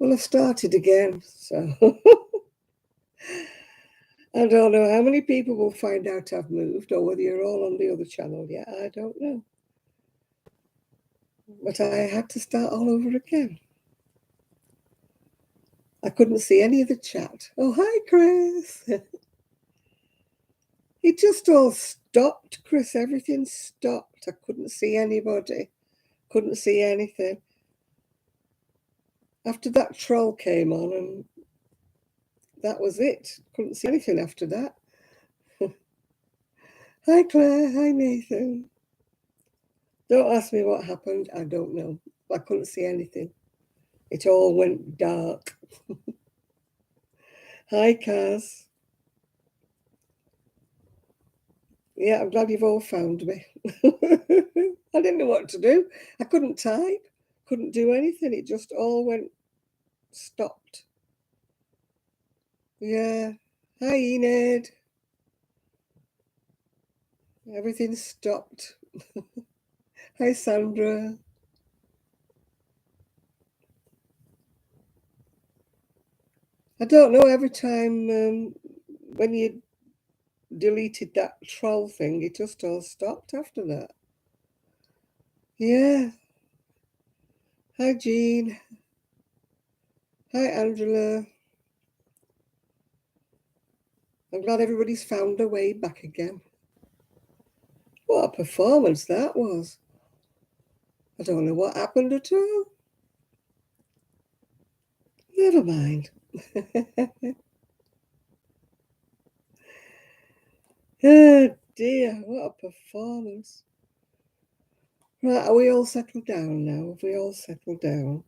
Well, I've started again, so I don't know how many people will find out I've moved or whether you're all on the other channel yet. I don't know. But I had to start all over again. I couldn't see any of the chat. Oh, hi, Chris. It just all stopped, Chris. Everything stopped. I couldn't see anybody. Couldn't see anything. After that troll came on, and that was it. Couldn't see anything after that. Hi, Claire. Hi, Nathan. Don't ask me what happened. I don't know. I couldn't see anything. It all went dark. Hi, Kaz. Yeah, I'm glad you've all found me. I didn't know what to do. I couldn't type, couldn't do anything. It just all went stopped. Yeah. Hi, Enid. Everything stopped. Hi, Sandra. I don't know, every time when you deleted that troll thing, it just all stopped after that. Yeah. Hi, Jean. Hi, Angela. I'm glad everybody's found their way back again. What a performance that was. I don't know what happened at all. Never mind. Oh dear, what a performance. Right, are we all settled down now? Have we all settled down?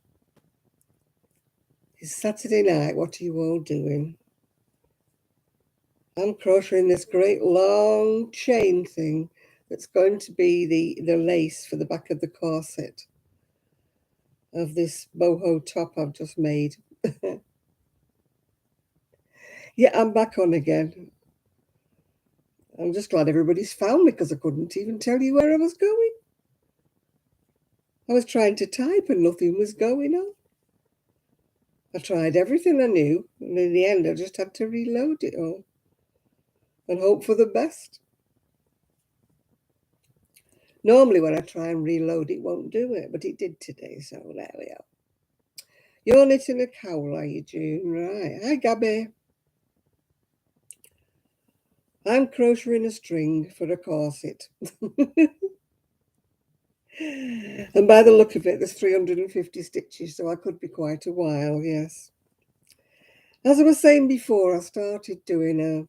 It's Saturday night. What are you all doing? I'm crocheting this great long chain thing that's going to be the lace for the back of the corset of this boho top I've just made. Yeah, I'm back on again. I'm just glad everybody's found me because I couldn't even tell you where I was going. I was trying to type and nothing was going on. I tried everything I knew, and in the end I just had to reload it all and hope for the best. Normally when I try and reload it won't do it, but it did today, so there we are. You're knitting a cowl, are you, June? Right. Hi, Gabby. I'm crocheting a string for a corset. And by the look of it, there's 350 stitches, so I could be quite a while, yes. As I was saying before, I started doing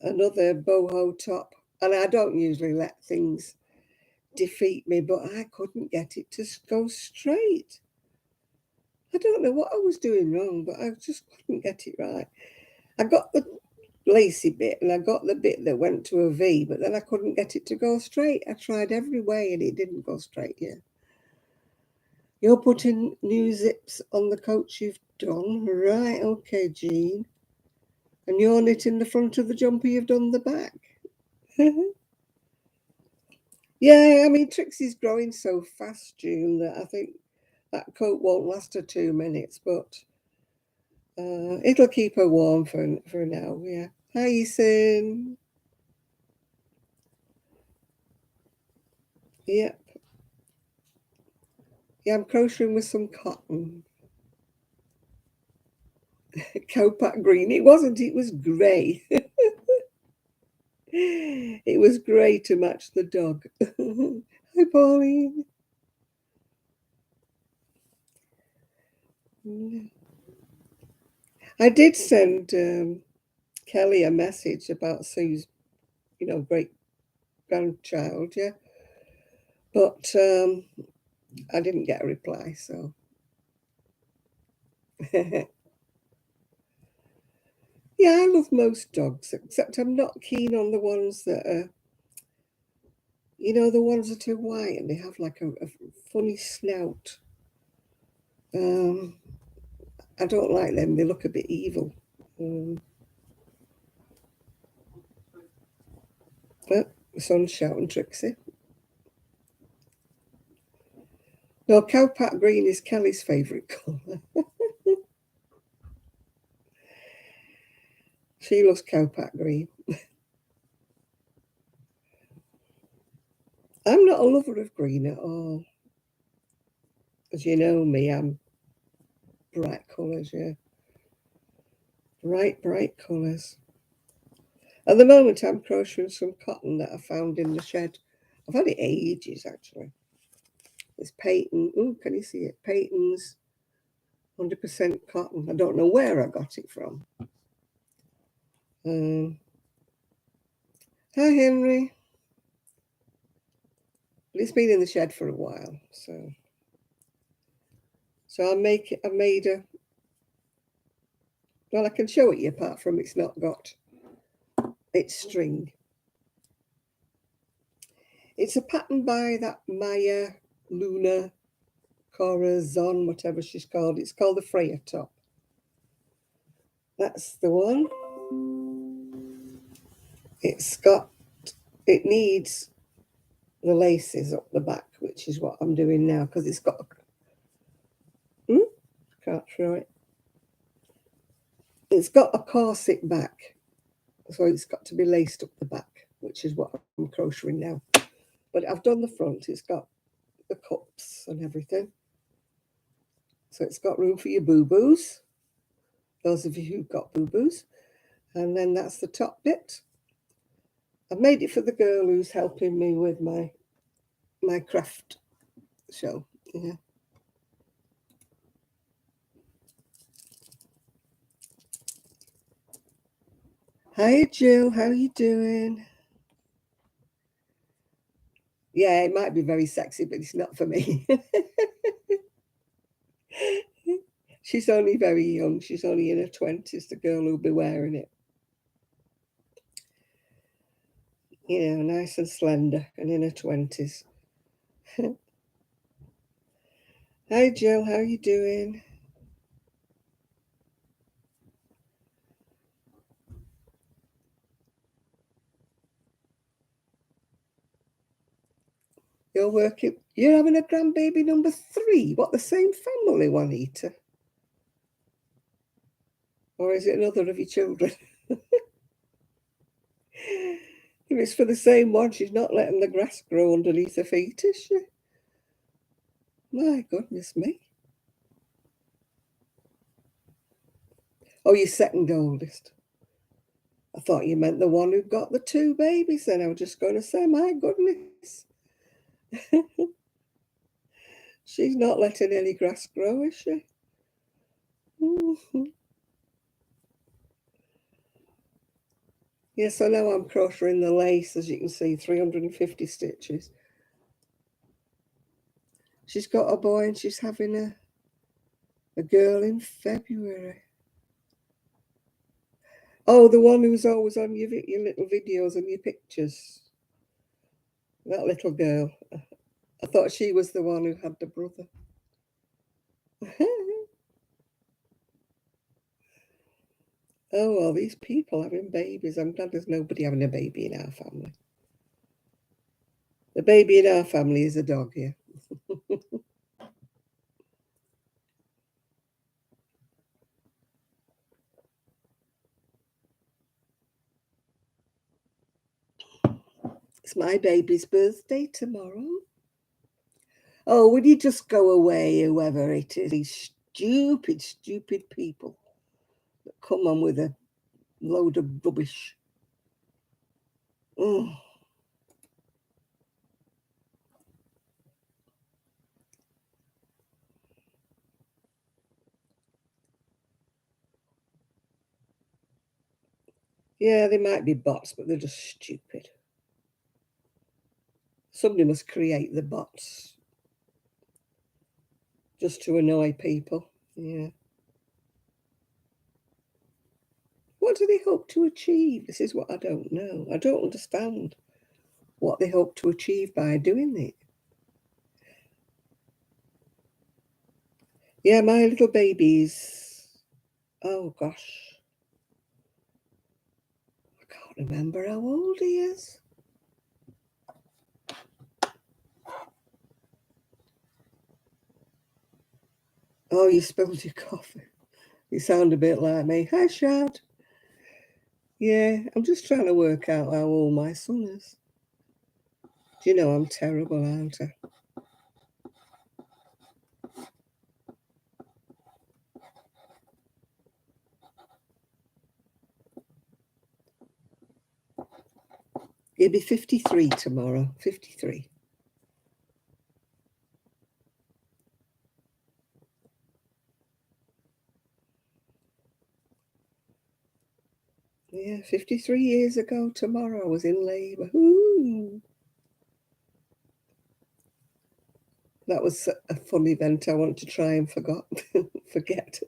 another boho top, and I don't usually let things defeat me, but I couldn't get it to go straight. I don't know what I was doing wrong, but I just couldn't get it right. I got the lacy bit and I got the bit that went to a V, but then I couldn't get it to go straight. I tried every way and it didn't go straight yet. You're putting new zips on the coat you've done. Right, okay, Jean. And you're knitting the front of the jumper, you've done the back. Yeah, I mean, Trixie's growing so fast, June, that I think that coat won't last her 2 minutes, but it'll keep her warm for now, yeah. Hi, Ethan. Yep. Yeah, I'm crocheting with some cotton. Cowpack green. It wasn't, it was grey. It was grey to match the dog. Hi, Pauline. I did send Kelly a message about Sue's, great grandchild, yeah. But I didn't get a reply, so. Yeah, I love most dogs, except I'm not keen on the ones that are, the ones that are white and they have like a funny snout. I don't like them. They look a bit evil. But the sun's shouting, Trixie. No, cowpack green is Kelly's favourite colour. She loves cowpack green. I'm not a lover of green at all. As you know me, I'm bright colours, yeah. Bright colours. At the moment, I'm crocheting some cotton that I found in the shed. I've had it ages, actually. It's Peyton. Oh, can you see it? Peyton's 100% cotton. I don't know where I got it from. Hi, Henry. But it's been in the shed for a while, so I made a. Well, I can show it you. Apart from it's not got its string. It's a pattern by that Maya Luna Corazon, whatever she's called. It's called the Freya top. That's the one. It needs the laces up the back, which is what I'm doing now, because it's got can't show it. It's got a corset back, so it's got to be laced up the back, which is what I'm crocheting now. But I've done the front. It's got the cups and everything, so it's got room for your boo-boos, those of you who've got boo-boos. And then that's the top bit. I've made it for the girl who's helping me with my craft show. Yeah. Hi, Jill. How are you doing? Yeah, it might be very sexy, but it's not for me. She's only very young. She's only in her 20s, the girl who'll be wearing it. You know, nice and slender and in her 20s. Hi, Jill. How are you doing? You're having a grandbaby number 3. What, the same family, Juanita? Or is it another of your children? If it's for the same one, she's not letting the grass grow underneath her feet, is she? My goodness me. Oh, your second oldest. I thought you meant the one who got the 2 babies, then I was just going to say, my goodness. She's not letting any grass grow, is she? Yeah, so now I'm crocheting the lace, as you can see, 350 stitches. She's got a boy and she's having a girl in February. Oh, the one who's always on your little videos and your pictures. That little girl. I thought she was the one who had the brother. Oh, well, these people having babies. I'm glad there's nobody having a baby in our family. The baby in our family is a dog, yeah. It's my baby's birthday tomorrow. Oh, would you just go away, whoever it is? These stupid people that come on with a load of rubbish. Oh. Yeah, they might be bots, but they're just stupid. Somebody must create the bots just to annoy people. Yeah. What do they hope to achieve? This is what I don't know. I don't understand what they hope to achieve by doing it. Yeah, my little babies. Oh gosh. I can't remember how old he is. Oh, you spilled your coffee. You sound a bit like me. Hi, Shad. Yeah, I'm just trying to work out how old my son is. Do you know I'm terrible, aren't I? He'll be 53 tomorrow. 53. Yeah, 53 years ago tomorrow I was in labour. Ooh. That was a fun event I want to try and forget.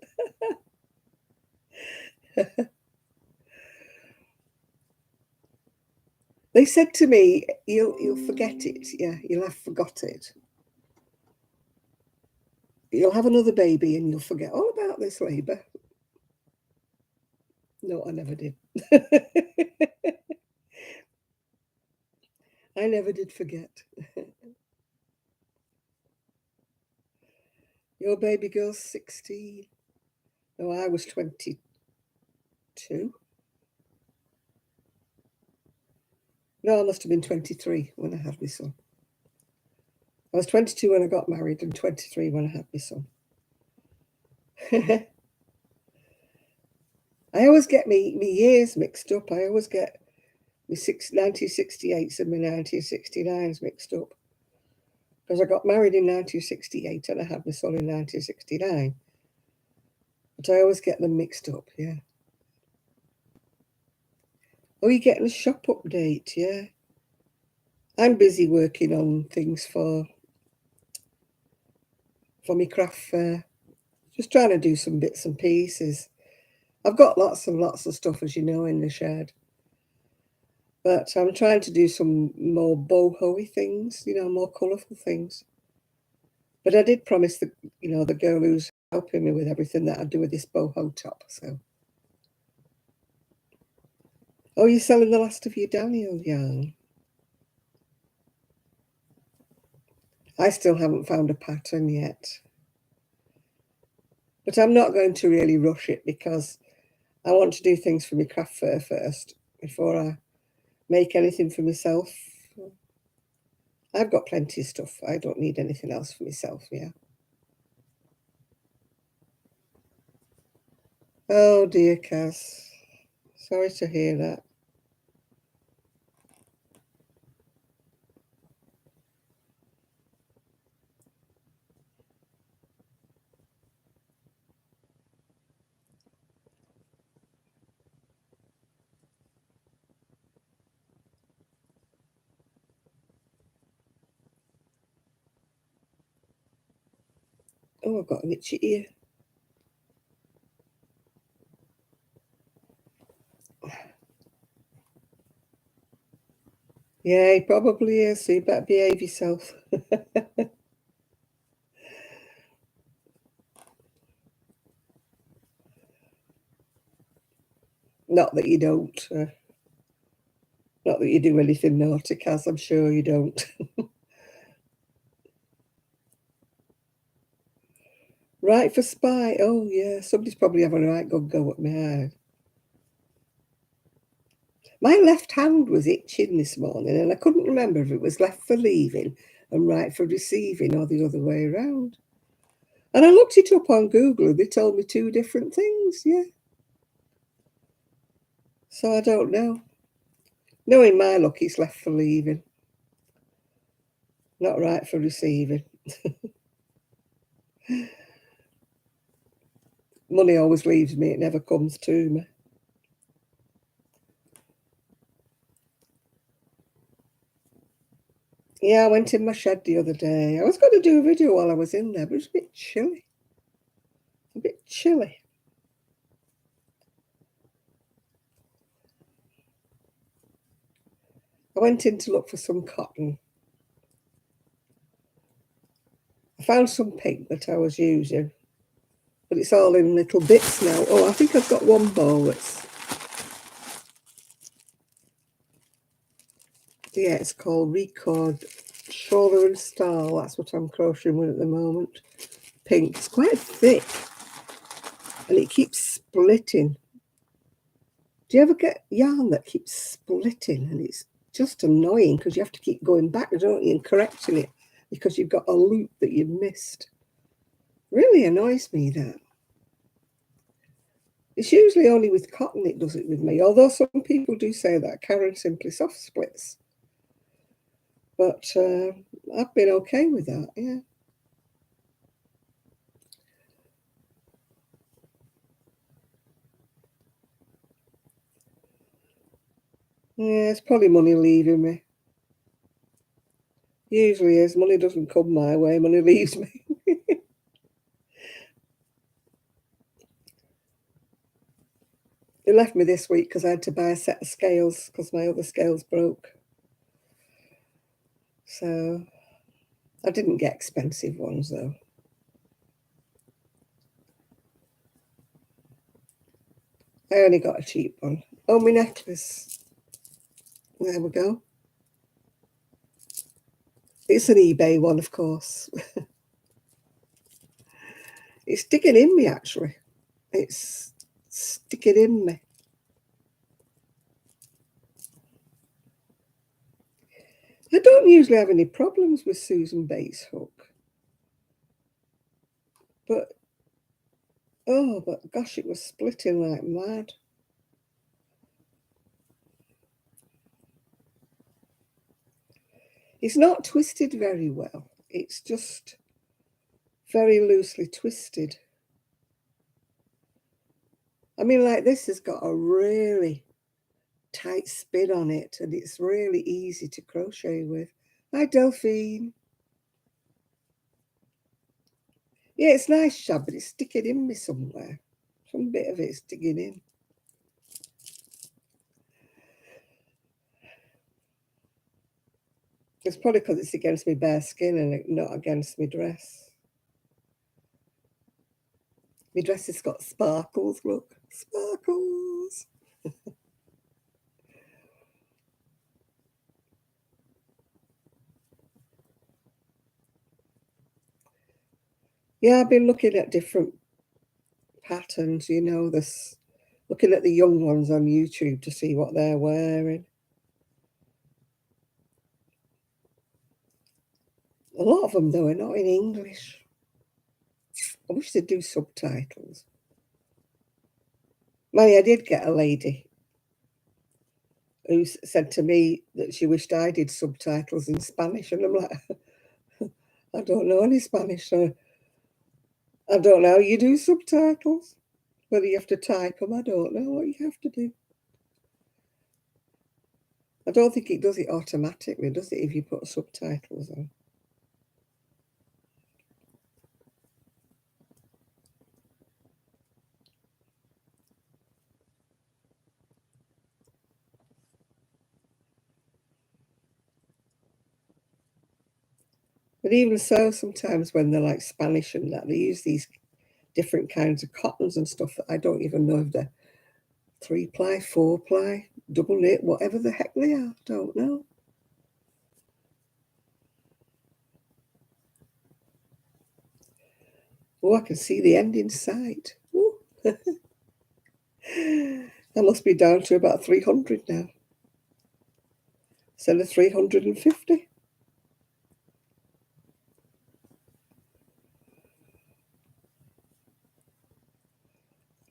They said to me, you'll forget it. Yeah, you'll have forgot it. You'll have another baby and you'll forget all about this labour. No, I never did. I never did forget. Your baby girl's 16. No, I was 22. No, I must have been 23 when I had my son. I was 22 when I got married and 23 when I had my son. I always get me years mixed up. I always get my 1968s and my 1969s mixed up. Because I got married in 1968 and I had my son in 1969. But I always get them mixed up, yeah. Oh, you're getting a shop update, yeah. I'm busy working on things for my craft fair. Just trying to do some bits and pieces. I've got lots and lots of stuff, as you know, in the shed. But I'm trying to do some more boho-y things, more colourful things. But I did promise the girl who's helping me with everything that I'd do with this boho top, so. Oh, you're selling the last of your Daniel yarn? I still haven't found a pattern yet. But I'm not going to really rush it because I want to do things for my craft fair first before I make anything for myself. I've got plenty of stuff. I don't need anything else for myself, yeah. Oh dear, Cass. Sorry to hear that. Oh, I've got an itchy ear. Yeah, he probably is, so you better behave yourself. Not that you don't. Not that you do anything naughty, Kaz, I'm sure you don't. Right for spy. Oh, yeah, somebody's probably having a right good go at my hair. My left hand was itching this morning, and I couldn't remember if it was left for leaving and right for receiving or the other way around. And I looked it up on Google, and they told me two different things, yeah. So I don't know. Knowing my luck, it's left for leaving, not right for receiving. Money always leaves me, it never comes to me. Yeah, I went in my shed the other day. I was going to do a video while I was in there, but it was a bit chilly. A bit chilly. I went in to look for some cotton. I found some pink that I was using, but it's all in little bits now. Oh, I think I've got one bowl that's, yeah, it's called Record Shoulder and Style. That's what I'm crocheting with at the moment. Pink. It's quite thick, and it keeps splitting. Do you ever get yarn that keeps splitting and it's just annoying because you have to keep going back, don't you, and correcting it because you've got a loop that you've missed? Really annoys me, that. It's usually only with cotton it does it with me, although some people do say that Karen Simply Soft splits. But I've been okay with that, yeah. Yeah, it's probably money leaving me. Usually is. Money doesn't come my way, money leaves me. It left me this week because I had to buy a set of scales because my other scales broke. So I didn't get expensive ones though. I only got a cheap one. Oh, my necklace. There we go. It's an eBay one, of course. It's sticking in me, actually. It's sticking in me. I don't usually have any problems with Susan Bates hook. But, oh, but gosh, it was splitting like mad. It's not twisted very well. It's just very loosely twisted. I mean, like this has got a really tight spin on it and it's really easy to crochet with. Hi, Delphine. Yeah, it's nice, Shab, but it's sticking in me somewhere. Some bit of it's sticking in. It's probably because it's against my bare skin and not against my dress. My dress has got sparkles, look. Sparkles. Yeah, I've been looking at different patterns, you know, this looking at the young ones on YouTube to see what they're wearing. A lot of them, though, are not in English. I wish they'd do subtitles. Money, I did get a lady who said to me that she wished I did subtitles in Spanish, and I'm like, I don't know any Spanish, so I don't know how you do subtitles. Whether you have to type them, I don't know what you have to do. I don't think it does it automatically, does it, if you put subtitles on? But even so, sometimes when they're like Spanish and that, they use these different kinds of cottons and stuff that I don't even know if they're 3-ply, 4-ply, double knit, whatever the heck they are. Don't know. Oh, I can see the end in sight. That must be down to about 300 now. Instead of 350.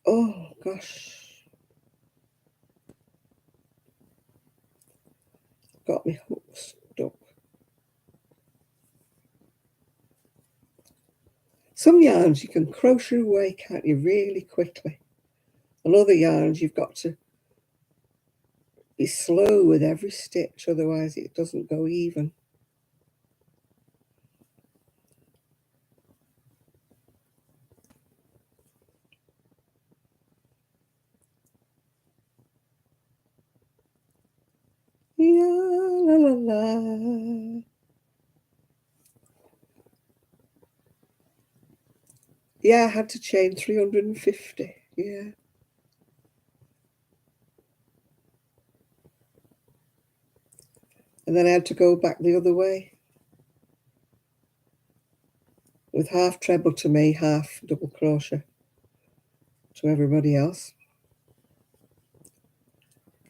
Oh, gosh. Got me hooks stuck. Some yarns you can crochet away, can't you, really quickly. And other yarns you've got to be slow with every stitch, otherwise it doesn't go even. Yeah, la la la. Yeah, I had to chain 350. Yeah. And then I had to go back the other way with half treble to me, half double crochet to everybody else.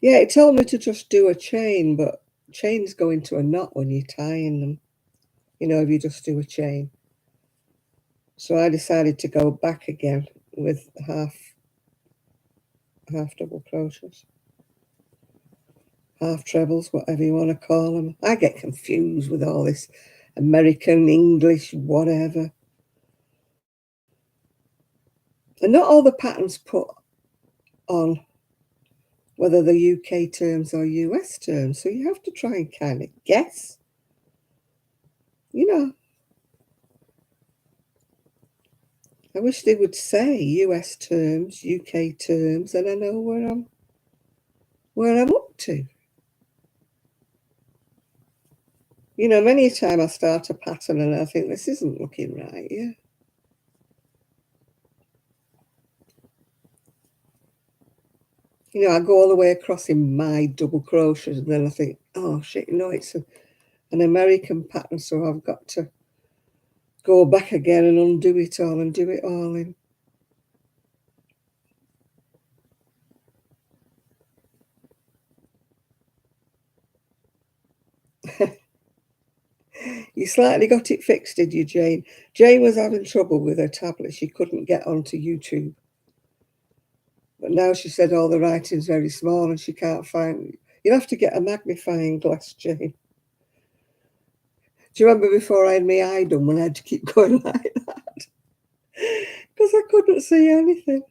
Yeah, it told me to just do a chain, but chains go into a knot when you're tying them, if you just do a chain. So I decided to go back again with half double crochets, half trebles, whatever you want to call them. I get confused with all this American, English, whatever. And not all the patterns put on whether they're UK terms or US terms. So you have to try and kind of guess. I wish they would say US terms, UK terms, and I know where I'm up to. Many a time I start a pattern and I think this isn't looking right, yeah. I go all the way across in my double crochet and then I think, oh shit, it's an American pattern, so I've got to go back again and undo it all and do it all in. You slightly got it fixed, did you, Jane? Jane was having trouble with her tablet. She couldn't get onto YouTube. But now she said all the writing's very small and she can't find. You'll have to get a magnifying glass, Jane. Do you remember before I had my eye done when I had to keep going like that? Because I couldn't see anything.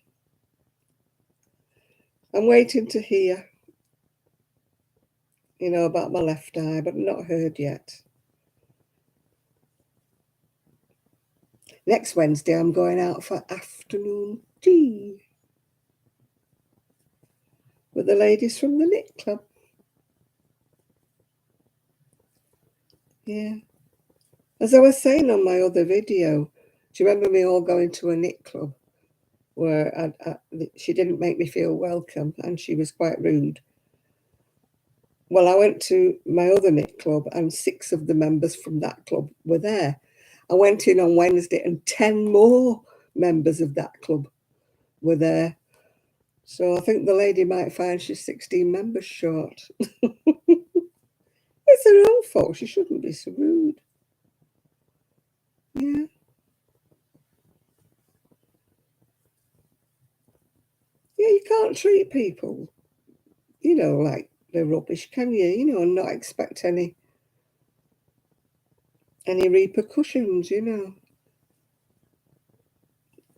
I'm waiting to hear, about my left eye, but not heard yet. Next Wednesday, I'm going out for afternoon tea with the ladies from the knit club. Yeah. As I was saying on my other video, do you remember me all going to a knit club where she didn't make me feel welcome and she was quite rude? Well, I went to my other knit club and 6 of the members from that club were there. I went in on Wednesday and 10 more members of that club were there. So I think the lady might find she's 16 members short. It's her own fault. She shouldn't be so rude. Yeah. Yeah, you can't treat people, like they're rubbish, can you? And not expect any repercussions,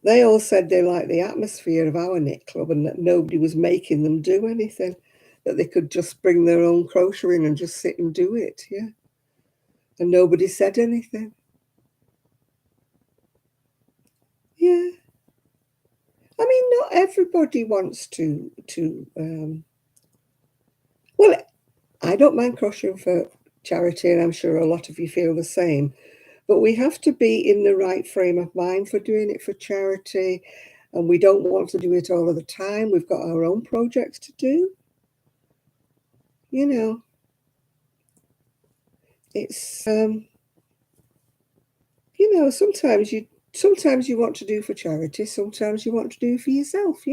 They all said they liked the atmosphere of our knit club and that nobody was making them do anything, that they could just bring their own crochet in and just sit and do it, yeah. And nobody said anything. Yeah. I mean, not everybody wants to well, I don't mind crocheting for charity, and I'm sure a lot of you feel the same. But we have to be in the right frame of mind for doing it for charity, and we don't want to do it all of the time. We've got our own projects to do. It's sometimes you want to do for charity, sometimes you want to do for yourself.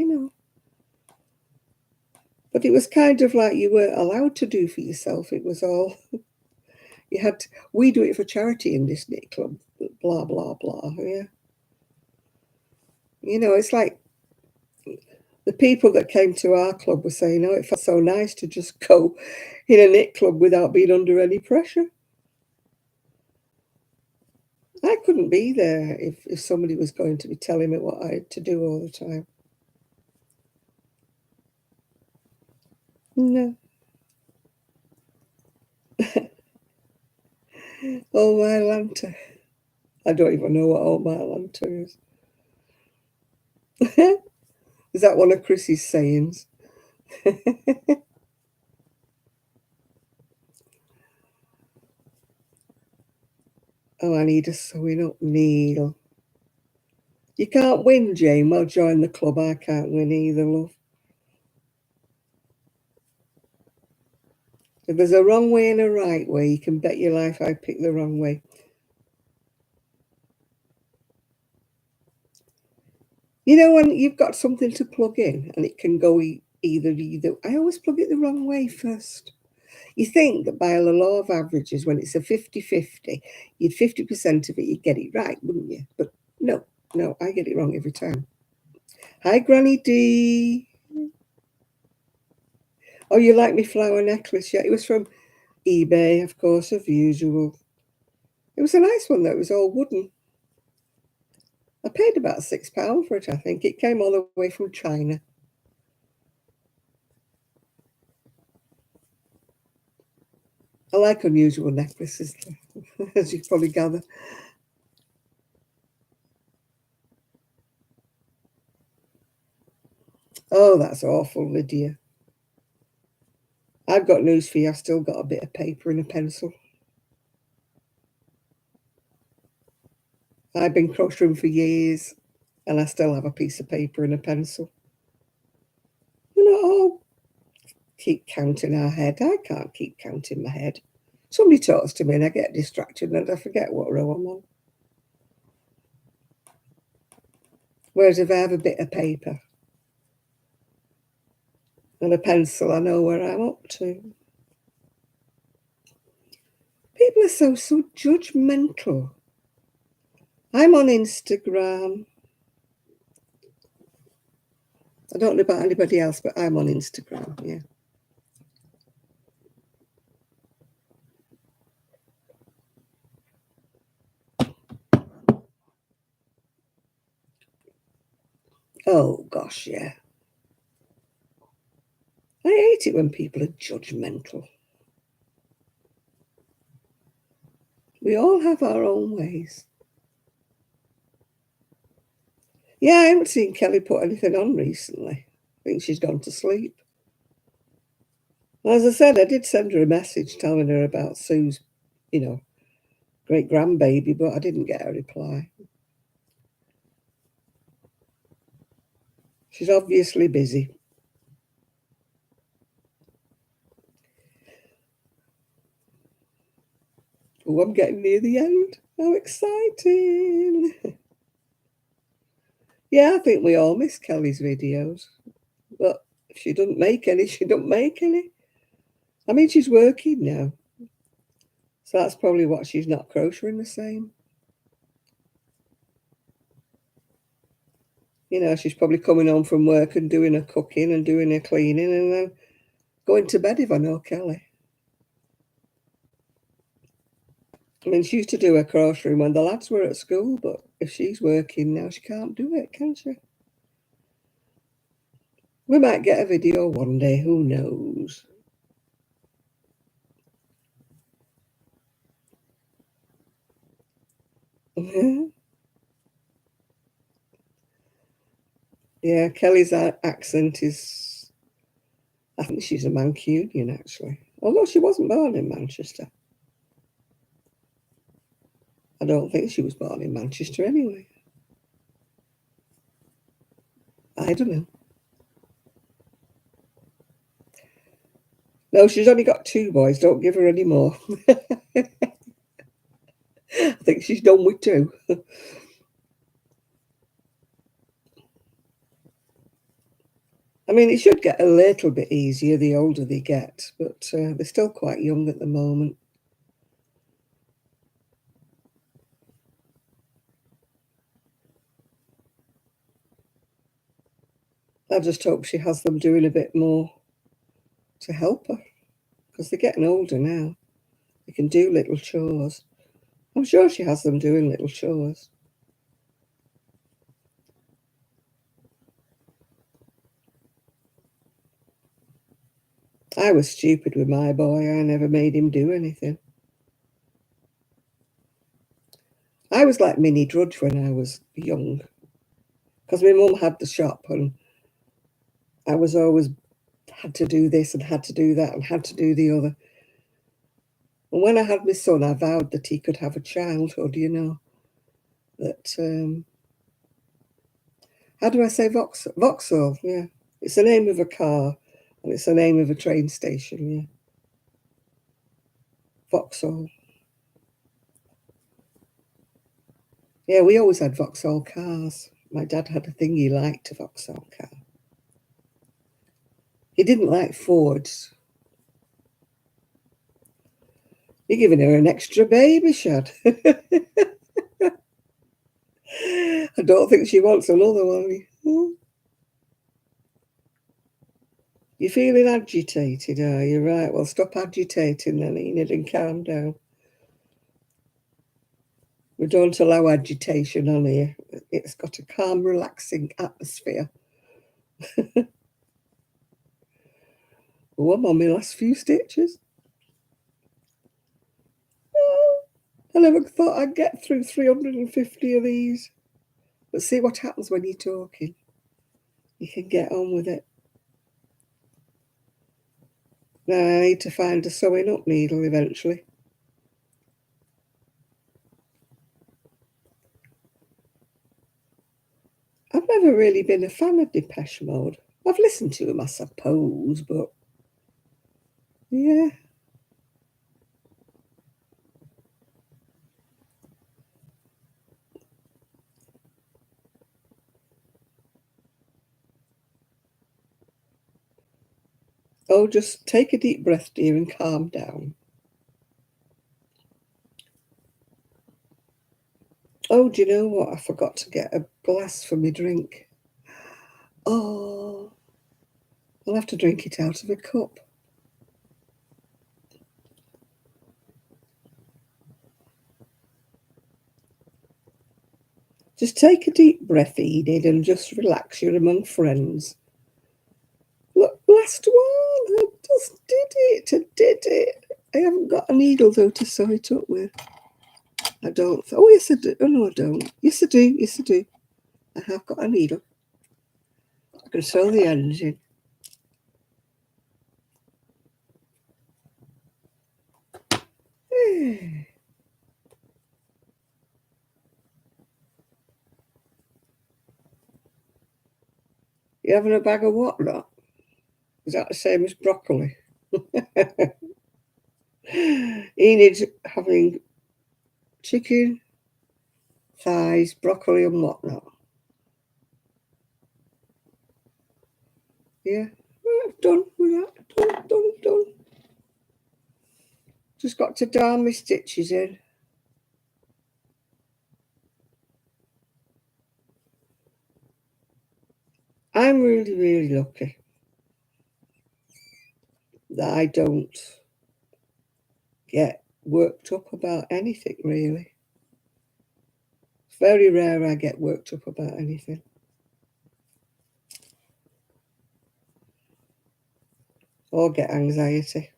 But it was kind of like you weren't allowed to do for yourself. It was all you had. We do it for charity in this knit club. Blah blah blah. Yeah. It's like the people that came to our club were saying, "Oh, it felt so nice to just go in a knit club without being under any pressure." I couldn't be there if somebody was going to be telling me what I had to do all the time. No. Oh, my Lanta. I don't even know what oh, my Lanta is. Is that one of Chrissy's sayings? Oh, I need a sewing up needle. You can't win, Jane. Well, join the club. I can't win either, love. If there's a wrong way and a right way, you can bet your life I pick the wrong way. When you've got something to plug in and it can go either. I always plug it the wrong way first. You think that by the law of averages, when it's a 50-50, you'd 50% of it, you'd get it right, wouldn't you? But no, I get it wrong every time. Hi, Granny D. Oh, you like my flower necklace? Yeah, it was from eBay, of course, as usual. It was a nice one, though. It was all wooden. I paid about £6 for it, I think. It came all the way from China. I like unusual necklaces, as you probably gather. Oh, that's awful, Lydia. I've got news for you. I've still got a bit of paper and a pencil. I've been crocheting for years, and I still have a piece of paper and a pencil. I'll keep counting our head. I can't keep counting my head. Somebody talks to me and I get distracted and I forget what row I'm on. Whereas if I have a bit of paper and a pencil, I know where I'm up to. People are so judgmental. I'm on Instagram. I don't know about anybody else, but I'm on Instagram, yeah. Oh, gosh, yeah. I hate it when people are judgmental. We all have our own ways. Yeah, I haven't seen Kelly put anything on recently. I think she's gone to sleep. Well, as I said, I did send her a message telling her about Sue's, great grandbaby, but I didn't get a reply. She's obviously busy. Oh, I'm getting near the end. How exciting. Yeah, I think we all miss Kelly's videos. But if she doesn't make any, she don't make any. I mean, she's working now. So that's probably what she's not crocheting the same. She's probably coming home from work and doing her cooking and doing her cleaning and then going to bed if I know Kelly. I mean, she used to do her crocheting when the lads were at school, but if she's working now, she can't do it, can she? We might get a video one day, who knows? Yeah, Kelly's accent is, I think she's a Mancunian, actually. Although she wasn't born in Manchester. I don't think she was born in Manchester anyway. I don't know. No, she's only got 2 boys. Don't give her any more. I think she's done with 2. I mean, it should get a little bit easier the older they get, but they're still quite young at the moment. I just hope she has them doing a bit more to help her, because they're getting older now. They can do little chores. I'm sure she has them doing little chores. I was stupid with my boy. I never made him do anything. I was like Minnie Drudge when I was young, because my mum had the shop and I was always had to do this and had to do that and had to do the other. And when I had my son, I vowed that he could have a childhood, that, how do I say Vauxhall, yeah. It's the name of a car and it's the name of a train station, yeah. Vauxhall. Yeah, we always had Vauxhall cars. My dad had a thing he liked, a Vauxhall car. He didn't like Fords. You're giving her an extra baby, Shad. I don't think she wants another one. You're feeling agitated, are you? Right, well, stop agitating then, Enid, and calm down. We don't allow agitation on here. It's got a calm, relaxing atmosphere. Oh, I'm on my last few stitches. Oh, I never thought I'd get through 350 of these. But see what happens when you're talking. You can get on with it. Now I need to find a sewing up needle eventually. I've never really been a fan of Depeche Mode. I've listened to them, I suppose, but yeah. Oh, just take a deep breath, dear, and calm down. Oh, do you know what? I forgot to get a glass for my drink. Oh, I'll have to drink it out of a cup. Just take a deep breath, Enid, and just relax. You're among friends. Look, last one. I just did it. I did it. I haven't got a needle, though, to sew it up with. I don't. Oh, yes, I do. Oh, no, I don't. Yes, I do. Yes, I do. I have got a needle. I can sew the ends in. You having a bag of what, not? Is that the same as broccoli? Enid's having chicken, thighs, broccoli, and whatnot. Yeah, well, done with that. Done. Just got to darn my stitches in. I'm really, really lucky that I don't get worked up about anything, really. It's very rare I get worked up about anything. Or get anxiety.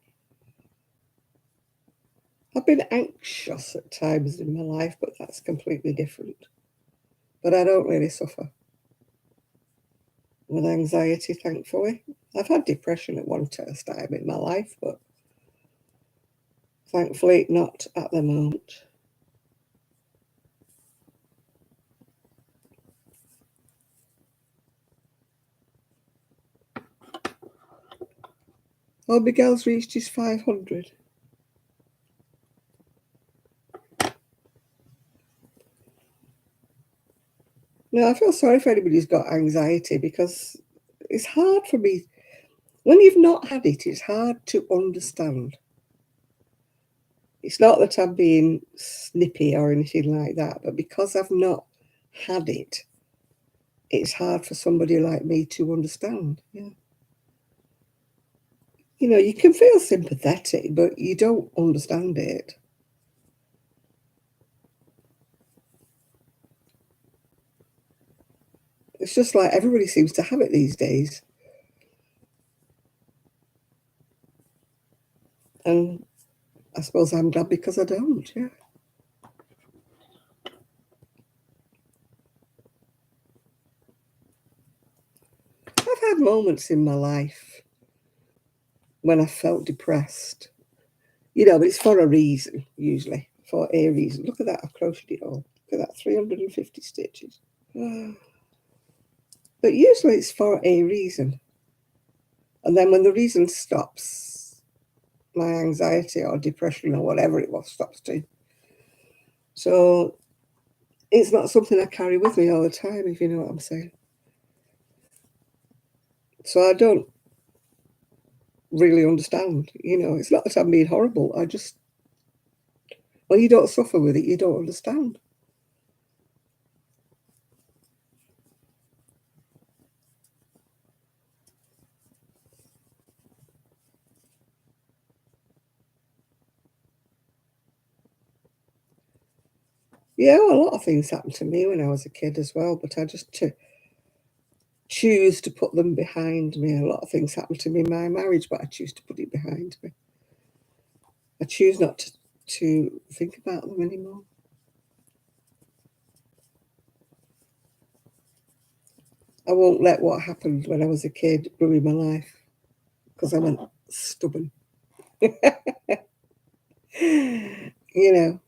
I've been anxious at times in my life, but that's completely different. But I don't really suffer with anxiety, thankfully. I've had depression at one time in my life, but thankfully not at the moment. Oh, Miguel's reached his 500. No, I feel sorry for anybody who's got anxiety because it's hard for me. When you've not had it, it's hard to understand. It's not that I'm being snippy or anything like that, but because I've not had it, it's hard for somebody like me to understand. Yeah. You know, you can feel sympathetic, but you don't understand it. It's just like everybody seems to have it these days. And I suppose I'm glad because I don't, yeah. I've had moments in my life when I felt depressed. You know, but it's for a reason, usually. For a reason. Look at that, I've crocheted it all. Look at that, 350 stitches. But usually it's for a reason. And then when the reason stops, my anxiety or depression or whatever it was stops too. So it's not something I carry with me all the time, if you know what I'm saying. So I don't really understand. You know, it's not that I'm being horrible. I just, well, you don't suffer with it, you don't understand. Yeah, well, a lot of things happened to me when I was a kid as well, but I just choose to put them behind me. A lot of things happened to me in my marriage, but I choose to put it behind me. I choose not to think about them anymore. I won't let what happened when I was a kid ruin my life because I'm stubborn. You know.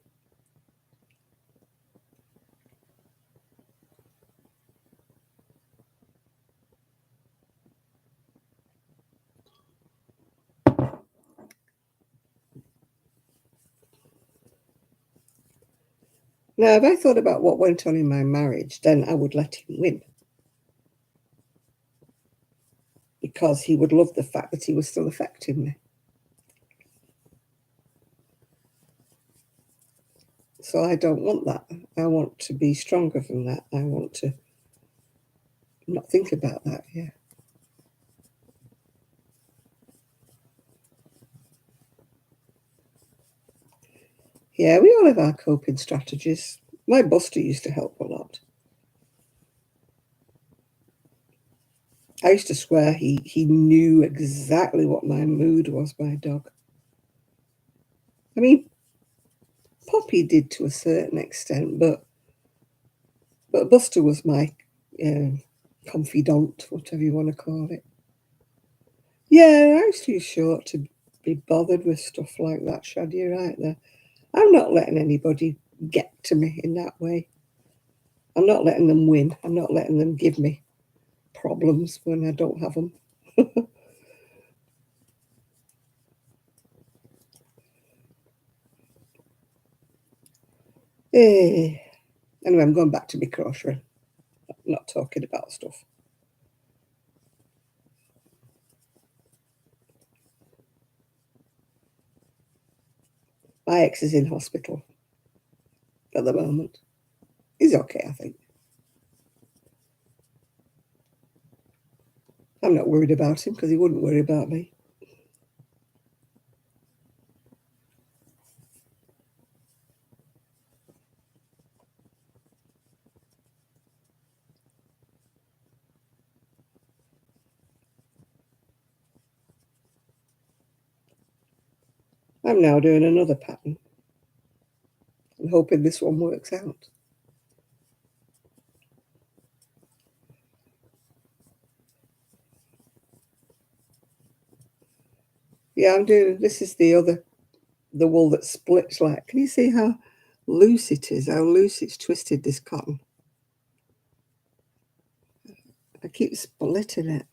Now, if I thought about what went on in my marriage, then I would let him win because he would love the fact that he was still affecting me. So I don't want that. I want to be stronger than that. I want to not think about that. Yeah. Yeah, we all have our coping strategies. My Buster used to help a lot. I used to swear he knew exactly what my mood was, my dog. I mean, Poppy did to a certain extent, but Buster was my uh, confidant, whatever you want to call it. Yeah, I was too short to be bothered with stuff like that, Shad. You're right there. I'm not letting anybody get to me in that way. I'm not letting them win. I'm not letting them give me problems when I don't have them. Eh. Anyway, I'm going back to my crochet. I'm not talking about stuff. My ex is in hospital at the moment. He's okay, I think. I'm not worried about him because he wouldn't worry about me. I'm now doing another pattern and hoping this one works out. Yeah, I'm doing, this is the wool that splits like, can you see how loose it is, how loose it's twisted, this cotton? I keep splitting it.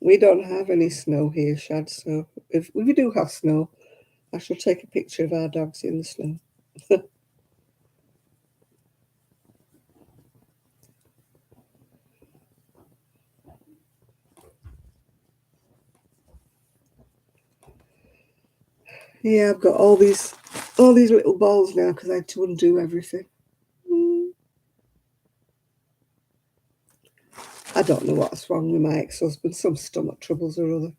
We don't have any snow here, Shad, so if we do have snow, I shall take a picture of our dogs in the snow. Yeah, I've got all these little balls now because I had to undo everything. I don't know what's wrong with my ex-husband, some stomach troubles or other.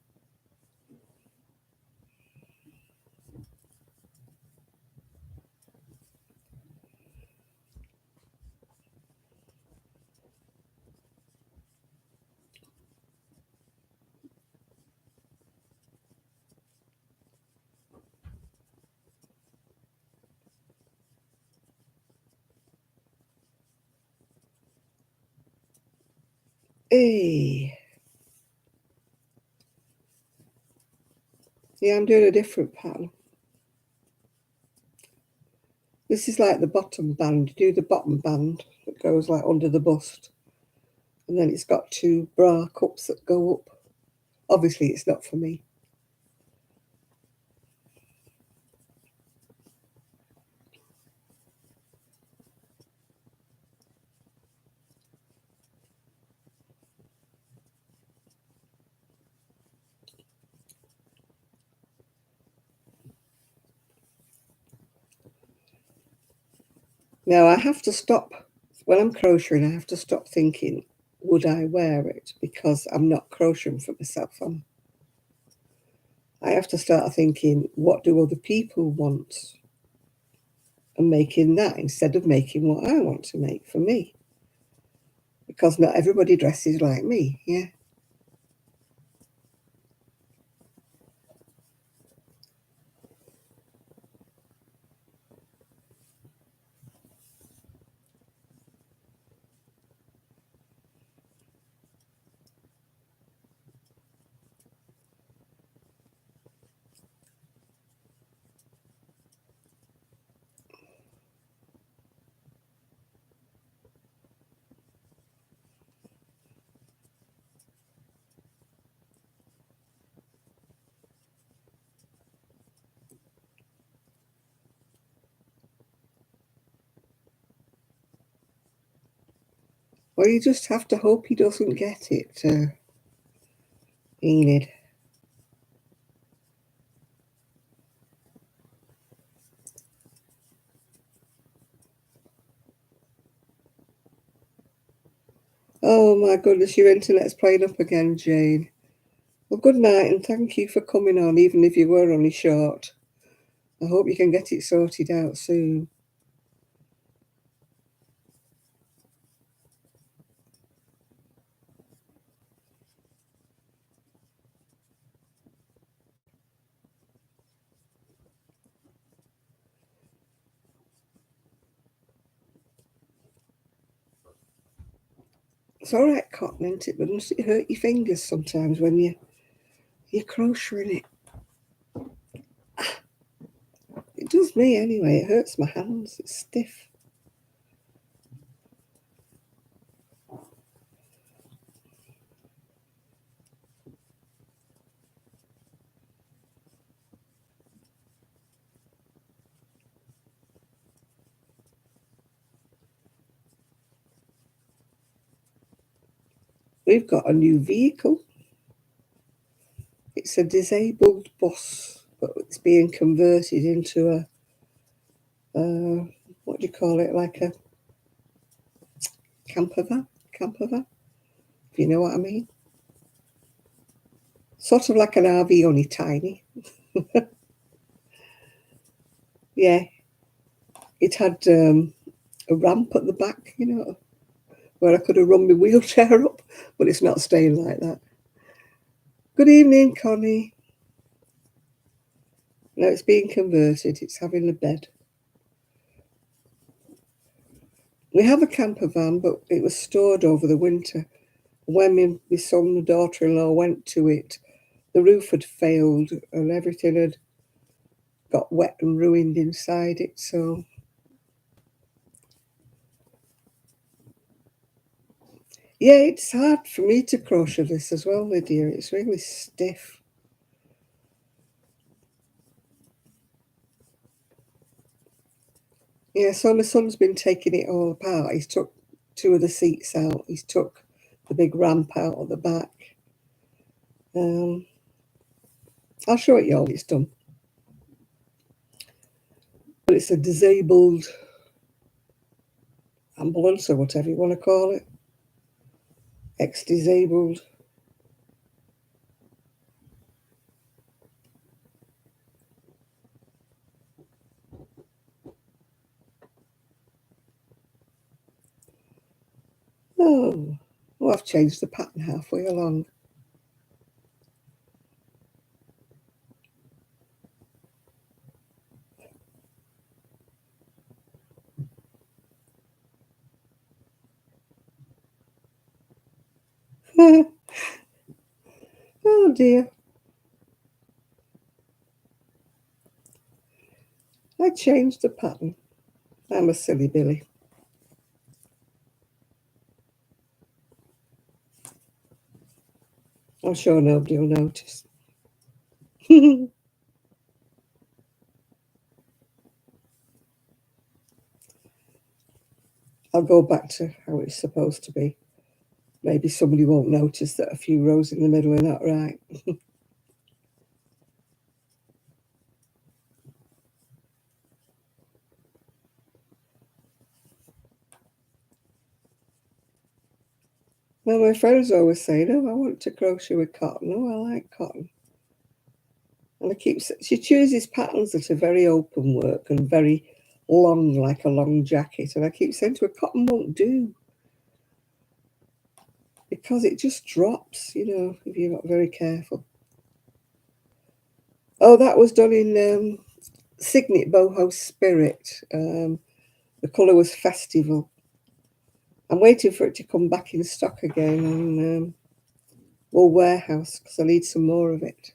Hey, yeah, I'm doing a different pattern. This is like the bottom band. You do the bottom band that goes like under the bust. And then it's got two bra cups that go up. Obviously, it's not for me. Now, I have to stop. When I'm crocheting, I have to stop thinking, would I wear it? Because I'm not crocheting for myself. I have to start thinking, what do other people want? And making that instead of making what I want to make for me. Because not everybody dresses like me, yeah. Well, you just have to hope he doesn't get it, Enid. Oh my goodness, your internet's playing up again, Jane. Well, good night and thank you for coming on, even if you were only short. I hope you can get it sorted out soon. It's all right, cotton, isn't it? But doesn't it hurt your fingers sometimes when you're crocheting it? It does me anyway. It hurts my hands. It's stiff. We've got a new vehicle. It's a disabled bus, but it's being converted into what do you call it? Like a camper van? Camper van? If you know what I mean. Sort of like an RV, only tiny. Yeah. It had a ramp at the back, where I could have run my wheelchair up, but it's not staying like that. Good evening, Connie. No, it's being converted. It's having a bed. We have a camper van, but it was stored over the winter. When my son and daughter-in-law went to it, the roof had failed and everything had got wet and ruined inside it. So, yeah, it's hard for me to crochet this as well, Lydia. It's really stiff. Yeah, so my son's been taking it all apart. He's took two of the seats out. He's took the big ramp out at the back. Um, I'll show it you all. It's done. But it's a disabled ambulance or whatever you want to call it. Ex-disabled. Oh, well, I've changed the pattern halfway along. Oh dear. I changed the pattern. I'm a silly Billy. I'm sure nobody will notice. I'll go back to how it's supposed to be. Maybe somebody won't notice that a few rows in the middle are not right. Well, my friends always say, "No, I want to crochet with cotton. Oh, I like cotton." And she chooses patterns that are very open work and very long, like a long jacket. And I keep saying to her, cotton won't do because it just drops, if you're not very careful. Oh, that was done in Signet Boho Spirit. The colour was Festival. I'm waiting for it to come back in stock again on Wool Warehouse because I need some more of it.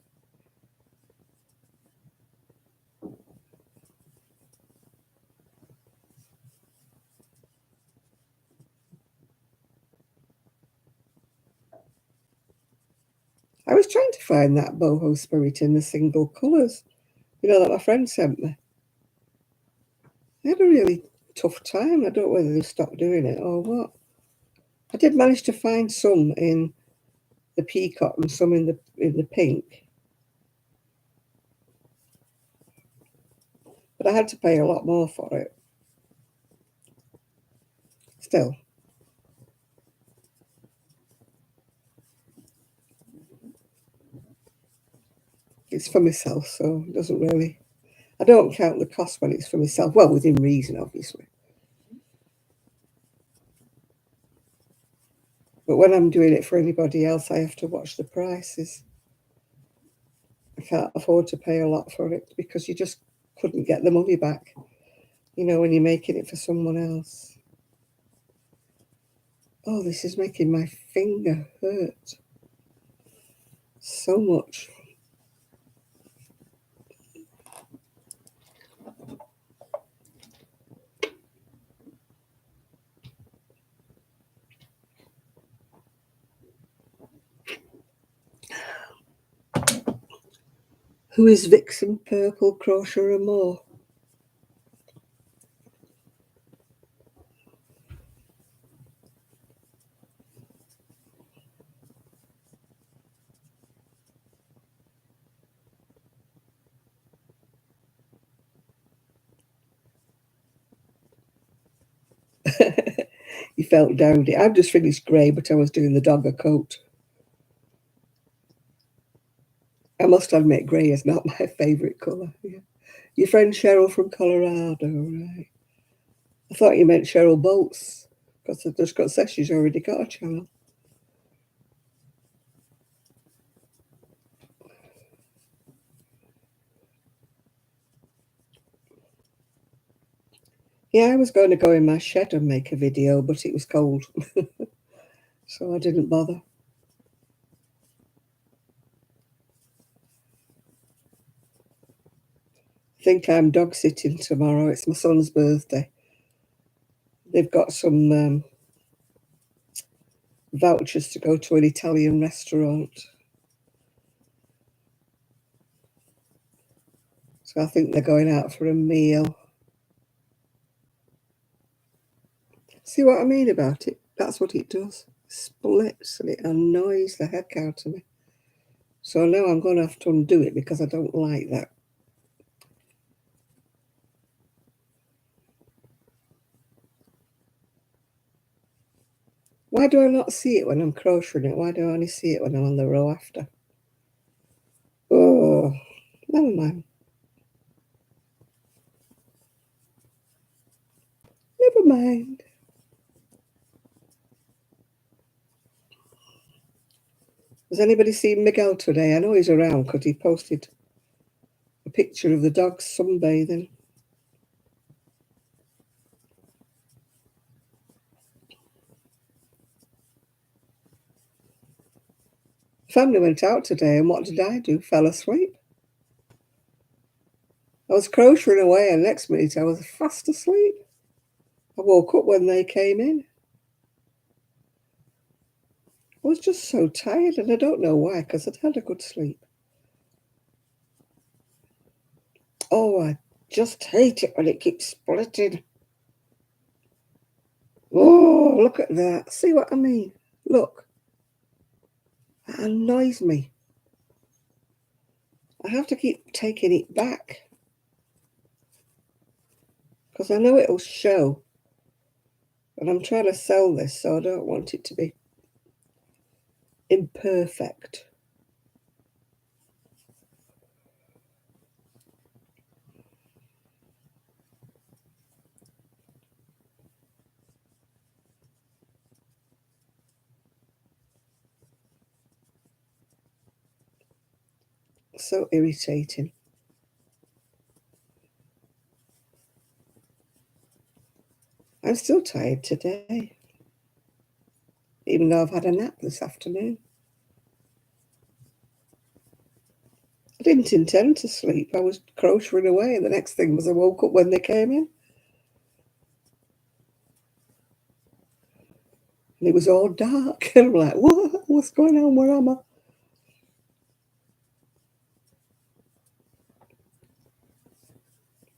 I was trying to find that Boho Spirit in the single colours, that my friend sent me. I had a really tough time. I don't know whether they've stopped doing it or what. I did manage to find some in the peacock and some in the pink, but I had to pay a lot more for it. Still, it's for myself, so it doesn't really. I don't count the cost when it's for myself. Well, within reason, obviously. But when I'm doing it for anybody else, I have to watch the prices. I can't afford to pay a lot for it because you just couldn't get the money back, when you're making it for someone else. Oh, this is making my finger hurt so much. Who is Vixen Purple Crocheter More? You felt down it. I've just finished grey, but I was doing the dogger coat. I must admit, grey is not my favourite colour. Yeah. Your friend Cheryl from Colorado, right? I thought you meant Cheryl Bolts, because I've just got said she's already got a channel. Yeah, I was going to go in my shed and make a video, but it was cold, so I didn't bother. I think I'm dog sitting tomorrow. It's my son's birthday. They've got some vouchers to go to an Italian restaurant. So I think they're going out for a meal. See what I mean about it? That's what it does. Splits and it annoys the heck out of me. So now I'm going to have to undo it because I don't like that. Why do I not see it when I'm crocheting it? Why do I only see it when I'm on the row after? Oh, never mind. Never mind. Has anybody seen Miguel today? I know he's around because he posted a picture of the dogs sunbathing. Family went out today, and what did I do? Fell asleep. I was crocheting away, and next minute I was fast asleep. I woke up when they came in. I was just so tired, and I don't know why, because I'd had a good sleep. Oh, I just hate it when it keeps splitting. Oh, look at that. See what I mean? Look. That annoys me. I have to keep taking it back, because I know it'll show. And I'm trying to sell this, so I don't want it to be imperfect. So irritating. I'm still tired today, even though I've had a nap this afternoon. I didn't intend to sleep. I was crocheting away, and the next thing was I woke up when they came in. And it was all dark. And I'm like, what? What's going on? Where am I?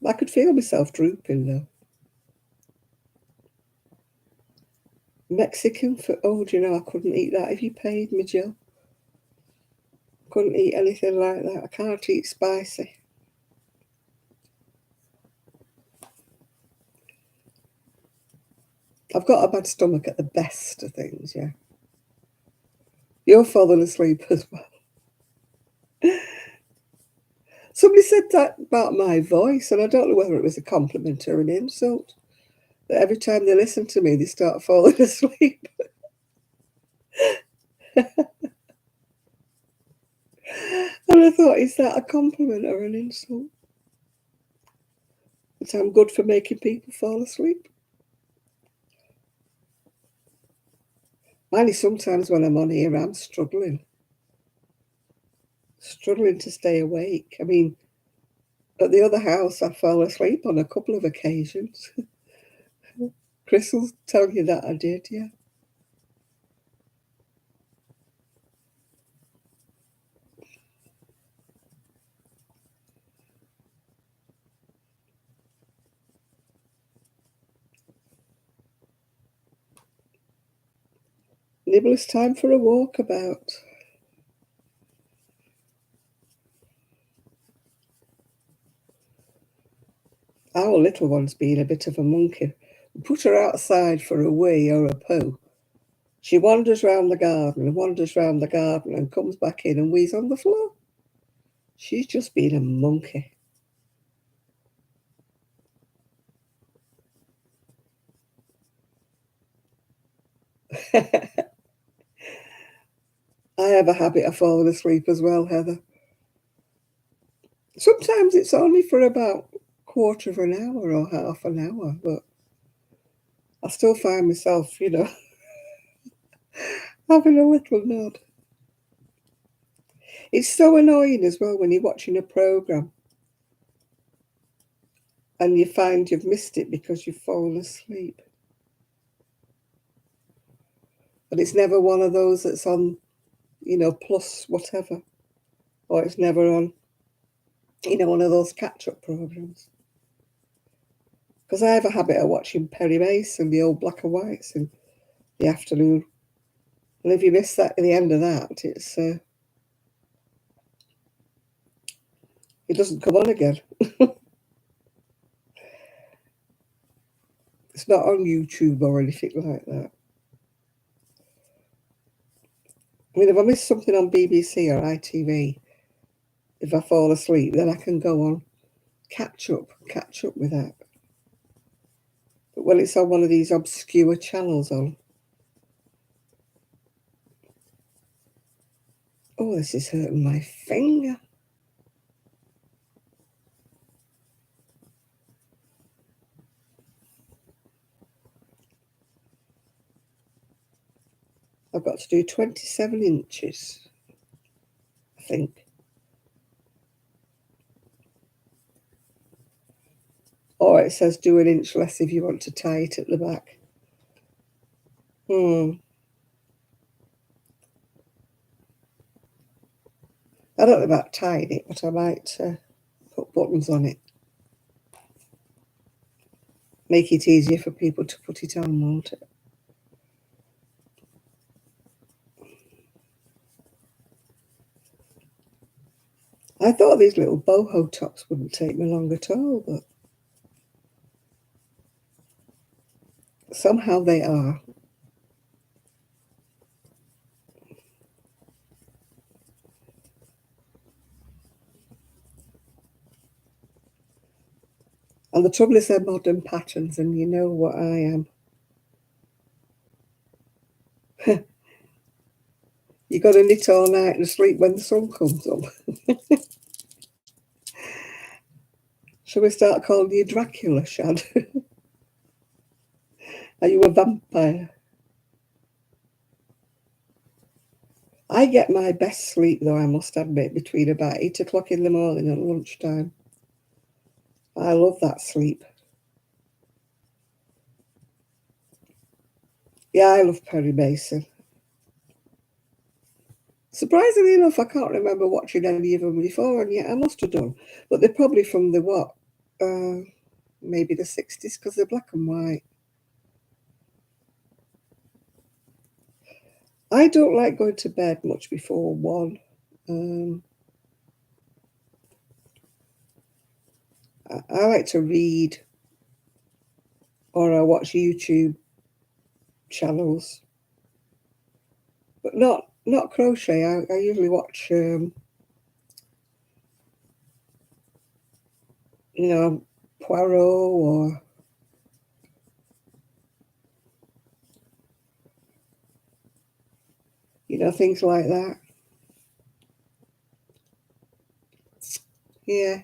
I could feel myself drooping though. Mexican food. Oh, do you know, I couldn't eat that if you paid me, Jill. Couldn't eat anything like that. I can't eat spicy. I've got a bad stomach at the best of things, yeah. You're falling asleep as well. Somebody said that about my voice, and I don't know whether it was a compliment or an insult. That every time they listen to me, they start falling asleep. And I thought, is that a compliment or an insult? That I'm good for making people fall asleep? Only sometimes when I'm on here, I'm struggling to stay awake. I mean, at the other house, I fell asleep on a couple of occasions. Chris will tell you that I did, yeah. Nibble, it's time for a walkabout. Our little one's been a bit of a monkey. We put her outside for a wee or a poo. She wanders round the garden and comes back in and wees on the floor. She's just been a monkey. I have a habit of falling asleep as well, Heather. Sometimes it's only for about quarter of an hour or half an hour, but I still find myself, having a little nod. It's so annoying as well when you're watching a programme and you find you've missed it because you've fallen asleep. But it's never one of those that's on, plus whatever. Or it's never on, one of those catch-up programmes. Because I have a habit of watching Perry Mason, the old black and whites in the afternoon. And if you miss that at the end of that, it doesn't come on again. It's not on YouTube or anything like that. I mean, if I miss something on BBC or ITV, if I fall asleep, then I can go on catch up with that. But when it's on one of these obscure channels on, oh, this is hurting my finger. I've got to do 27 inches, I think. Or it says do an inch less if you want to tie it at the back. I don't know about tying it, but I might put buttons on it. Make it easier for people to put it on, won't it? I thought these little boho tops wouldn't take me long at all, but somehow they are. And the trouble is they're modern patterns, and you know what I am. You got to knit all night and sleep when the sun comes up. Shall we start calling you Dracula, Shad? Are you a vampire? I get my best sleep, though, I must admit, between about 8 o'clock in the morning and lunchtime. I love that sleep. Yeah, I love Perry Mason. Surprisingly enough, I can't remember watching any of them before, and yet I must have done. But they're probably from the what? Maybe the 60s, because they're black and white. I don't like going to bed much before 1. I like to read, or I watch YouTube channels, but not crochet. I usually watch, Poirot or things like that. Yeah,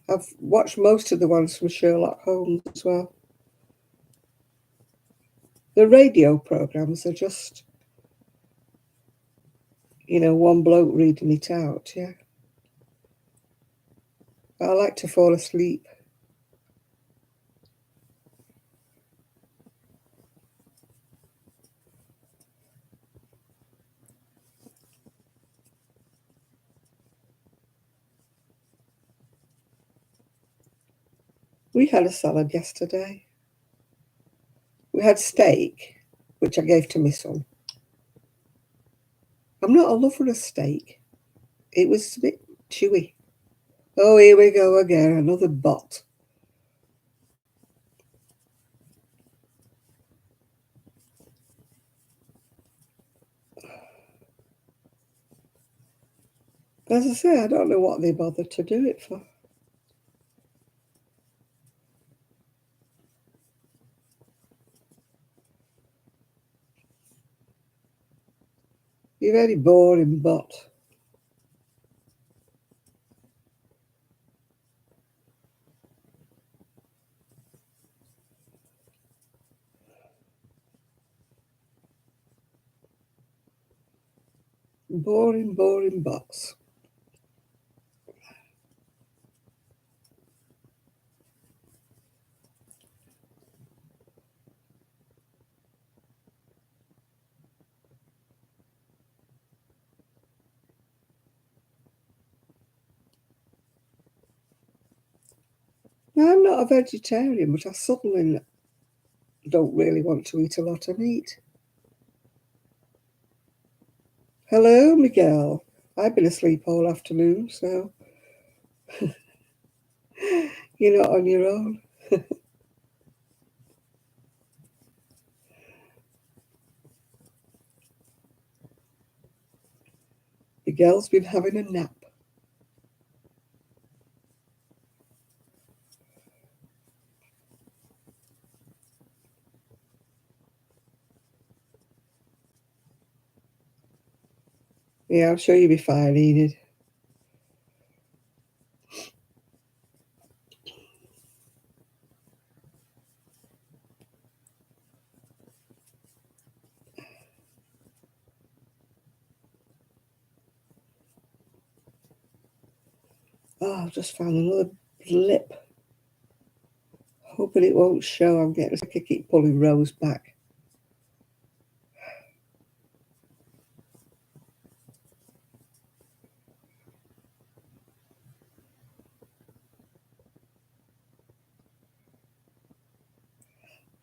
I've watched most of the ones from Sherlock Holmes as well. The radio programs are just, one bloke reading it out. Yeah, but I like to fall asleep. We had a salad yesterday. We had steak, which I gave to my son. I'm not a lover of steak. It was a bit chewy. Oh, here we go again, another bot. As I say, I don't know what they bothered to do it for. You're very boring bot. Boring, boring bots. Now, I'm not a vegetarian, but I suddenly don't really want to eat a lot of meat. Hello, Miguel. I've been asleep all afternoon, so you're not on your own. Miguel's been having a nap. Yeah, I'm sure you'll be fine, Enid. Oh, I've just found another blip. Hoping it won't show. I'm getting sick. I keep pulling rows back.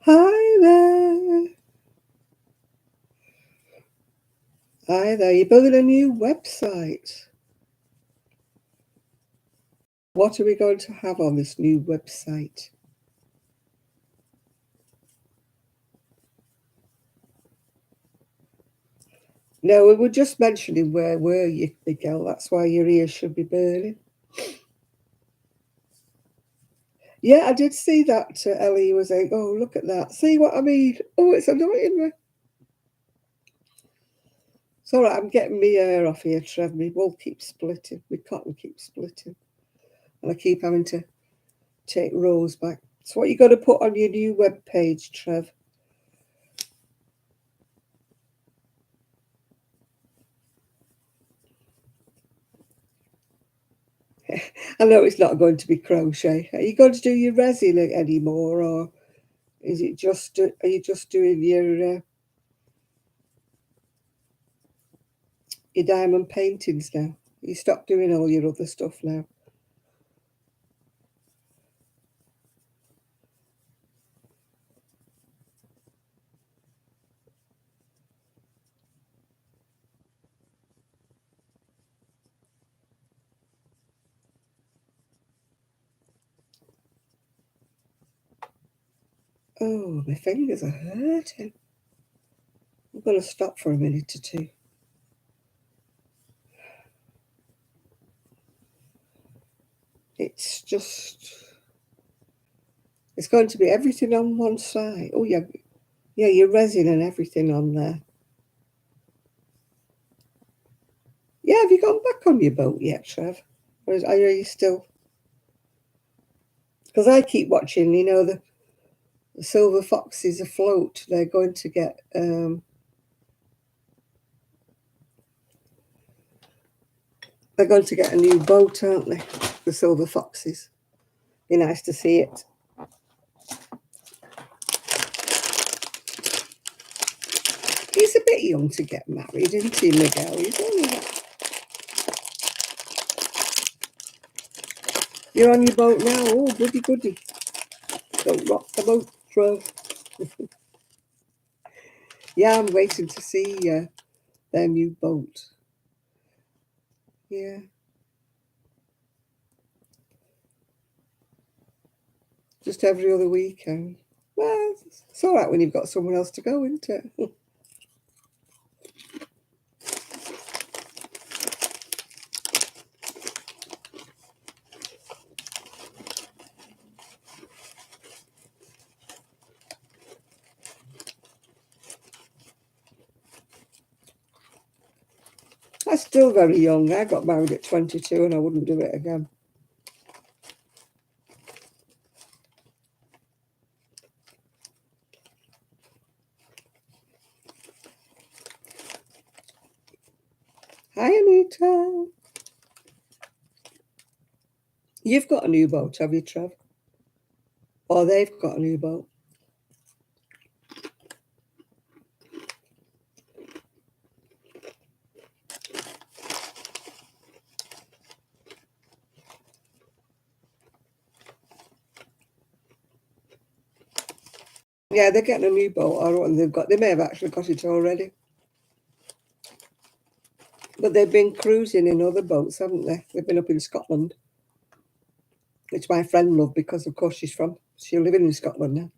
Hi there. Hi there. You're building a new website. What are we going to have on this new website? No, we were just mentioning where were you, Miguel. That's why your ears should be burning. Yeah, I did see that. Ellie was saying, "Oh, look at that! See what I mean? Oh, it's annoying me." It's all right. I'm getting my hair off here, Trev. My wool keeps splitting. My cotton keeps splitting, and I keep having to take rows back. So, what you got to put on your new web page, Trev? I know it's not going to be crochet. Are you going to do your resin anymore, or is it just? Are you just doing your diamond paintings now? You stopped doing all your other stuff now. Oh, my fingers are hurting. I'm going to stop for a minute or two. It's just, it's going to be everything on one side. Oh, yeah, yeah, your resin and everything on there. Yeah, have you gone back on your boat yet, Trev? Are you still? Because I keep watching, the silver foxes afloat. They're going to get, they're going to get a new boat, aren't they? The silver foxes. Be nice to see it. He's a bit young to get married, isn't he, Miguel? He's only You're on your boat now. Oh, goody, goody. Don't rock the boat, Trev. Yeah, I'm waiting to see their new boat. Yeah, just every other weekend. Well, it's all right when you've got someone else to go, isn't it? I'm still very young. I got married at 22 and I wouldn't do it again. Hi, Anita. You've got a new boat, have you, Trev? Or they've got a new boat. Yeah, they're getting a new boat, or they may have actually got it already. But they've been cruising in other boats, haven't they? They've been up in Scotland, which my friend loved because, of course, she's living in Scotland now.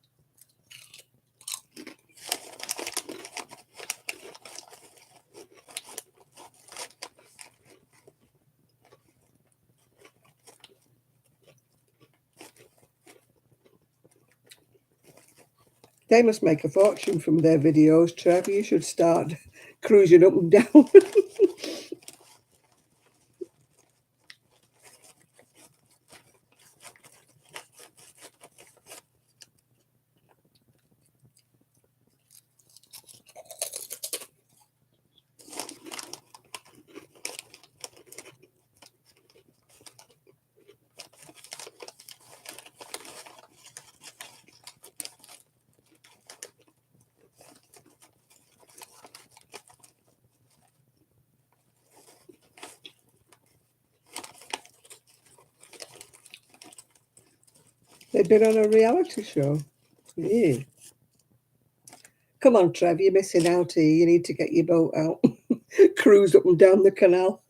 They must make a fortune from their videos, Trevor. You should start cruising up and down. They've been on a reality show. Yeah. Come on, Trev, you're missing out here. You need to get your boat out. Cruise up and down the canal.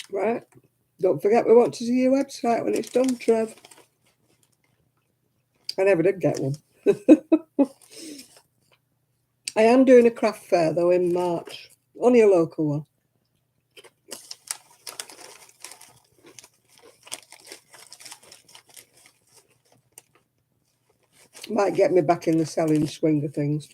Right. Don't forget we want to see your website when it's done, Trev. I never did get one. I am doing a craft fair, though, in March. Only a local one. Might get me back in the selling swing of things.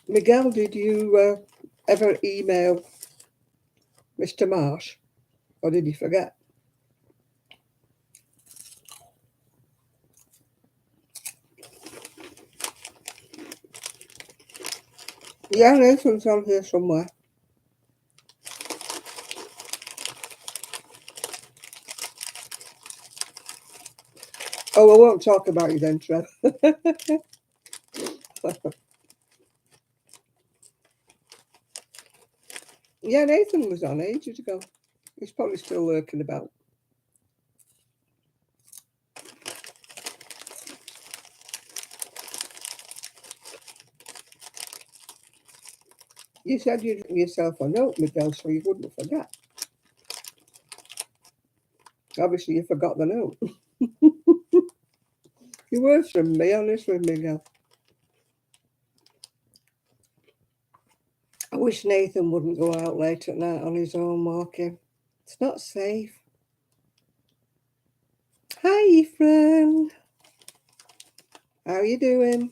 Miguel, did you ever email Mr. Marsh? Or did you forget? Yeah, Nathan's on here somewhere. Oh, I won't talk about you then, Trev. Yeah, Nathan was on ages ago. He's probably still lurking about. You said you'd give yourself a note, Miguel, so you wouldn't forget. Obviously, you forgot the note. You're worse than me, honestly, Miguel. I wish Nathan wouldn't go out late at night on his own walking. It's not safe. Hi, friend. How you doing?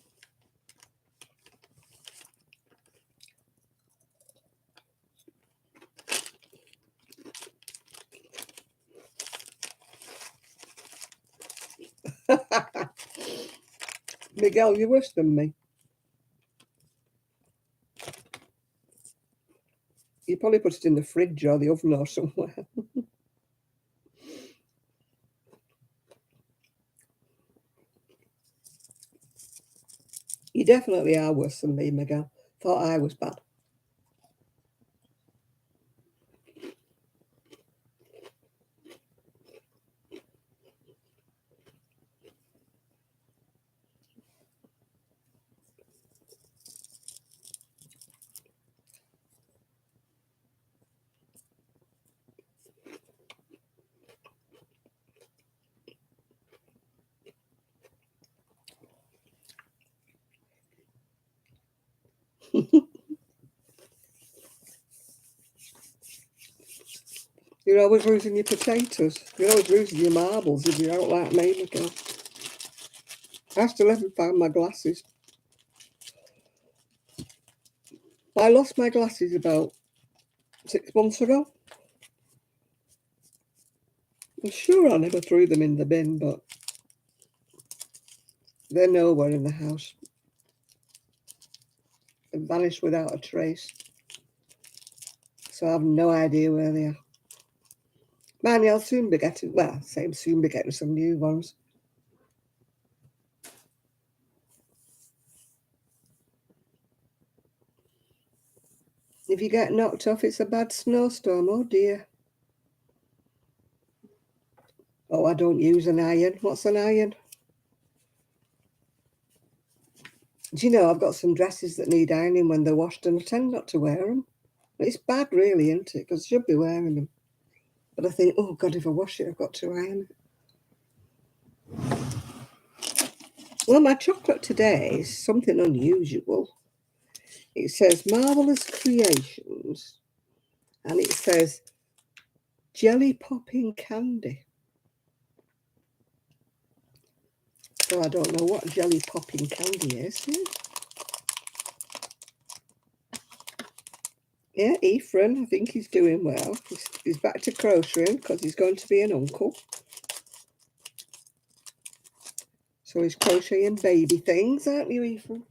Miguel, you're worse than me. You probably put it in the fridge or the oven or somewhere. You definitely are worse than me, Miguel. Thought I was bad. You're always losing your potatoes. You're always losing your marbles if you don't like me, Miguel. I still haven't found my glasses. I lost my glasses about 6 months ago. I'm sure I never threw them in the bin, but they're nowhere in the house. They vanished without a trace. so I have no idea where they are. Mind, I'll soon be getting, well, soon be getting some new ones. If you get knocked off, it's a bad snowstorm. Oh dear. Oh, I don't use an iron. What's an iron? Do you know, I've got some dresses that need ironing when they're washed, and I tend not to wear them. It's bad, really, isn't it? Because I should be wearing them. But I think, oh God, if I wash it, I've got to iron it. Well, my chocolate today is something unusual. It says Marvellous Creations, and it says Jelly Popping Candy. So I don't know what jelly popping candy is. Yeah, Ephraim, I think he's doing well. He's back to crocheting because he's going to be an uncle. So he's crocheting baby things, aren't you, Ephraim?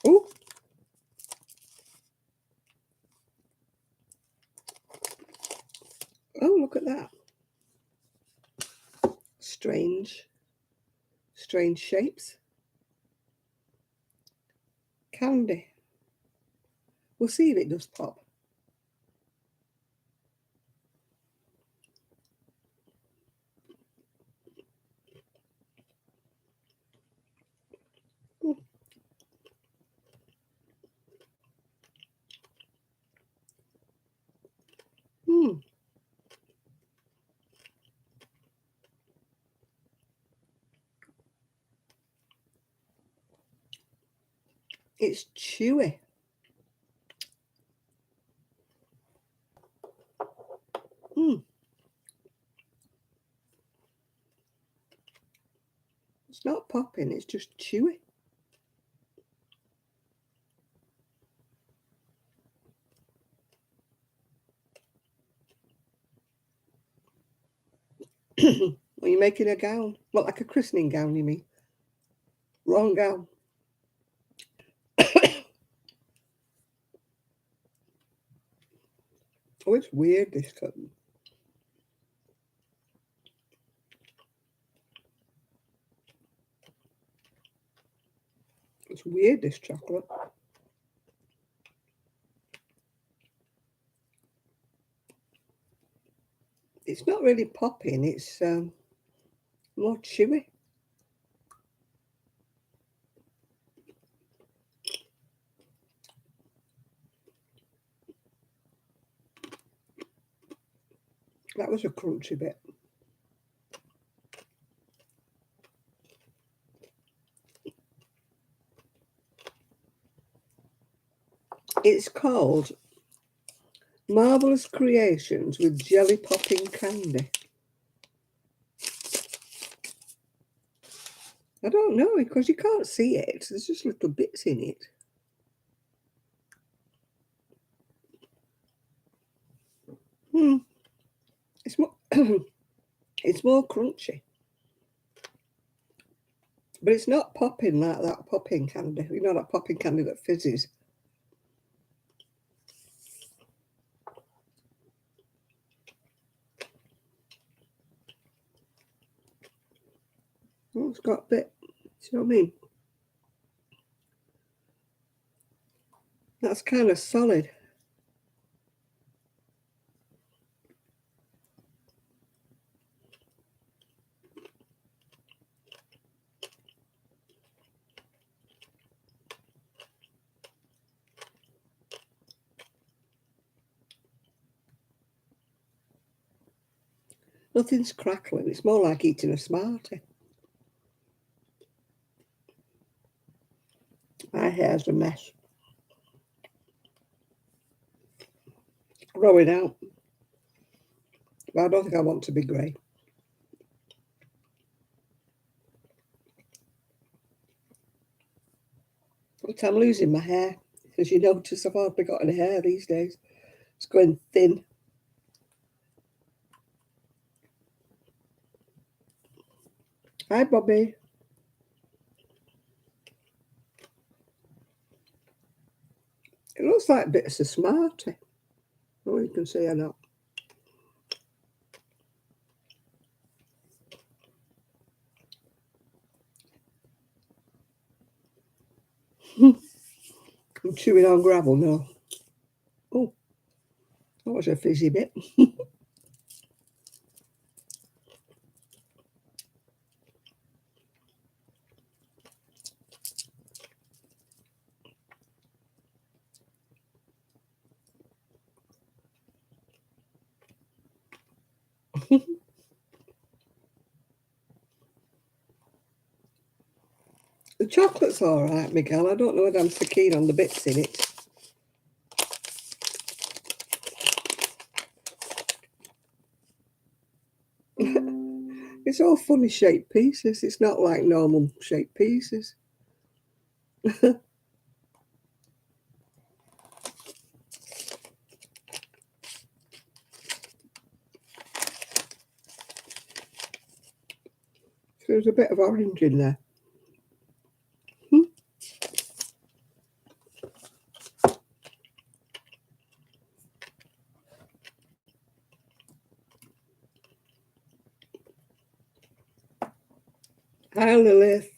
Oh, oh, look at that. Strange shapes. Candy. We'll see if it does pop. Hmm. It's chewy. Hmm. It's not popping, it's just chewy. Are you making a gown? What, like a christening gown, you mean? Wrong gown. Oh, it's weird, this cotton. It's weird, this chocolate. It's not really popping, it's more chewy. That was a crunchy bit. It's called Marvellous Creations with Jelly Popping Candy. I don't know, because you can't see it. There's just little bits in it. It's more, it's more crunchy. But it's not popping like that popping candy. You know, that popping candy that fizzes. Oh, it's got a bit, see what I mean? That's kind of solid. Nothing's crackling. It's more like eating a Smartie. My hair's a mess. Growing out. But I don't think I want to be grey. But I'm losing my hair. As you notice, I've hardly got any hair these days. It's going thin. Hi, Bobby. It looks like bits of Smartie. Oh, you can see or not. I'm chewing on gravel now. Oh, that was a fizzy bit. The chocolate's all right, Miguel. I don't know whether I'm so keen on the bits in it. It's all funny shaped pieces. It's not like normal shaped pieces. There's a bit of orange in there. Hi, Lilith.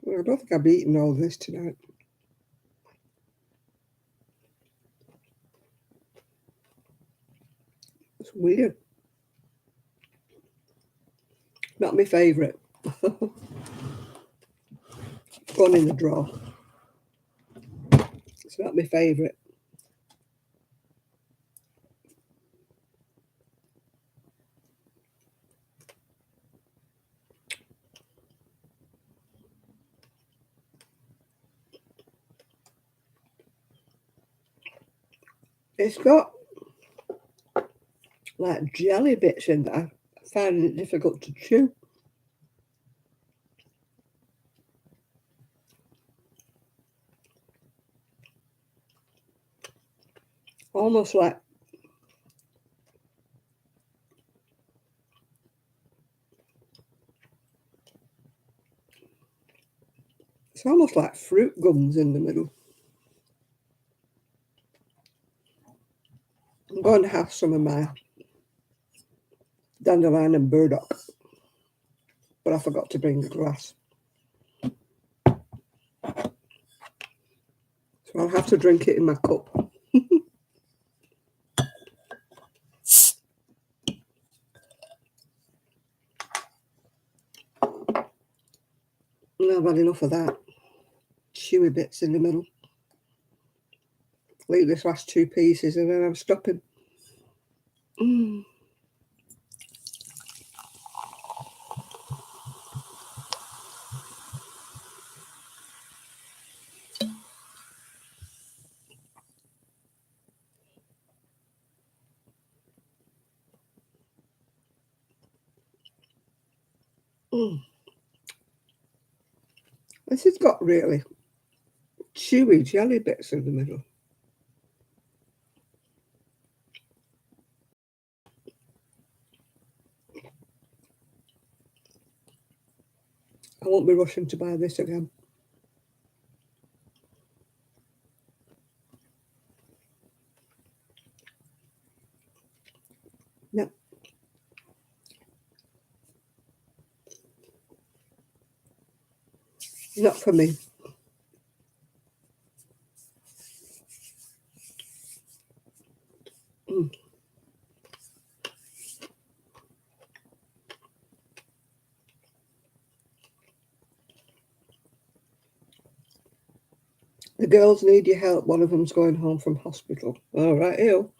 Well, I don't think I've eaten all this tonight. It's weird. Not my favourite. Gone in the drawer. It's not my favourite. It's got like jelly bits in there. I find it difficult to chew. Almost like it's almost like fruit gums in the middle. I'm going to have some of my dandelion and burdock, but I forgot to bring a glass. So I'll have to drink it in my cup. I've had enough of that. Chewy bits in the middle. Leave this last two pieces and then I'm stopping. Mm. Mm. This has got really chewy jelly bits in the middle. I won't be rushing to buy this again. No. Not for me. Mm. The girls need your help. One of them's going home from hospital. All right, Ew.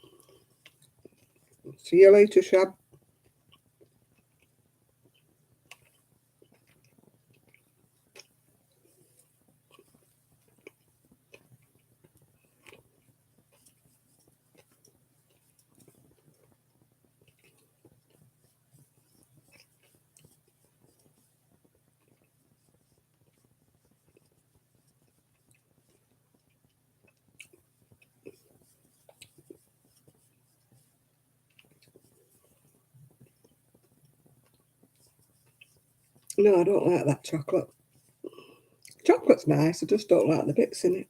See you later, Shab. No, I don't like that chocolate. Chocolate's nice, I just don't like the bits in it.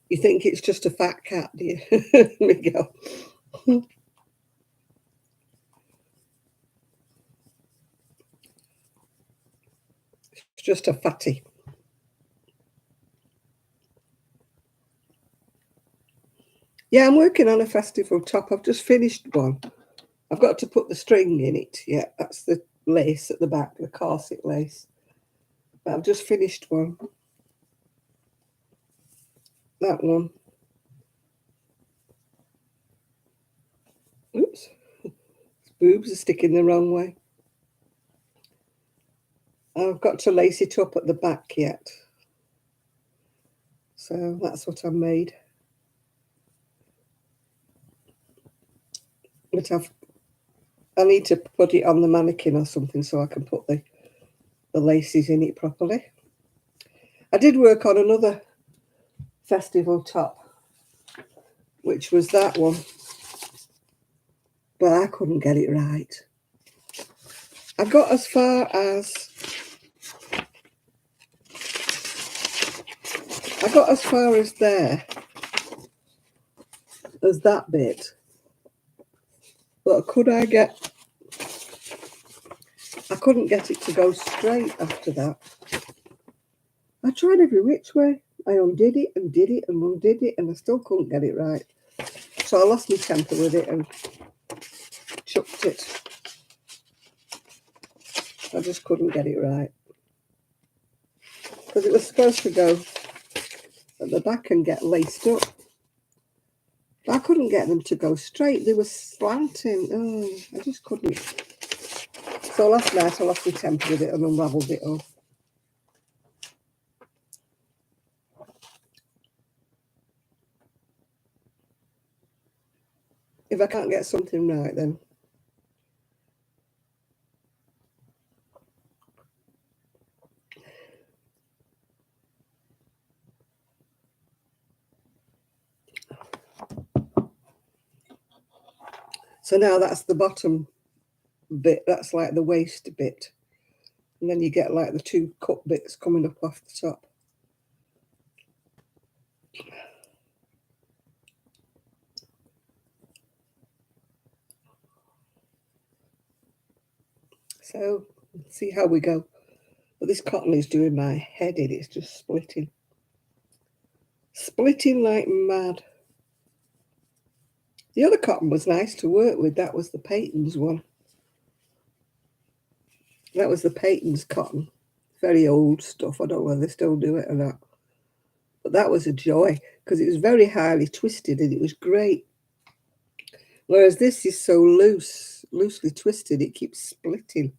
You think it's just a fat cat, do you, Miguel? It's just a fatty. Yeah, I'm working on a festival top. I've just finished one. I've got to put the string in it. Yeah, that's the lace at the back, the corset lace. But I've just finished one. That one. Oops, boobs are sticking the wrong way. I've got to lace it up at the back yet. So that's what I made. But I need to put it on the mannequin or something so I can put the laces in it properly. I did work on another festival top, which was that one, but I couldn't get it right. I got as far as there as that bit, but I couldn't get it to go straight after that. I tried every which way. I undid it and did it and undid it, and I still couldn't get it right. So I lost my temper with it and chucked it. I just couldn't get it right. Because it was supposed to go at the back and get laced up. But I couldn't get them to go straight. They were slanting. Oh, I just couldn't. So last night I lost my temper with it and unravelled it all. If I can't get something right, then so now that's the bottom bit. That's like the waist bit, and then you get like the two cut bits coming up off the top. So see how we go. But this cotton is doing my head in. It's just splitting like mad. The other cotton was nice to work with. That was the Peyton's one. That was the Peyton's cotton. Very old stuff. I don't know whether they still do it or not. But that was a joy because it was very highly twisted and it was great. Whereas this is so loosely twisted, it keeps splitting.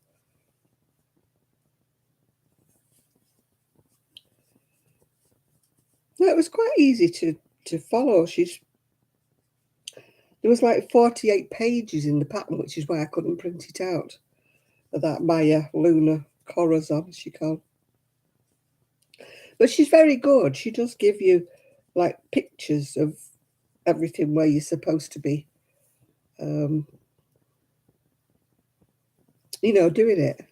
No, it was quite easy to follow. There was like 48 pages in the pattern, which is why I couldn't print it out. That Maya Luna Corazon, she called. But she's very good. She does give you like pictures of everything where you're supposed to be, um, doing it.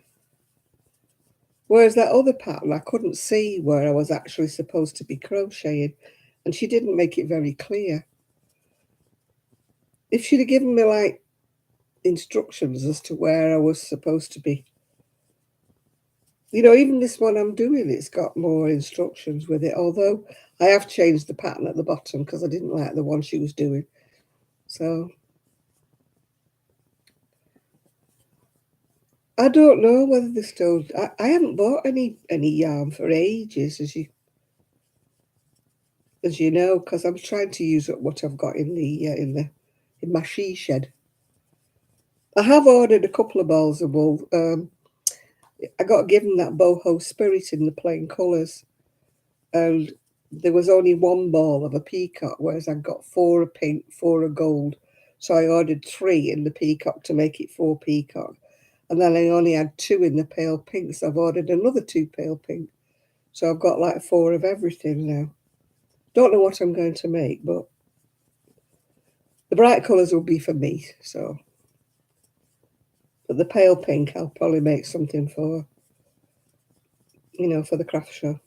Whereas that other pattern, I couldn't see where I was actually supposed to be crocheting, and she didn't make it very clear. If she'd have given me like instructions as to where I was supposed to be, even this one I'm doing, it's got more instructions with it. Although I have changed the pattern at the bottom because I didn't like the one she was doing. So I don't know whether they still. I haven't bought any yarn for ages, as you know, because I'm trying to use up what I've got in my she shed. I have ordered a couple of balls of wool. I got given that boho spirit in the plain colours, and there was only one ball of a peacock, whereas I got four of pink, four of gold. So I ordered three in the peacock to make it four peacock. And then I only had two in the pale pink, so I've ordered another two pale pink. So I've got like four of everything now. Don't know what I'm going to make, but the bright colours will be for me, so. But the pale pink, I'll probably make something for, for the craft show.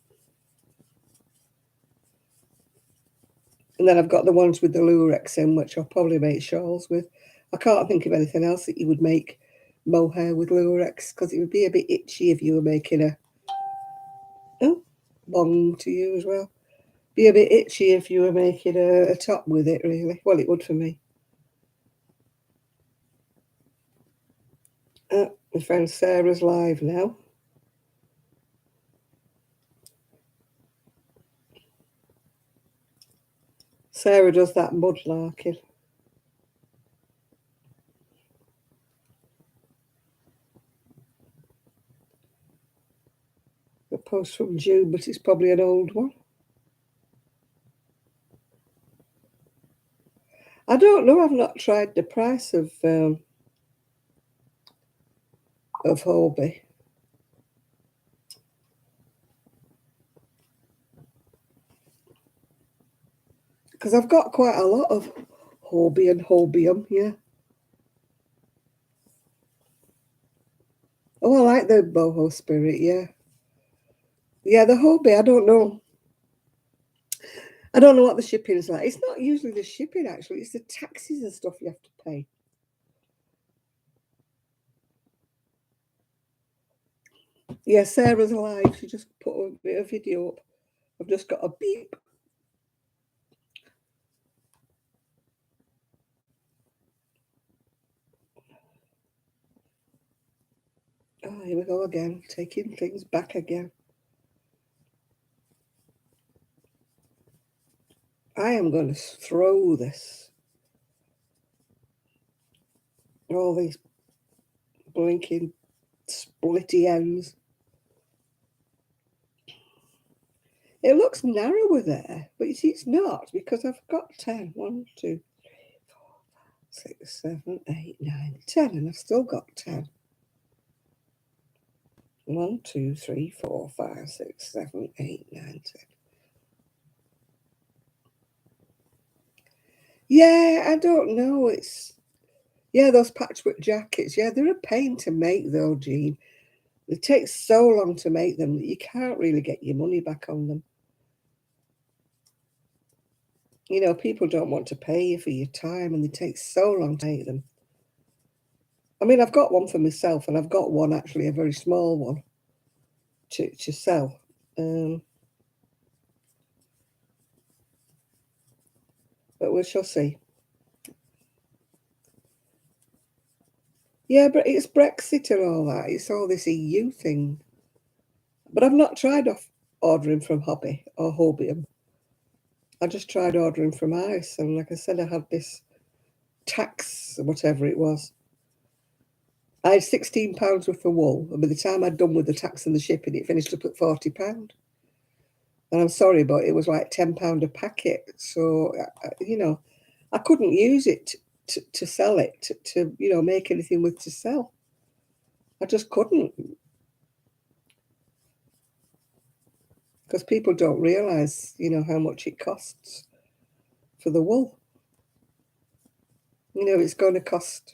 And then I've got the ones with the lurex in, which I'll probably make shawls with. I can't think of anything else that you would make mohair with lurex, because it would be a bit itchy if you were making a long to you as well. Be a bit itchy if you were making a top with it, really. Well, it would for me. My friend Sarah's live now. Sarah does that mudlarking. A post from June, but it's probably an old one. I don't know. I've not tried the price of Hobie. Because I've got quite a lot of Hobie and Hobium, yeah. Oh, I like the boho spirit, yeah. Yeah, the Hobie, I don't know. I don't know what the shipping is like. It's not usually the shipping, actually. It's the taxes and stuff you have to pay. Yeah, Sarah's alive. She just put a bit of video up. I've just got a beep. Oh, here we go again, taking things back again. I am going to throw this. All these blinking splitty ends. It looks narrower there, but you see, it's not, because I've got 10. 1, 2, 4, 6, 7, 8, 9, 10, and I've still got 10. 1, 2, 3, 4, 5, 6, 7, 8, 9, 10. Yeah, I don't know. Those patchwork jackets. Yeah, they're a pain to make, though, Jean. It takes so long to make them that you can't really get your money back on them. People don't want to pay you for your time, and they take so long to make them. I mean, I've got one for myself, and I've got one, actually, a very small one, to sell. But we shall see. Yeah, but it's Brexit and all that. It's all this EU thing. But I've not tried ordering from Hobby or Hobium. I just tried ordering from ICE, and like I said, I had this tax, whatever it was. I had £16 worth of wool, and by the time I'd done with the tax and the shipping, it finished up at £40. And I'm sorry, but it was like £10 a packet. So, I couldn't use it to sell it, to make anything with to sell. I just couldn't. Because people don't realise, how much it costs for the wool. It's going to cost.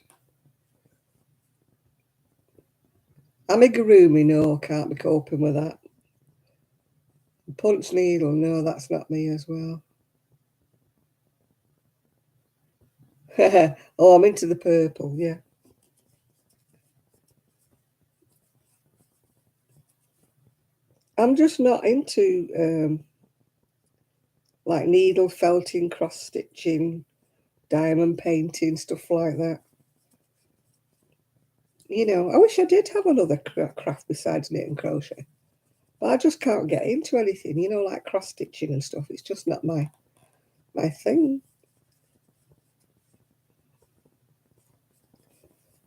Amigurumi, no, can't be coping with that. Punch needle, no, that's not me as well. Oh, I'm into the purple, yeah. I'm just not into like needle felting, cross stitching, diamond painting, stuff like that. I wish I did have another craft besides knit and crochet, but I just can't get into anything, like cross stitching and stuff. It's just not my thing.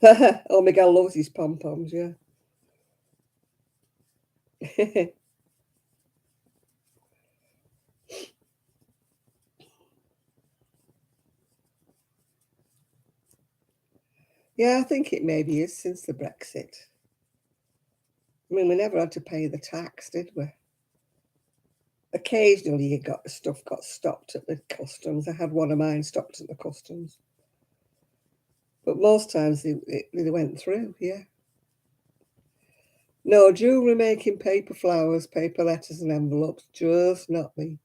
Oh, Miguel loves his pom-poms, yeah. Yeah, I think it maybe is since the Brexit. I mean, we never had to pay the tax, did we? occasionally you got stuff got stopped at the customs. I had one of mine stopped at the customs. But most times they went through, yeah. No, jewellery making, paper flowers, paper letters and envelopes, just not me.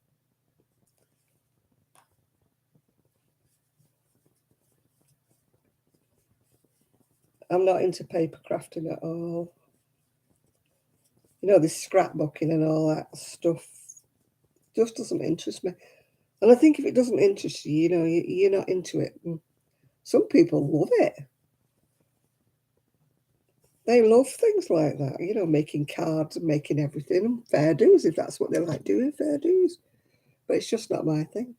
I'm not into paper crafting at all. You know, this scrapbooking and all that stuff just doesn't interest me. And I think if it doesn't interest you, you know, you're not into it. And some people love it. They love things like that, you know, making cards and making everything and fair dues if that's what they like doing, fair dues. But it's just not my thing.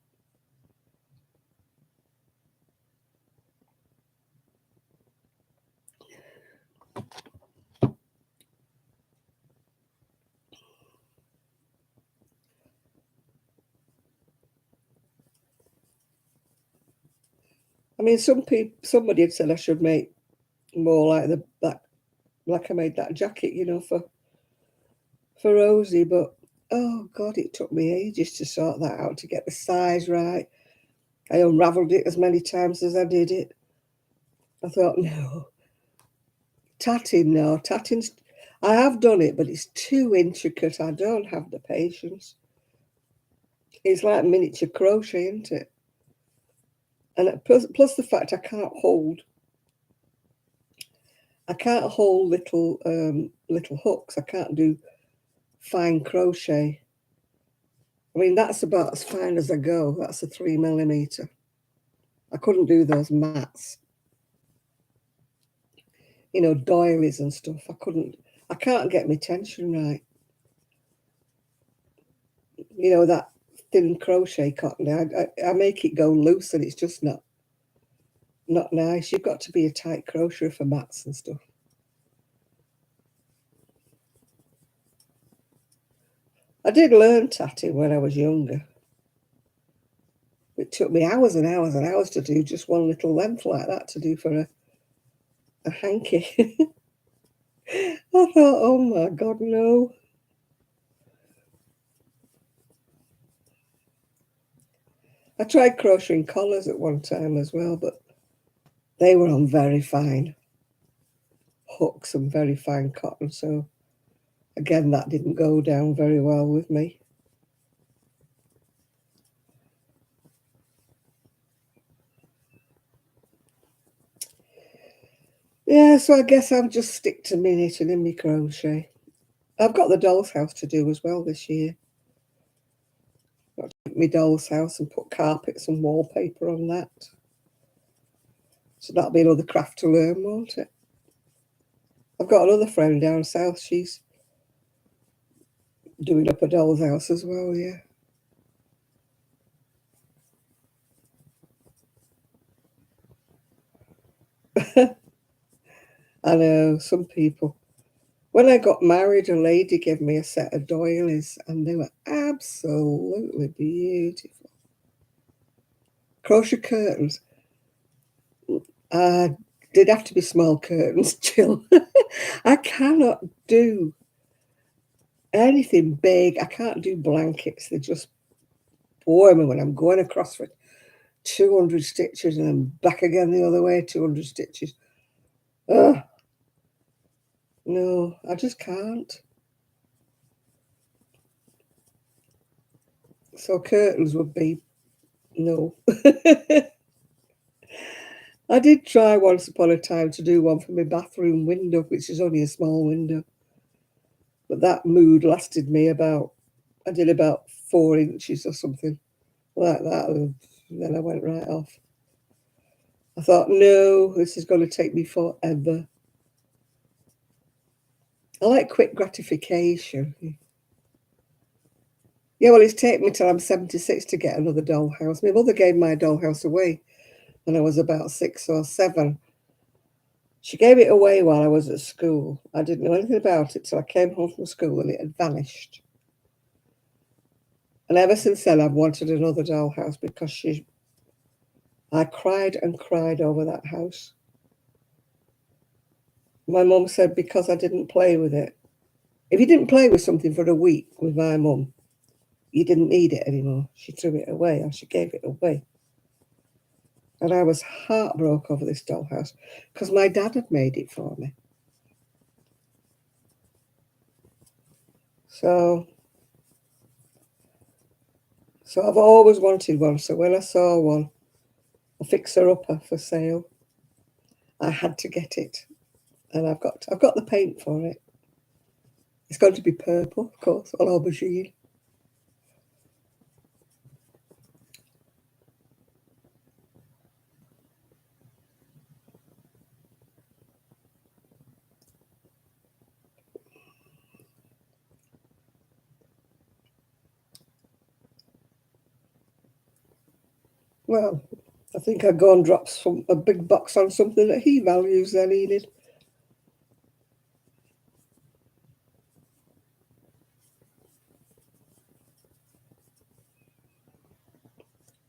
I mean, somebody had said I should make more like like I made that jacket, you know, for Rosie, but oh God, it took me ages to sort that out to get the size right. I unravelled it as many times as I did it. I thought, no, tatting, no, tatting's. I have done it, but it's too intricate. I don't have the patience. It's like miniature crochet, isn't it? And plus the fact I can't hold little hooks. I can't do fine crochet. I mean, that's about as fine as I go. That's a 3mm. I couldn't do those mats, you know, doilies and stuff. I can't get my tension right. You know, that thin crochet cotton, I make it go loose and it's just not nice. You've got to be a tight crocheter for mats and stuff. I did learn tatting when I was younger. It took me hours and hours and hours to do just one little length like that to do for a hanky. I thought, oh my God, no. I tried crocheting collars at one time as well, but they were on very fine hooks and very fine cotton. So again, that didn't go down very well with me. Yeah, so I guess I'll just stick to my knitting and my crochet. I've got the doll's house to do as well this year. Got to make my doll's house and put carpets and wallpaper on that. So that'll be another craft to learn, won't it? I've got another friend down south. She's doing up a doll's house as well, yeah. I know, some people. When I got married, a lady gave me a set of doilies and they were absolutely beautiful. Crochet curtains. Did have to be small curtains, Jill. I cannot do anything big. I can't do blankets. They just bore me when I'm going across for 200 stitches and then back again the other way, 200 stitches. Ugh. No, I just can't. So curtains would be no. I did try once upon a time to do one for my bathroom window, which is only a small window. But that mood lasted me I did about 4 inches or something like that. And then I went right off. I thought, no, this is going to take me forever. I like quick gratification. Yeah, well, it's taken me till I'm 76 to get another dollhouse. My mother gave my dollhouse away when I was about 6 or 7. She gave it away while I was at school. I didn't know anything about it till I came home from school and it had vanished. And ever since then, I've wanted another dollhouse because I cried and cried over that house. My mum said because I didn't play with it. If you didn't play with something for a week with my mum, you didn't need it anymore. She threw it away, or she gave it away. And I was heartbroken over this dollhouse because my dad had made it for me. So I've always wanted one. So when I saw one, a fixer-upper for sale, I had to get it. And I've got the paint for it. It's going to be purple, of course, on aubergine. Well, I think I'd go and drop a big box on something that he values then, Enid.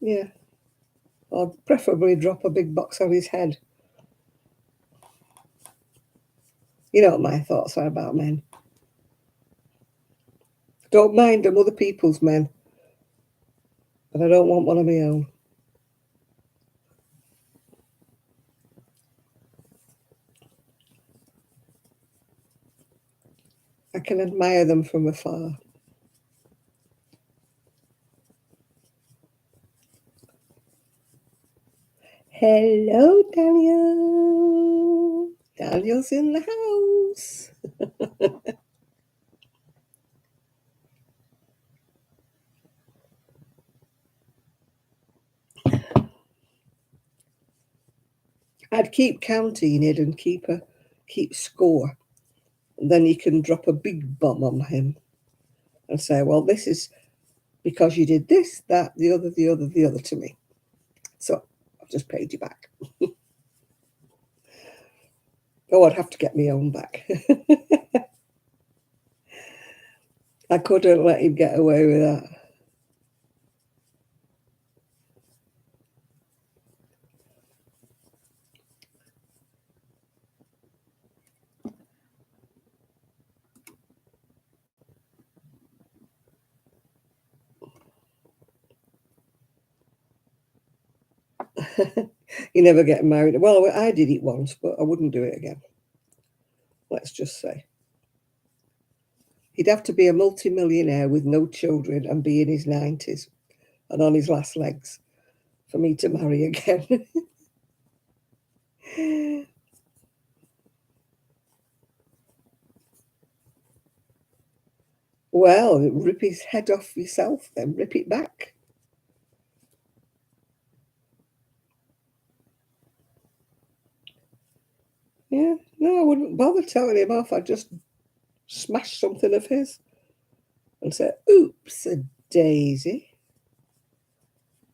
Yeah. Or preferably drop a big box on his head. You know what my thoughts are about men. Don't mind them, other people's men. But I don't want one of my own. I can admire them from afar. Hello, Daniel. Daniel's in the house. I'd keep counting it and keep score. And then you can drop a big bomb on him and say, well, this is because you did this, that, the other to me. So I've just paid you back. Oh, I'd have to get my own back. I couldn't let him get away with that. You never get married. Well, I did it once, but I wouldn't do it again. Let's just say. He'd have to be a multimillionaire with no children and be in his 90s and on his last legs for me to marry again. Well, rip his head off yourself then, rip it back. Yeah, no, I wouldn't bother telling him off. I'd just smash something of his and say, oops, a daisy.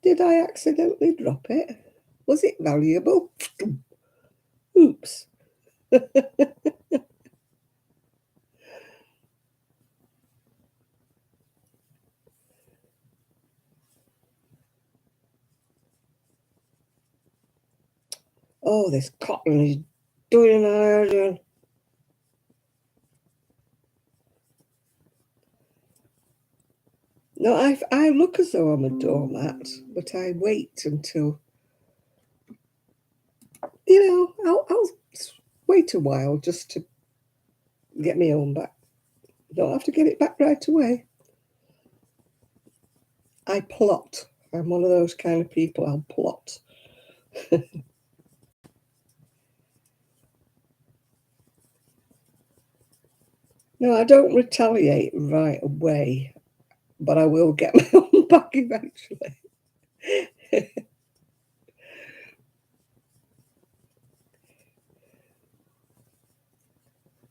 Did I accidentally drop it? Was it valuable? Oops. Oh, this cotton is doing an iron. No, I look as though I'm a doormat, but I wait until, I'll wait a while just to get my own back. Don't have to get it back right away. I plot. I'm one of those kind of people. I'll plot. No, I don't retaliate right away, but I will get my own back eventually.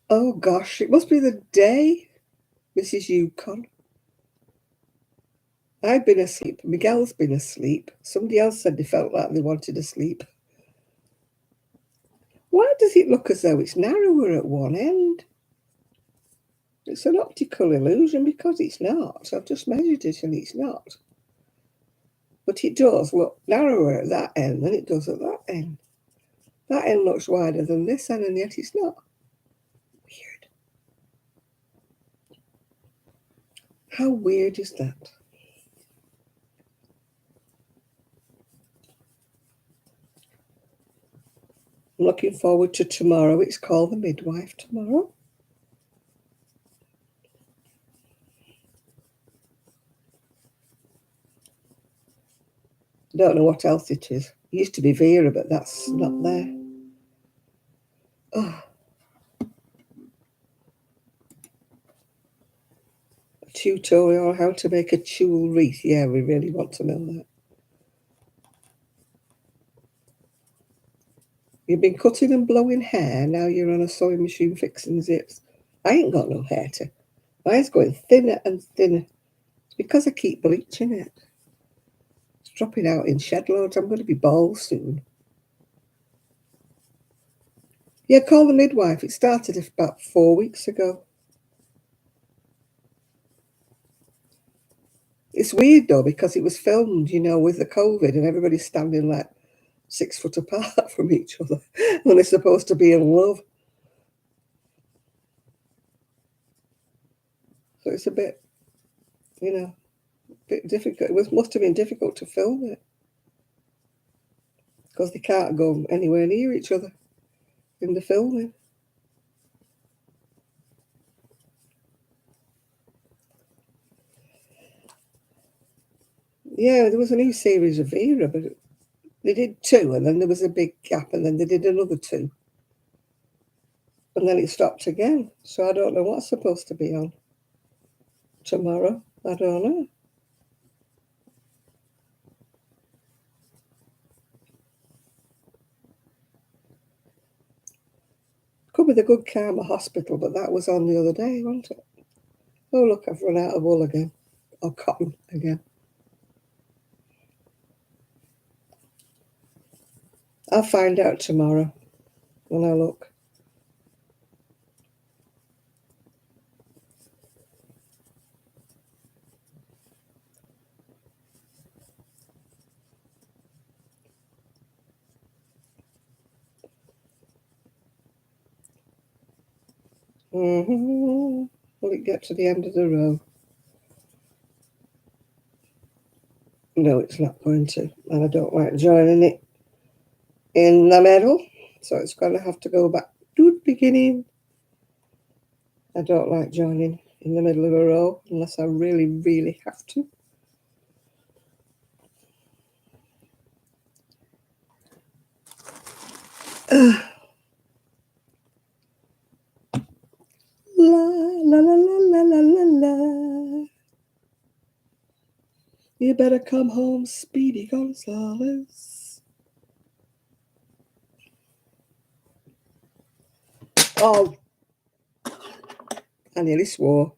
Oh gosh, it must be the day, Mrs. Yukon. I've been asleep. Miguel's been asleep. Somebody else said they felt like they wanted to sleep. Why does it look as though it's narrower at one end? It's an optical illusion because it's not. I've just measured it and it's not. But it does look narrower at that end than it does at that end. That end looks wider than this end, and yet it's not. Weird. How weird is that? looking forward to tomorrow. It's called The Midwife tomorrow. Don't know what else it is. It used to be Vera, but that's not there. Oh. A tutorial on how to make a tulle wreath. Yeah, we really want to know that. You've been cutting and blowing hair, now you're on a sewing machine fixing zips. I ain't got no hair to. Mine's going thinner and thinner. It's because I keep bleaching it. It's dropping out in shed loads. I'm going to be bald soon. Yeah, call the midwife. It started about 4 weeks ago. It's weird though, because it was filmed, with the COVID and everybody's standing like 6 foot apart from each other when they're supposed to be in love. So it's a bit, bit difficult. It must have been difficult to film it because they can't go anywhere near each other in the filming. Yeah, there was a new series of Vera, but they did 2, and then there was a big gap, and then they did another 2. And then it stopped again. So I don't know what's supposed to be on tomorrow. I don't know. Could be the Good Karma Hospital, but that was on the other day, wasn't it? Oh, look, I've run out of wool again. Or cotton again. I'll find out tomorrow when I look. Will it get to the end of the row? No, it's not going to. And I don't like joining it in the middle. So it's going to have to go back to the beginning. I don't like joining in the middle of a row unless I really, really have to. La, la, la, la, la, la, la. You better come home, Speedy Gonzales. Oh, I nearly swore.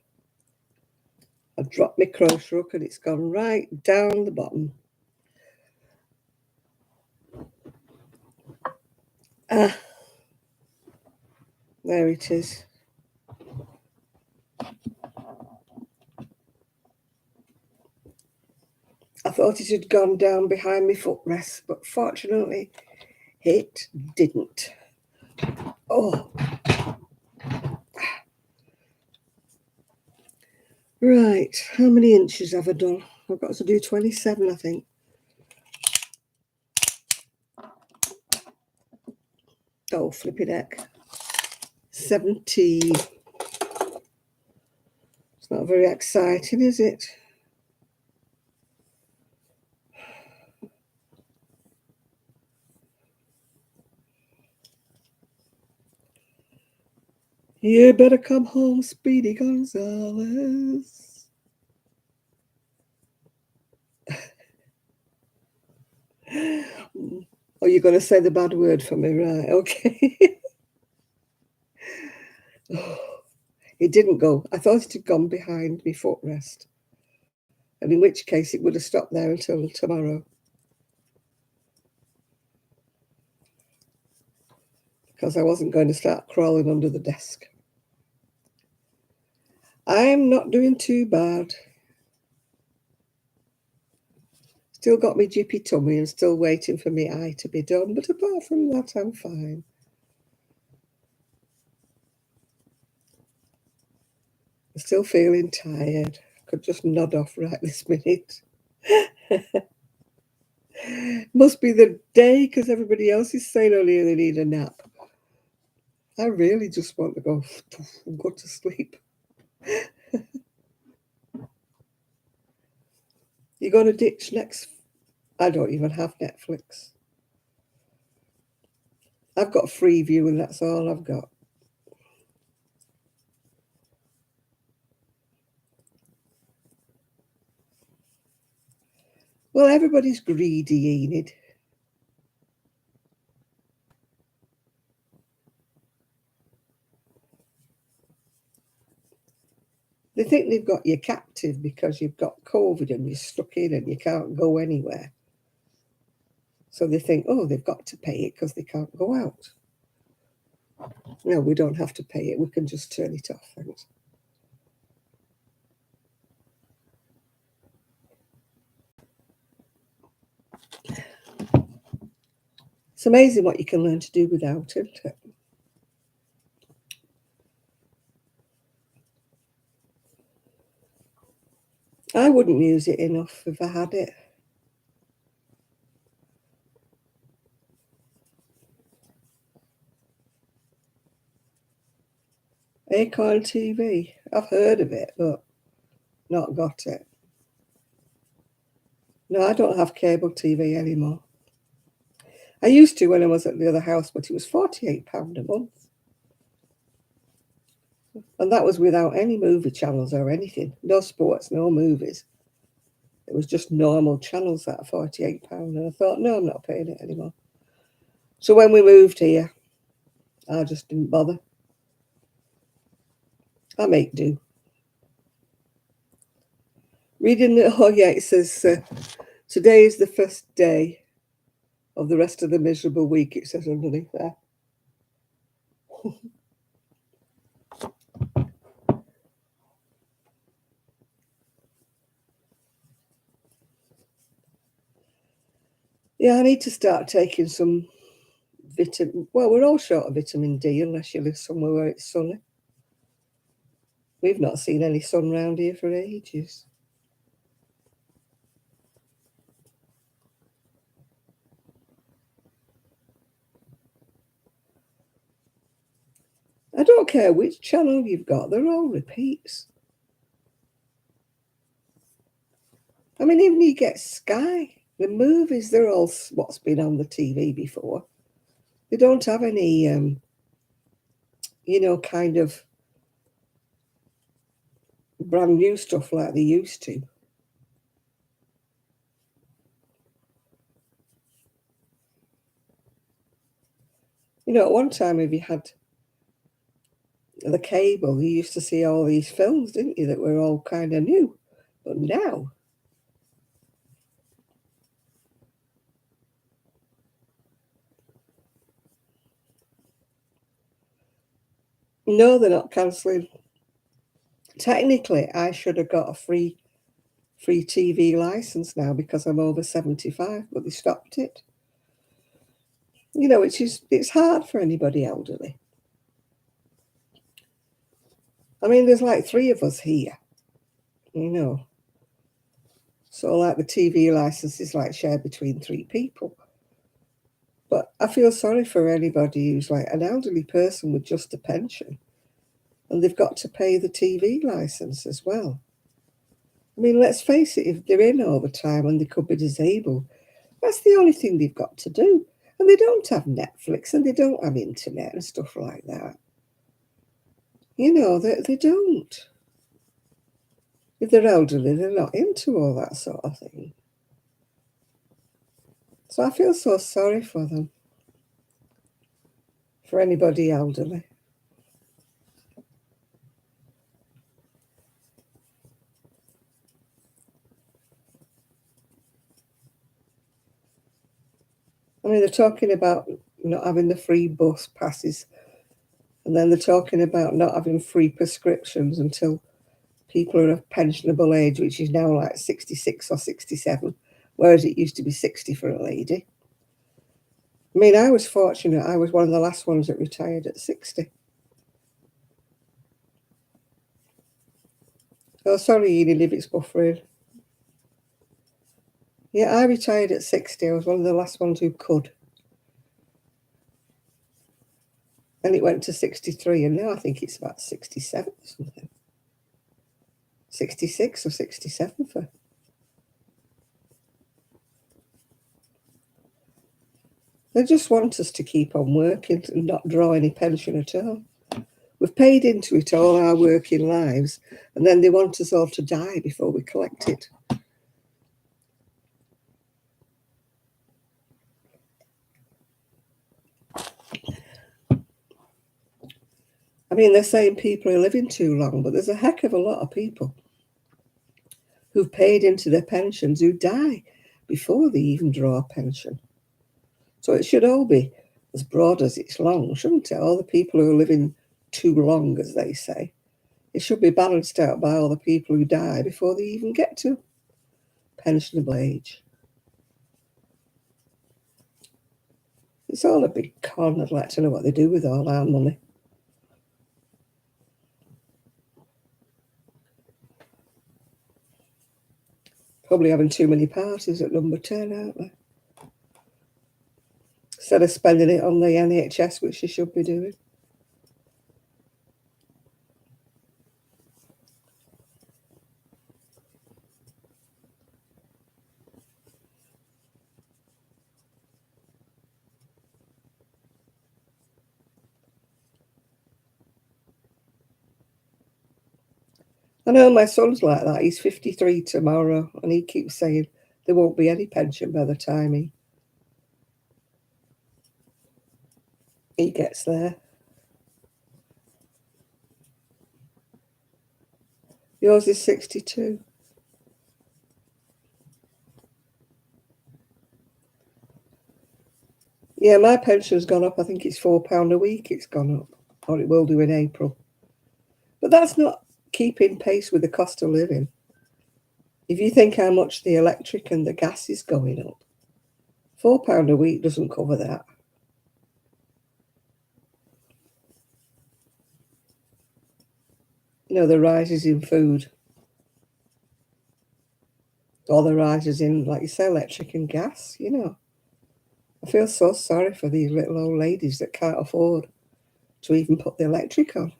I dropped my crochet hook and it's gone right down the bottom. There it is. I thought it had gone down behind my footrest, but fortunately it didn't. Oh. Right, how many inches have I done? I've got to do 27, I think. Oh, flippy heck. 70. It's not very exciting, is it? You better come home, Speedy Gonzales. Oh, you're going to say the bad word for me, right? Okay. Oh, it didn't go. I thought it had gone behind my footrest. And in which case it would have stopped there until tomorrow. Because I wasn't going to start crawling under the desk. I'm not doing too bad. Still got my jippy tummy and still waiting for my eye to be done. But apart from that, I'm fine. I'm still feeling tired. Could just nod off right this minute. Must be the day because everybody else is saying, oh, they need a nap. I really just want to go and go to sleep. You're going to ditch next? I don't even have Netflix. I've got Freeview and that's all I've got. Well, everybody's greedy, Enid. They think they've got you captive because you've got COVID and you're stuck in and you can't go anywhere. So they think, oh, they've got to pay it because they can't go out. No, we don't have to pay it. We can just turn it off. Thanks. It's amazing what you can learn to do without, isn't it? I wouldn't use it enough if I had it. Acorn TV. I've heard of it, but not got it. No, I don't have cable TV anymore. I used to when I was at the other house, but it was £48 a month. And that was without any movie channels or anything. No sports, no movies. It was just normal channels at £48. And I thought, no, I'm not paying it anymore. So when we moved here, I just didn't bother. I make do. Reading the, oh yeah, it says, today is the first day of the rest of the miserable week, it says underneath there. Yeah, I need to start taking some vitamin. Well, we're all short of vitamin D unless you live somewhere where it's sunny. We've not seen any sun round here for ages. I don't care which channel you've got, they're all repeats. I mean, even you get Sky, the movies, they're all what's been on the TV before. They don't have any, kind of brand new stuff like they used to. At one time, if you had the cable, you used to see all these films, didn't you, that were all kind of new. But now, no, they're not cancelling. Technically, I should have got a free TV license now because I'm over 75, but they stopped it. It's hard for anybody elderly. I mean, there's like three of us here, you know. So like the TV license is like shared between three people. But I feel sorry for anybody who's like an elderly person with just a pension and they've got to pay the TV license as well. I mean, let's face it, if they're in all the time and they could be disabled, that's the only thing they've got to do. And they don't have Netflix and they don't have internet and stuff like that. They don't. If they're elderly, they're not into all that sort of thing. So I feel so sorry for them, for anybody elderly. I mean, they're talking about not having the free bus passes, and then they're talking about not having free prescriptions until people are of pensionable age, which is now like 66 or 67, whereas it used to be 60 for a lady. I mean, I was fortunate. I was one of the last ones that retired at 60. Oh, sorry, Edie, if it's buffering. Yeah, I retired at 60. I was one of the last ones who could. and it went to 63, and now I think it's about 67 or something. 66 or 67 for. They just want us to keep on working and not draw any pension at all. We've paid into it all our working lives, and then they want us all to die before we collect it. I mean, they're saying people are living too long, but there's a heck of a lot of people who've paid into their pensions who die before they even draw a pension. So it should all be as broad as it's long, shouldn't it? All the people who are living too long, as they say. It should be balanced out by all the people who die before they even get to pensionable age. It's all a big con. I'd like to know what they do with all our money. Probably having too many parties at number 10, aren't they? Instead of spending it on the NHS, which they should be doing. I know my son's like that. He's 53 tomorrow, and he keeps saying there won't be any pension by the time he gets there. Yours is 62. Yeah, my pension's gone up. I think it's £4 a week it's gone up, or it will do in April. But that's not keeping pace with the cost of living. If you think how much the electric and the gas is going up, £4 a week doesn't cover that. You know, the rises in food, or the rises in, like you say, electric and gas, you know. I feel so sorry for these little old ladies that can't afford to even put the electric on.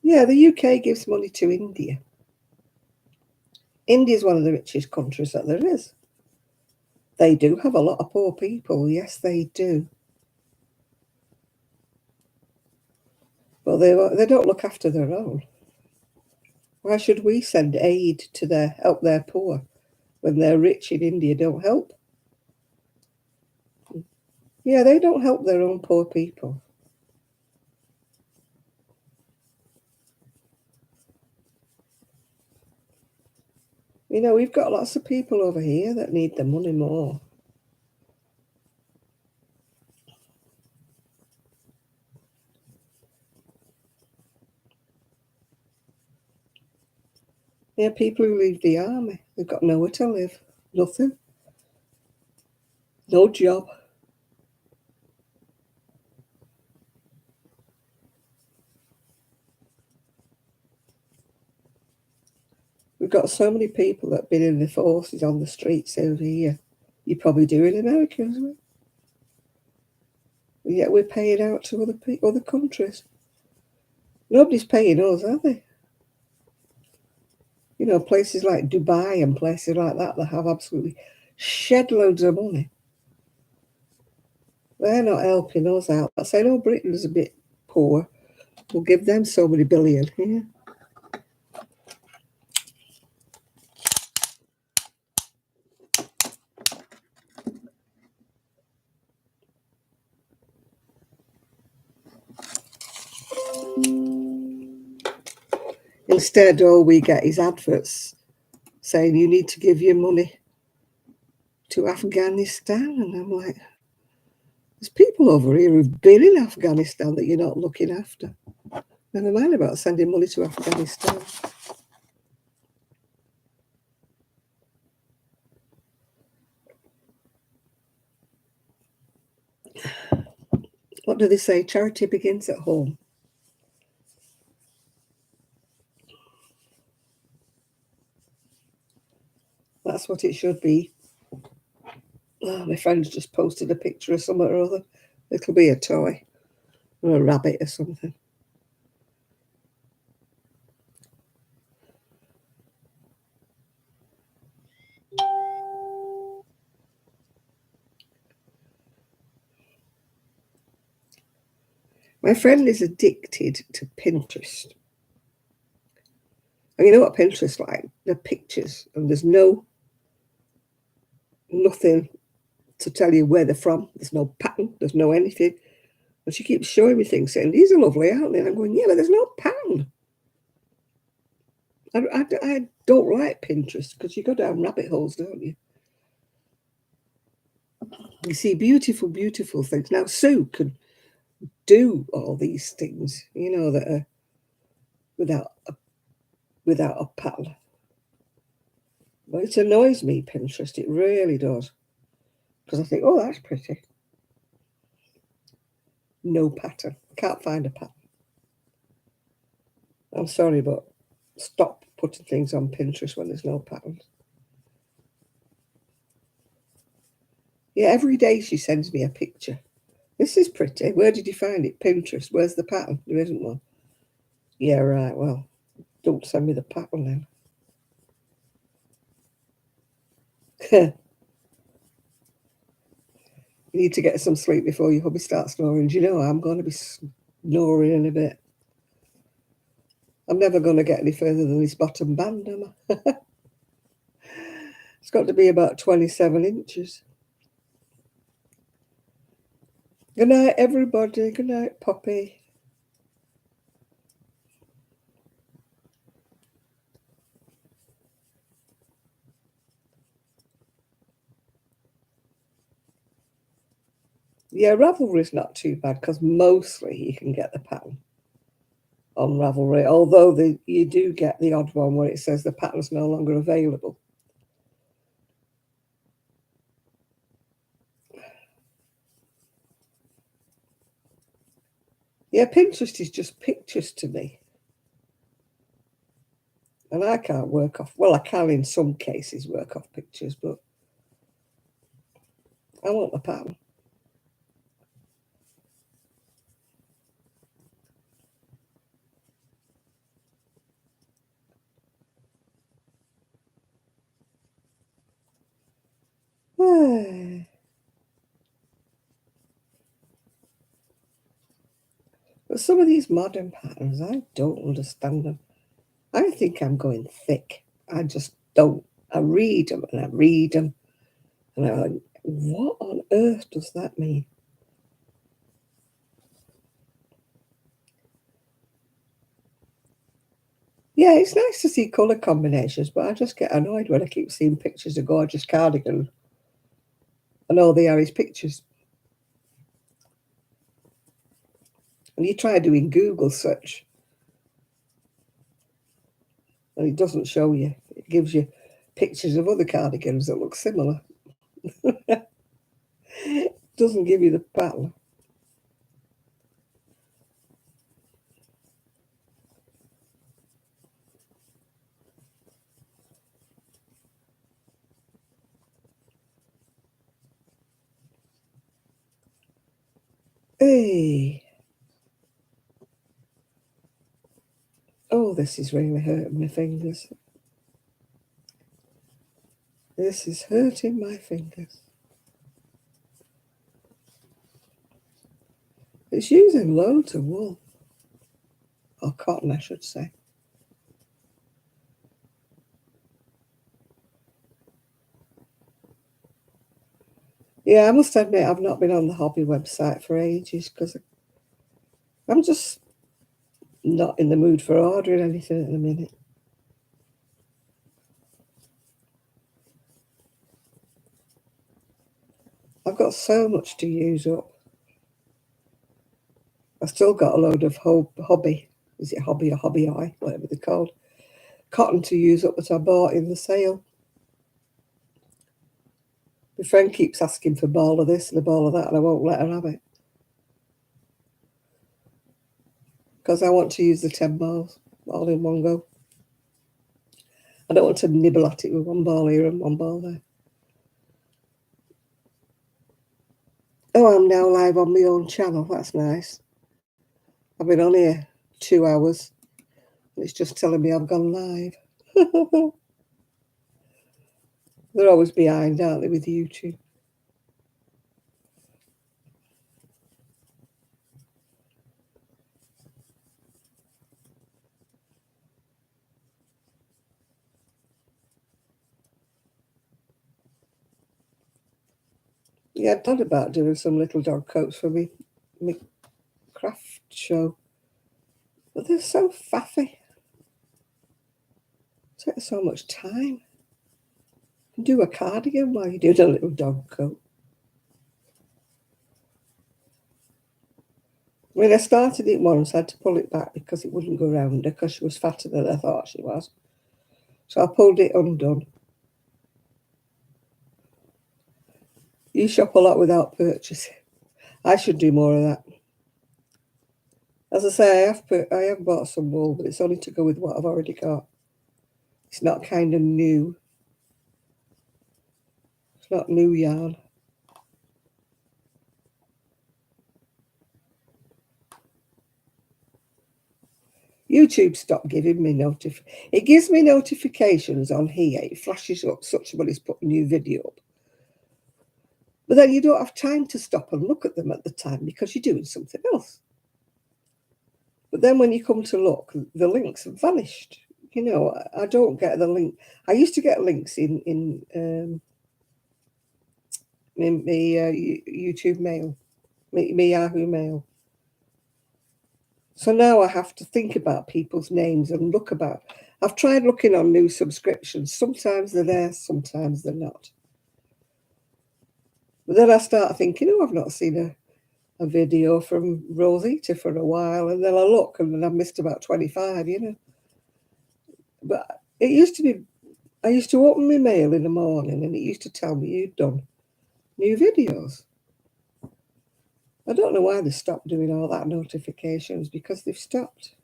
Yeah, the UK gives money to India. India is one of the richest countries that there is. They do have a lot of poor people, yes, they do. But they don't look after their own. Why should we send aid to help their poor when their rich in India don't help? Yeah, they don't help their own poor people. You know, we've got lots of people over here that need the money more. Yeah, people who leave the army, they've got nowhere to live, nothing, no job. We've got so many people that have been in the forces on the streets over here. You probably do in America as well. And yet we're paying out to other countries. Nobody's paying us, are they? You know, places like Dubai and places like that have absolutely shed loads of money. They're not helping us out. I say, oh, Britain's a bit poor. We'll give them so many billion. Yeah. Instead, all we get is adverts saying you need to give your money to Afghanistan. And I'm like, there's people over here who've been in Afghanistan that you're not looking after. Never mind about sending money to Afghanistan. What do they say? Charity begins at home. That's what it should be. Oh, my friend's just posted a picture of something or other. It'll be a toy or a rabbit or something. My friend is addicted to Pinterest. And you know what Pinterest like? They're pictures, and there's nothing to tell you where they're from. There's no pattern. There's no anything. And she keeps showing me things, saying, these are lovely, aren't they? And I'm going, yeah, but there's no pattern. I don't like Pinterest because you go down rabbit holes, don't you? You see beautiful, beautiful things. Now, Sue can do all these things, you know, that are without a pattern. But it annoys me, Pinterest. It really does. Because I think, oh, that's pretty. No pattern. Can't find a pattern. I'm sorry, but stop putting things on Pinterest when there's no patterns. Yeah, every day she sends me a picture. This is pretty. Where did you find it? Pinterest. Where's the pattern? There isn't one. Yeah, right. Well, don't send me the pattern then. You need to get some sleep before your hubby starts snoring. Do you know I'm going to be snoring in a bit? I'm never going to get any further than this bottom band, am I? It's got to be about 27 inches. Good night, everybody. Good night, Poppy. Yeah, Ravelry's not too bad because mostly you can get the pattern on Ravelry, although you do get the odd one where it says the pattern's no longer available. Yeah, Pinterest is just pictures to me. And I can't work off, well, I can in some cases work off pictures, but I want the pattern. But some of these modern patterns, I don't understand them. I think I'm going thick. I just don't. I read them and I read them, and I'm like, what on earth does that mean? Yeah, it's nice to see colour combinations, but I just get annoyed when I keep seeing pictures of gorgeous cardigans and all they are is pictures. And you try doing Google search, and it doesn't show you. It gives you pictures of other cardigans that look similar. It doesn't give you the pattern. Hey. Oh, this is really hurting my fingers. This is hurting my fingers. It's using loads of wool. Or cotton, I should say. Yeah, I must admit I've not been on the hobby website for ages because I'm just not in the mood for ordering anything at the minute. I've got so much to use up. I've still got a load of hobby. Is it hobby or hobby eye? Whatever they're called. Cotton to use up that I bought in the sale. My friend keeps asking for a ball of this and a ball of that, and I won't let her have it. because I want to use the 10 balls all in one go. I don't want to nibble at it with one ball here and one ball there. Oh, I'm now live on my own channel. That's nice. I've been on here 2 hours. It's just telling me I've gone live. They're always behind, aren't they, with YouTube? Yeah, I'd thought about doing some little dog coats for me craft show. But they're so faffy. It takes so much time. You can do a cardigan while you're doing a little dog coat. I mean, I started it once, I had to pull it back because it wouldn't go round her because she was fatter than I thought she was. So I pulled it undone. You shop a lot without purchasing. I should do more of that. As I say, I have bought some wool, but it's only to go with what I've already got. It's not kind of new. It's not new yarn. YouTube stopped giving me It gives me notifications on here. It flashes up such somebody's put a new video up. But then you don't have time to stop and look at them at the time because you're doing something else. But then when you come to look, the links have vanished. You know, I don't get the link. I used to get links in my YouTube mail, my Yahoo mail. So now I have to think about people's names and look about. I've tried looking on new subscriptions. Sometimes they're there, sometimes they're not. But then I start thinking, oh, I've not seen a video from Rosita for a while. And then I look and then I've missed about 25, you know. But it used to be, I used to open my mail in the morning and it used to tell me you'd done new videos. I don't know why they stopped doing all that notifications, because they've stopped.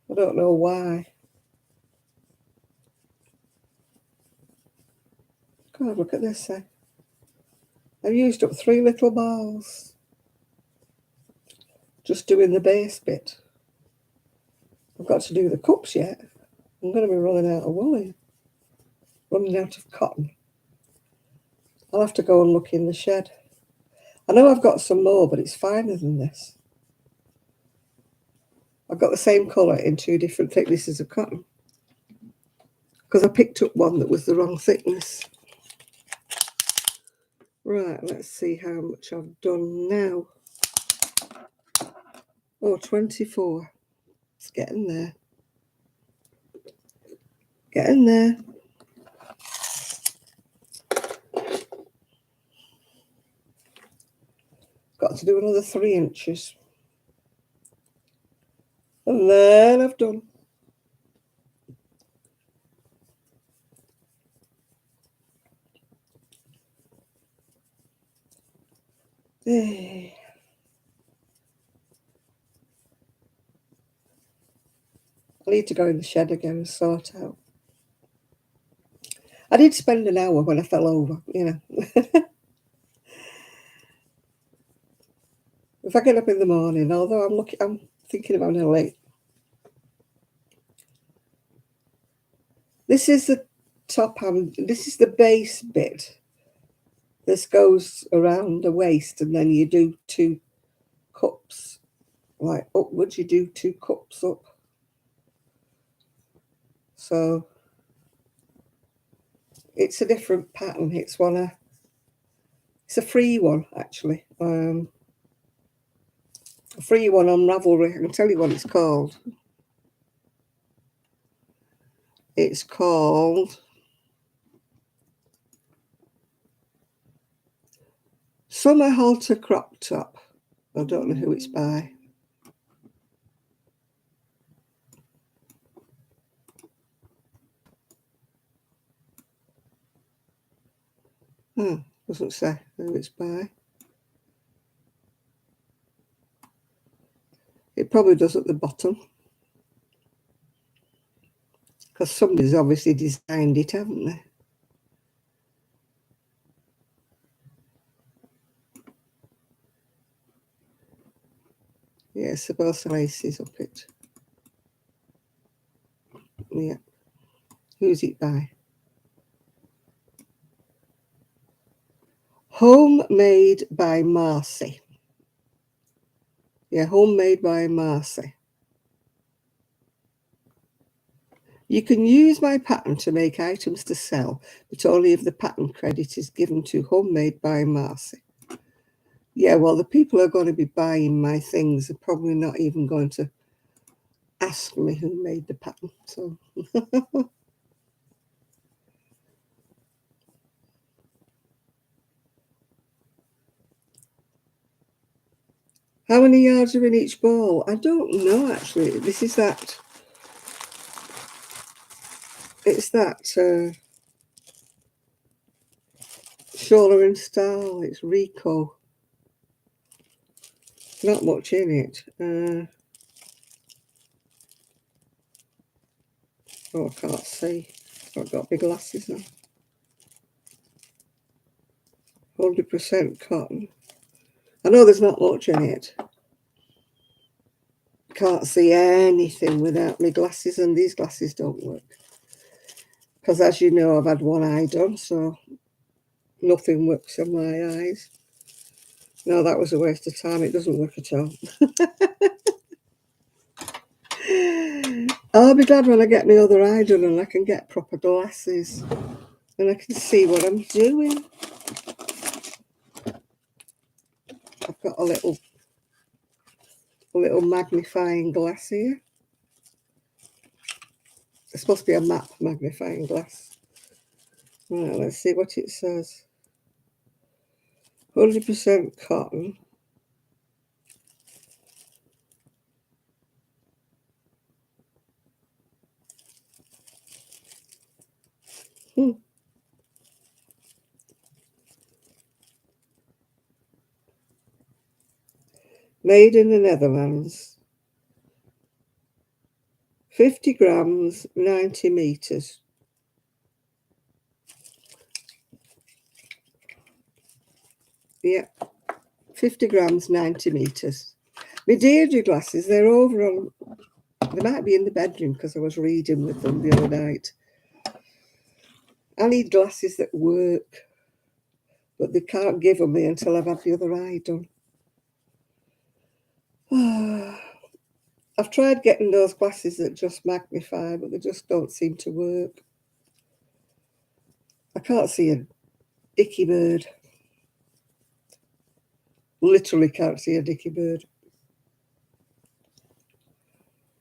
I don't know why. God, look at this. I've used up 3 little balls just doing the base bit. I've got to do the cups yet. I'm going to be running out of wool here. Running out of cotton. I'll have to go and look in the shed. I know I've got some more, but it's finer than this. I've got the same colour in 2 different thicknesses of cotton, because I picked up one that was the wrong thickness. Right, let's see how much I've done now. Oh, 24. It's getting there. Getting there. Got to do another 3 inches. And then I've done. There. I need to go in the shed again and sort out. I did spend an hour when I fell over, you know. If I get up in the morning, although I'm thinking about it late. This is the top this is the base bit. This goes around the waist, and then you do 2 cups. Like upwards, you do 2 cups up. So it's a different pattern. It's a free one, actually. A free one on Ravelry. I can tell you what it's called. It's called Summer Halter Crop Top. I don't know who it's by. Doesn't say who it's by. It probably does at the bottom. Because somebody's obviously designed it, haven't they? Yeah, supposed to laces up it. Yeah. Who's it by? Homemade by Marcy. Yeah, homemade by Marcy. You can use my pattern to make items to sell, but only if the pattern credit is given to Homemade by Marcy. Yeah, well, the people who are going to be buying my things are probably not even going to ask me who made the pattern. So, how many yards are in each ball? I don't know, actually. This is that. It's that Shola and Stahl. It's Rico. Not much in it. Oh, I can't see. I've got big glasses on. 100% cotton. I know there's not much in it. Can't see anything without my glasses, and these glasses don't work. Because as you know, I've had one eye done, so nothing works on my eyes. No, that was a waste of time. It doesn't work at all. I'll be glad when I get my other eye done and I can get proper glasses and I can see what I'm doing. I've got a little magnifying glass here. It's supposed to be a map magnifying glass. Right, let's see what it says. 100% cotton. Made in the Netherlands. 50 grams, 90 meters. Yeah, 50 grams, 90 meters. My Deirdre glasses, they're over on, they might be in the bedroom because I was reading with them the other night. I need glasses that work, but they can't give them me until I've had the other eye done. I've tried getting those glasses that just magnify, but they just don't seem to work. I can't see a dicky bird. Literally can't see a dicky bird.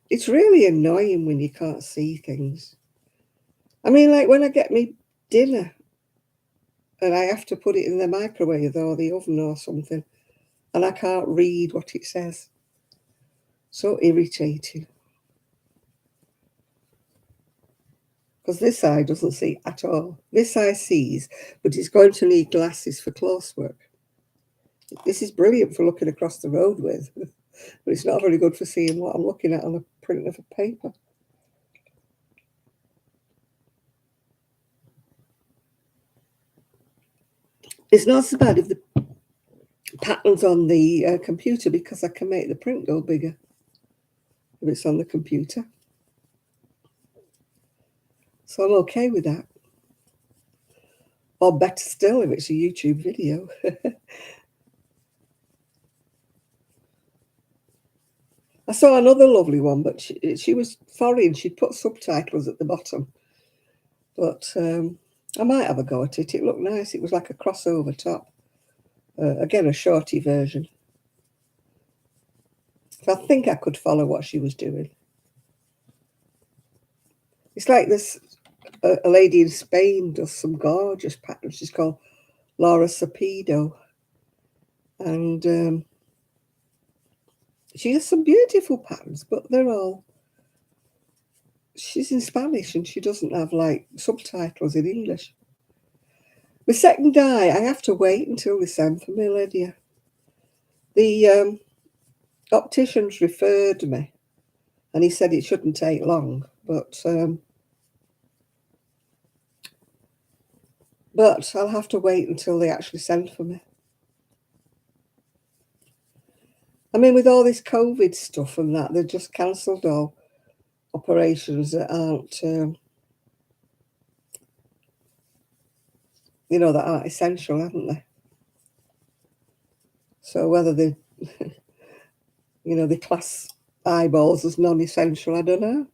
It's really annoying when you can't see things. I mean, like when I get me dinner and I have to put it in the microwave or the oven or something, and I can't read what it says. So irritating. Because this eye doesn't see at all. This eye sees, but it's going to need glasses for close work. This is brilliant for looking across the road with, but it's not very good for seeing what I'm looking at on a print of a paper. It's not so bad if the pattern's on the computer because I can make the print go bigger if it's on the computer. So I'm okay with that. Or better still, if it's a YouTube video. I saw another lovely one, but she was foreign. She'd put subtitles at the bottom. But I might have a go at it. It looked nice. It was like a crossover top. Again, a shorty version. So I think I could follow what she was doing. It's like this, a lady in Spain does some gorgeous patterns. She's called Laura Sapido. And she has some beautiful patterns, but they're all... She's in Spanish and she doesn't have like subtitles in English. My second eye, I have to wait until December, my Lydia. The opticians referred me, and he said it shouldn't take long, but I'll have to wait until they actually send for me. I mean, with all this COVID stuff and that, they've just cancelled all operations that aren't, that aren't essential, haven't they? So whether they, they class eyeballs as non-essential, I don't know.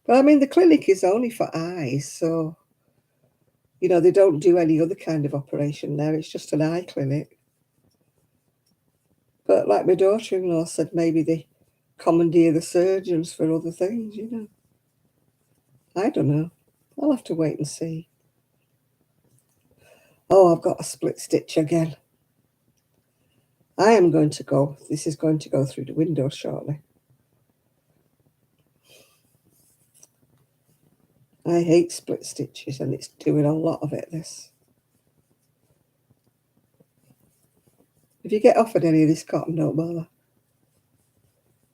But I mean, the clinic is only for eyes, so, they don't do any other kind of operation there. It's just an eye clinic. But like my daughter-in-law said, maybe they commandeer the surgeons for other things, I don't know. I'll have to wait and see. Oh, I've got a split stitch again. This is going to go through the window shortly. I hate split stitches, and it's doing a lot of it, this. If you get offered any of this cotton, don't bother.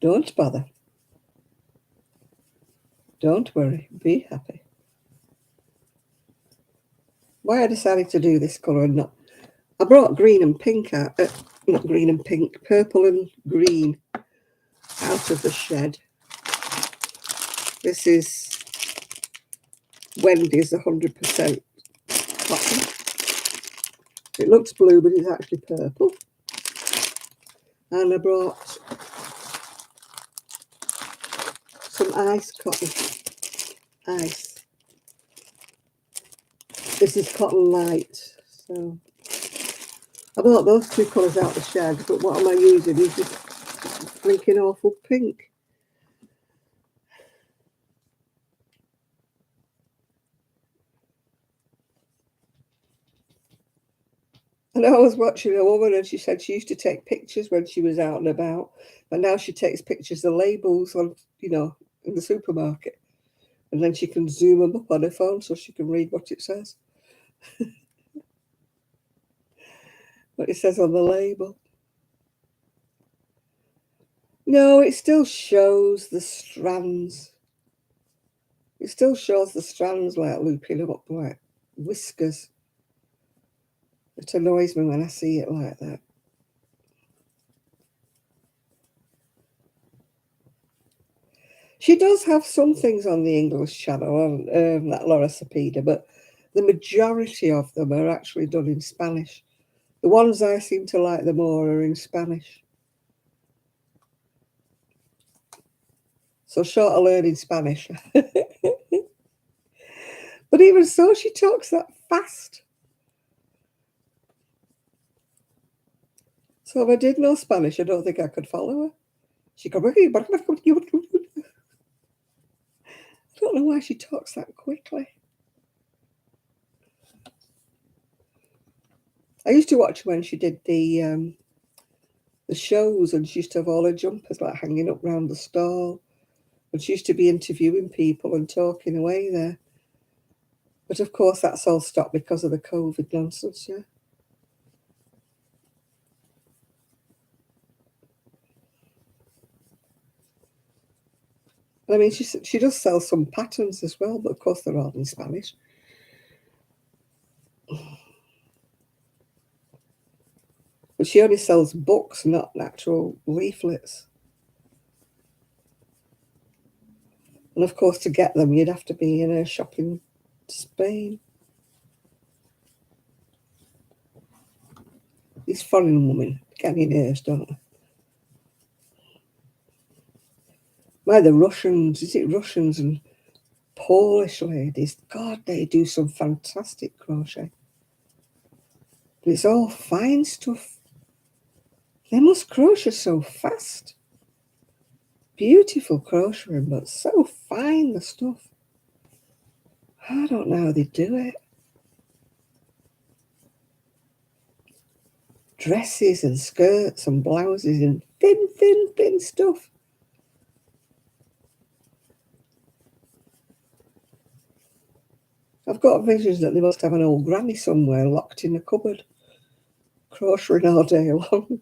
Don't bother. Don't worry. Be happy. Why I decided to do this colour and not... I brought green and pink out... not green and pink. Purple and green out of the shed. This is Wendy's 100% cotton. It looks blue, but it's actually purple. And I brought some ice cotton. Ice. This is Cotton Light. So I bought those two colours out of the shed, but what am I using is this freaking awful pink. And I was watching a woman, and she said she used to take pictures when she was out and about, but now she takes pictures of labels on, in the supermarket, and then she can zoom them up on her phone so she can read what it says. What it says on the label. No, it still shows the strands. It still shows the strands like looping up like whiskers. It annoys me when I see it like that. She does have some things on the English channel, on that Laura Cepeda, but the majority of them are actually done in Spanish. The ones I seem to like the more are in Spanish. So short of learning Spanish. But even so, she talks that fast. So if I did know Spanish, I don't think I could follow her. She goes, I don't know why she talks that quickly. I used to watch when she did the shows, and she used to have all her jumpers like hanging up round the stall. And she used to be interviewing people and talking away there. But of course, that's all stopped because of the COVID nonsense, yeah. I mean, she does sell some patterns as well, but of course they're all in Spanish. But she only sells books, not actual leaflets. And of course, to get them, you'd have to be in a shop in Spain. These foreign women get in ears, don't they? Why the Russians, is it Russians and Polish ladies? God, they do some fantastic crochet. But it's all fine stuff. They must crochet so fast. Beautiful crocheting, but so fine, the stuff. I don't know how they do it. Dresses and skirts and blouses and thin stuff. I've got visions that they must have an old granny somewhere locked in a cupboard, crocheting all day long.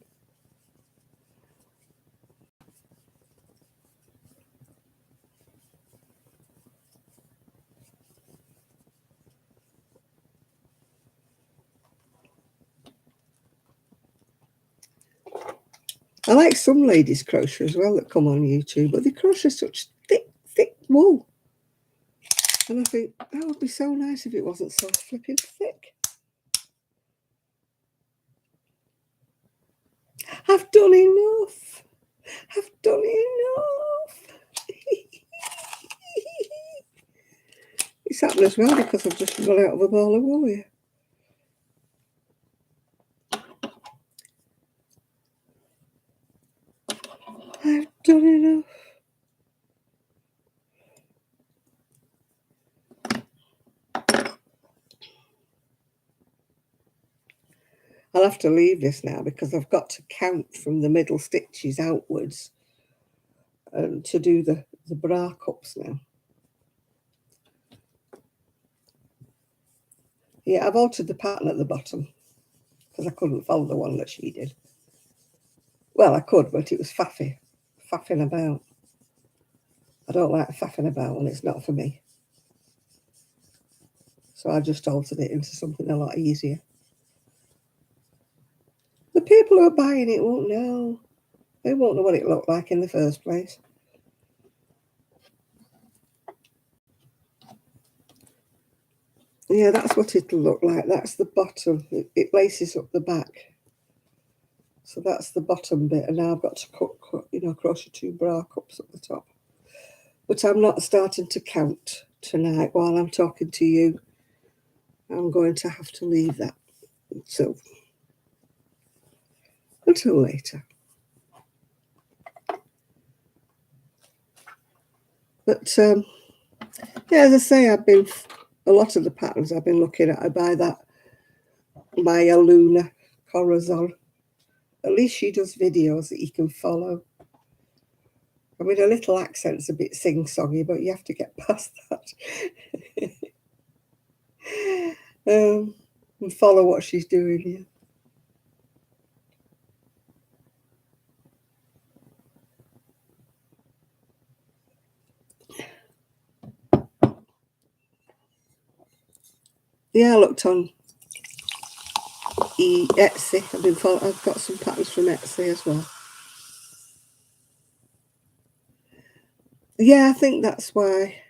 I like some ladies crochet as well that come on YouTube, but they crochet such thick wool. And I think that would be so nice if it wasn't so flipping thick. I've done enough. I've done enough. It's happened as well because I've just run out of a ball of wool here. I've done enough. I'll have to leave this now because I've got to count from the middle stitches outwards to do the bra cups now. Yeah, I've altered the pattern at the bottom because I couldn't follow the one that she did. Well, I could, but it was faffing about. I don't like faffing about and it's not for me. So I just altered it into something a lot easier. The people who are buying it won't know. They won't know what it looked like in the first place. Yeah, that's what it'll look like. That's the bottom. It laces up the back. So that's the bottom bit. And now I've got to crochet 2 bra cups at the top. But I'm not starting to count tonight while I'm talking to you. I'm going to have to leave that until later. But yeah, as I say, a lot of the patterns I've been looking at. I buy that Maya Luna Corazon. At least she does videos that you can follow. I mean, her little accent's a bit sing-songy, but you have to get past that. And follow what she's doing here. Yeah, I looked on Etsy. I've got some patterns from Etsy as well. Yeah, I think that's why.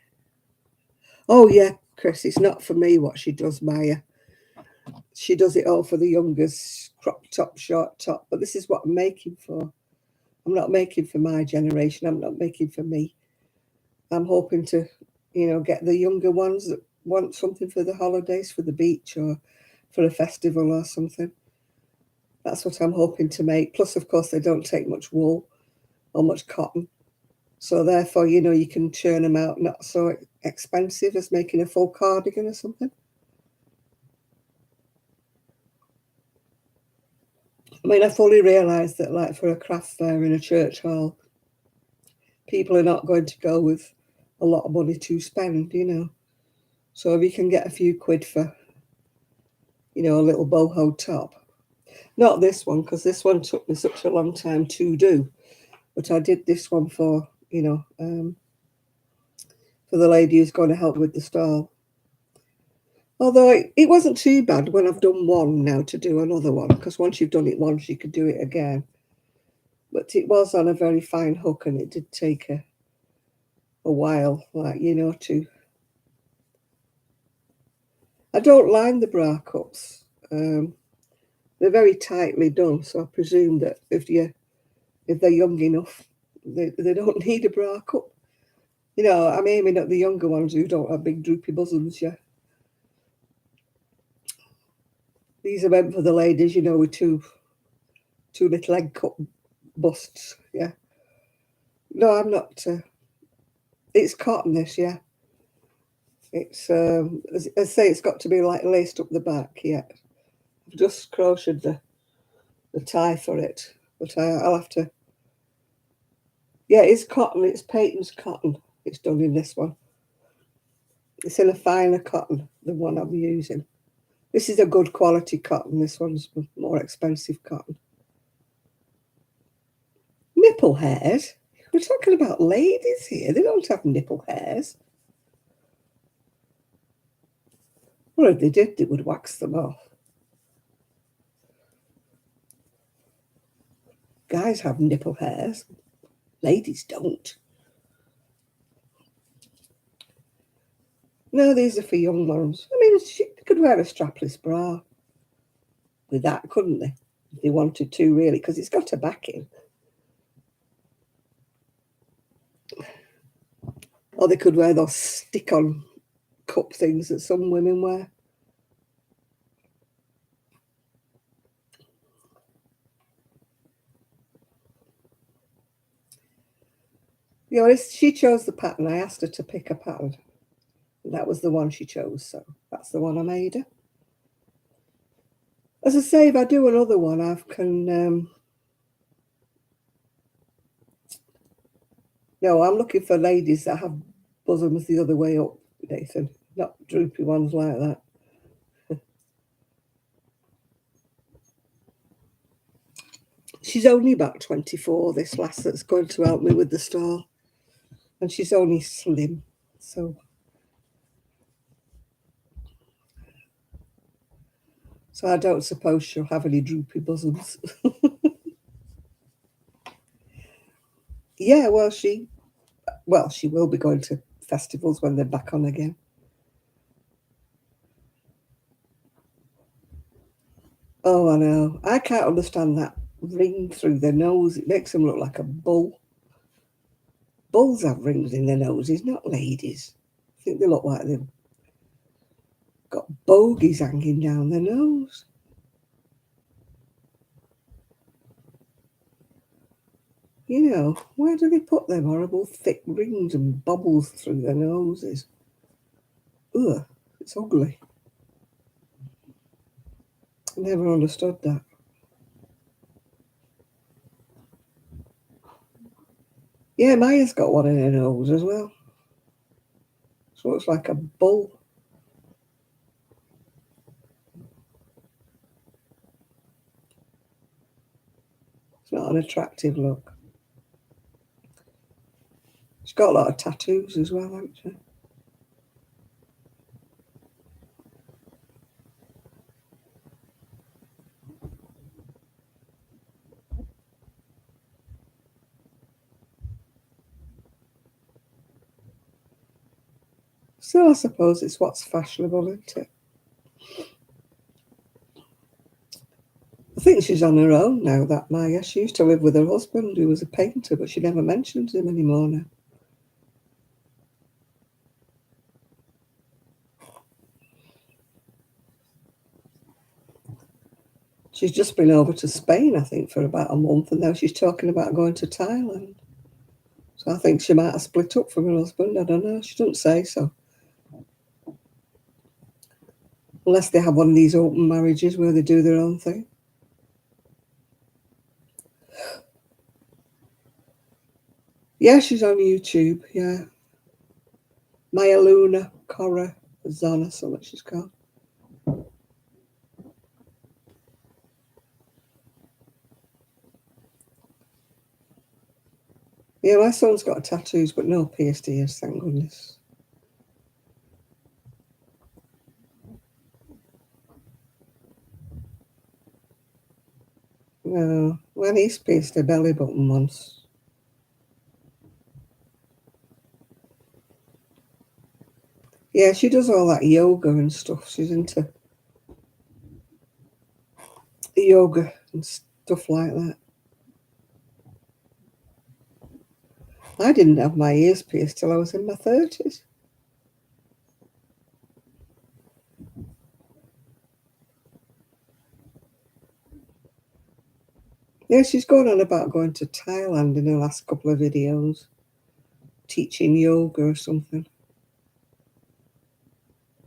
Oh yeah, Chris, it's not for me what she does, Maya. She does it all for the youngest, crop top, short top. But this is what I'm making for. I'm not making for my generation. I'm not making for me. I'm hoping to, get the younger ones that want something for the holidays, for the beach or for a festival or something. That's what I'm hoping to make. Plus, of course, they don't take much wool or much cotton. So therefore, you can churn them out not so expensive as making a full cardigan or something. I mean, I fully realise that, like, for a craft fair in a church hall, people are not going to go with a lot of money to spend, So if you can get a few quid for, a little boho top. Not this one, because this one took me such a long time to do. But I did this one for, for the lady who's going to help with the stall. Although it wasn't too bad when I've done one now to do another one, because once you've done it once, you could do it again. But it was on a very fine hook, and it did take a while, to... I don't line the bra cups. They're very tightly done, so I presume that if they're young enough, they don't need a bra cup. I'm aiming at the younger ones who don't have big droopy bosoms, yeah. These are meant for the ladies, with two little egg cup busts, yeah. No, I'm not. It's cotton, this, yeah. It's, as I say, it's got to be like laced up the back, yeah. I've just crocheted the tie for it, but I'll have to... Yeah, it's cotton. It's Peyton's cotton. It's done in this one. It's in a finer cotton, the one I'm using. This is a good quality cotton. This one's more expensive cotton. Nipple hairs? We're talking about ladies here. They don't have nipple hairs. Well, if they did, they would wax them off. Guys have nipple hairs. Ladies don't. No, these are for young ones. I mean, they could wear a strapless bra with that, couldn't they? If they wanted to, really, because it's got a backing. Or they could wear those stick-on cup things that some women wear. You know, she chose the pattern. I asked her to pick a pattern. And that was the one she chose, so that's the one I made her. As I say, if I do another one, I can... No, I'm looking for ladies that have bosoms the other way up, Nathan. Not droopy ones like that. She's only about 24, this lass that's going to help me with the store. And she's only slim, so I don't suppose she'll have any droopy bosoms. Yeah, well, she will be going to festivals when they're back on again. Oh, I know. I can't understand that ring through their nose. It makes them look like a bull. Bulls have rings in their noses, not ladies. I think they look like they've got bogies hanging down their nose. You know, where do they put them horrible thick rings and bubbles through their noses? Ugh, it's ugly. I never understood that. Yeah, Maya's got one in her nose as well. So it looks like a bull. It's not an attractive look. She's got a lot of tattoos as well, hasn't she? So I suppose it's what's fashionable, isn't it? I think she's on her own now, that Maya. She used to live with her husband, who was a painter, but she never mentions him anymore now. She's just been over to Spain, I think, for about a month, and now she's talking about going to Thailand. So I think she might have split up from her husband. I don't know. She doesn't say so. Unless they have one of these open marriages where they do their own thing. Yeah, she's on YouTube, yeah. Maya Luna Cora Zona, so what she's called. Yeah, my son's got tattoos, but no pierced ears, thank goodness. No, well, he's pierced her belly button once. Yeah, she does all that yoga and stuff. She's into yoga and stuff like that. I didn't have my ears pierced till I was in my 30s. Yeah, she's going on about going to Thailand in her last couple of videos, teaching yoga or something.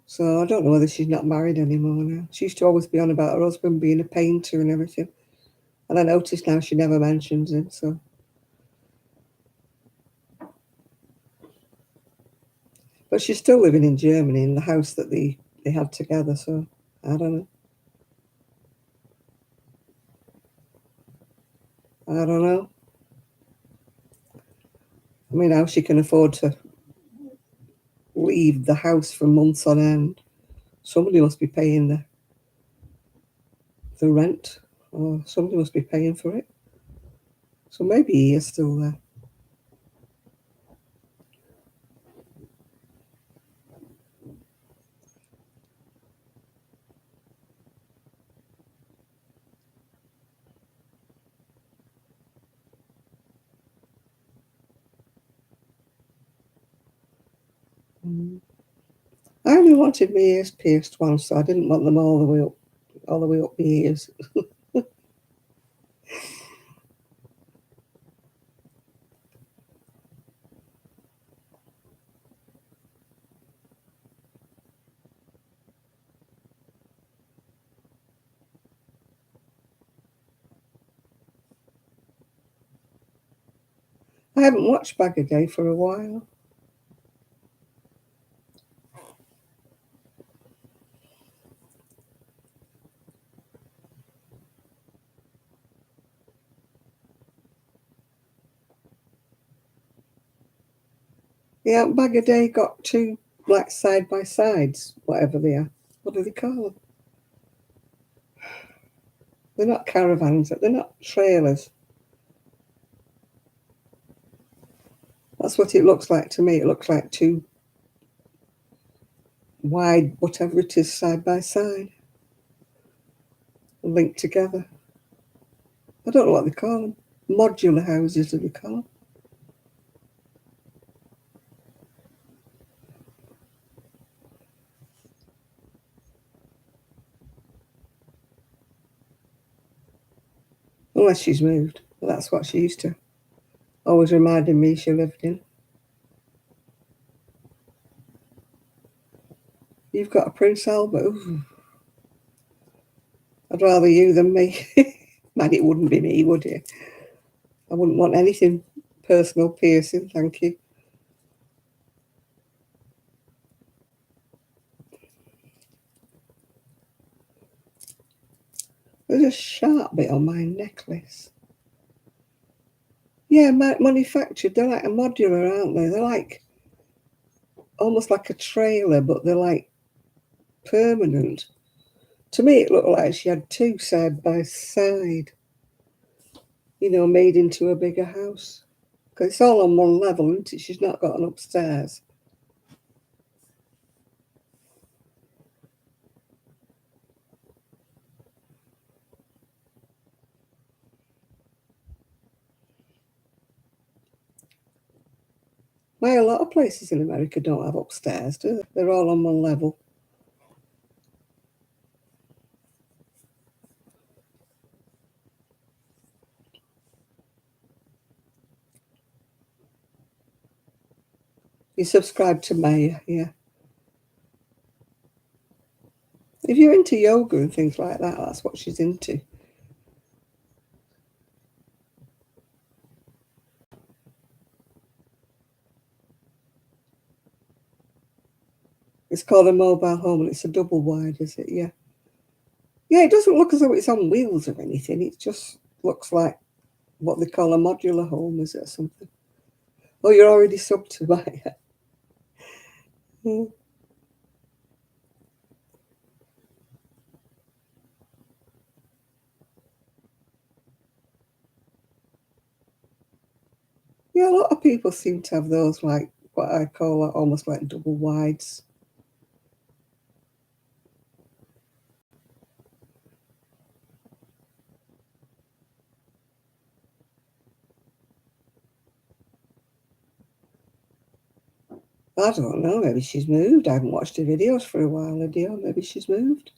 So I don't know whether she's not married anymore now. She used to always be on about her husband being a painter and everything. And I noticed now she never mentions him, so. But she's still living in Germany in the house that they had together, so I don't know. I don't know. I mean, how she can afford to leave the house for months on end. Somebody must be paying the rent, or somebody must be paying for it. So maybe he is still there. Mm. I only wanted my ears pierced once, so I didn't want them all the way up my ears. I haven't watched Bag a Day for a while. Yeah, Bag a Day got two black side by sides, whatever they are. What do they call them? They're not caravans, they're not trailers. That's what it looks like to me. It looks like two wide, whatever it is, side by side, linked together. I don't know what they call them. Modular houses, do they call them? Unless she's moved. But that's what she used to always reminding me she lived in. You've got a Prince Albert. Ooh, I'd rather you than me. Man, it wouldn't be me, would it? I wouldn't want anything personal piercing, thank you. There's a sharp bit on my necklace. Yeah, manufactured. They're like a modular, aren't they? They're like almost like a trailer, but they're like permanent. To me, it looked like she had two side by side, made into a bigger house. Because it's all on one level, isn't it? She's not got an upstairs. Why a lot of places in America don't have upstairs, do they? They're all on one level. You subscribe to Maya, yeah. If you're into yoga and things like that, that's what she's into. It's called a mobile home and it's a double wide, is it? Yeah. Yeah, it doesn't look as though it's on wheels or anything. It just looks like what they call a modular home, is it, or something? Oh, you're already subbed to Maya. Yeah, a lot of people seem to have those, like what I call almost like double wides. I don't know. Maybe she's moved. I haven't watched her videos for a while, Lydia. Maybe she's moved.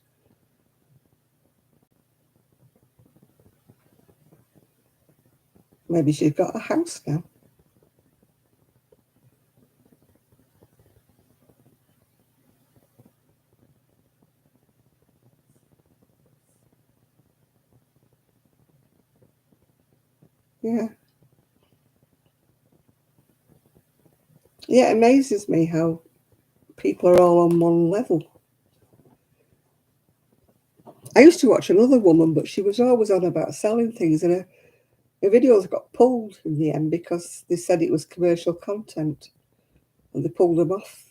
Maybe she's got a house now. Yeah. Yeah, it amazes me how people are all on one level. I used to watch another woman, but she was always on about selling things, and her videos got pulled in the end because they said it was commercial content, and they pulled them off.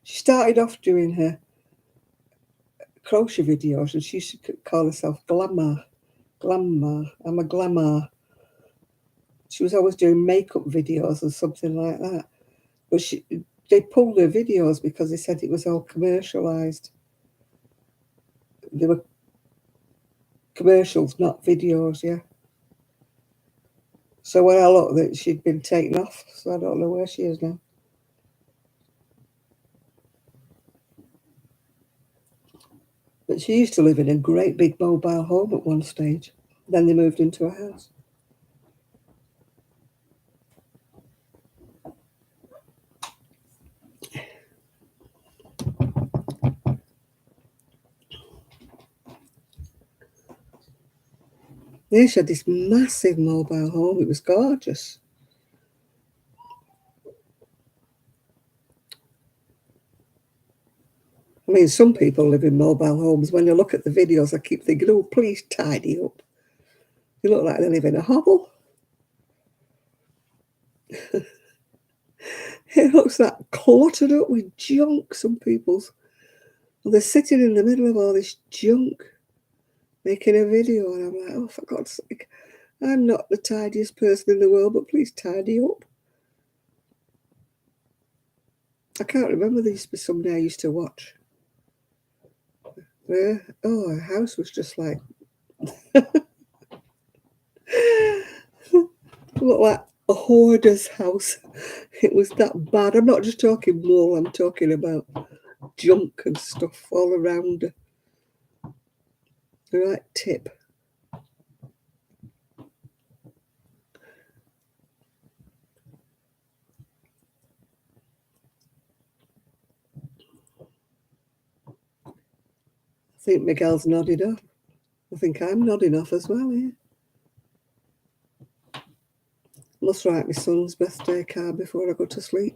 She started off doing her crochet videos, and she used to call herself Glamour. I'm a glamour. She was always doing makeup videos or something like that. But they pulled her videos because they said it was all commercialised. They were commercials, not videos, yeah. So when I looked, that she'd been taken off, so I don't know where she is now. But she used to live in a great big mobile home at one stage. Then they moved into a house. They had this massive mobile home. It was gorgeous. I mean, some people live in mobile homes. When you look at the videos, I keep thinking, oh, please tidy up. You look like they live in a hovel. It looks like cluttered up with junk, some people's. And they're sitting in the middle of all this junk, making a video, and I'm like, oh, for God's sake, I'm not the tidiest person in the world, but please tidy up. I can't remember, there used to be somebody I used to watch. Where, oh, her house was just like, looked like a hoarder's house. It was that bad. I'm not just talking wool, I'm talking about junk and stuff all around her. The right tip. I think Miguel's nodded off. I think I'm nodding off as well, yeah. Must write my son's birthday card before I go to sleep.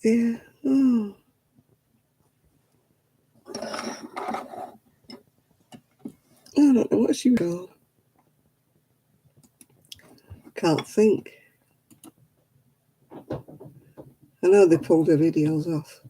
Yeah. Oh. I don't know what she called. Can't think. I know they pulled her videos off.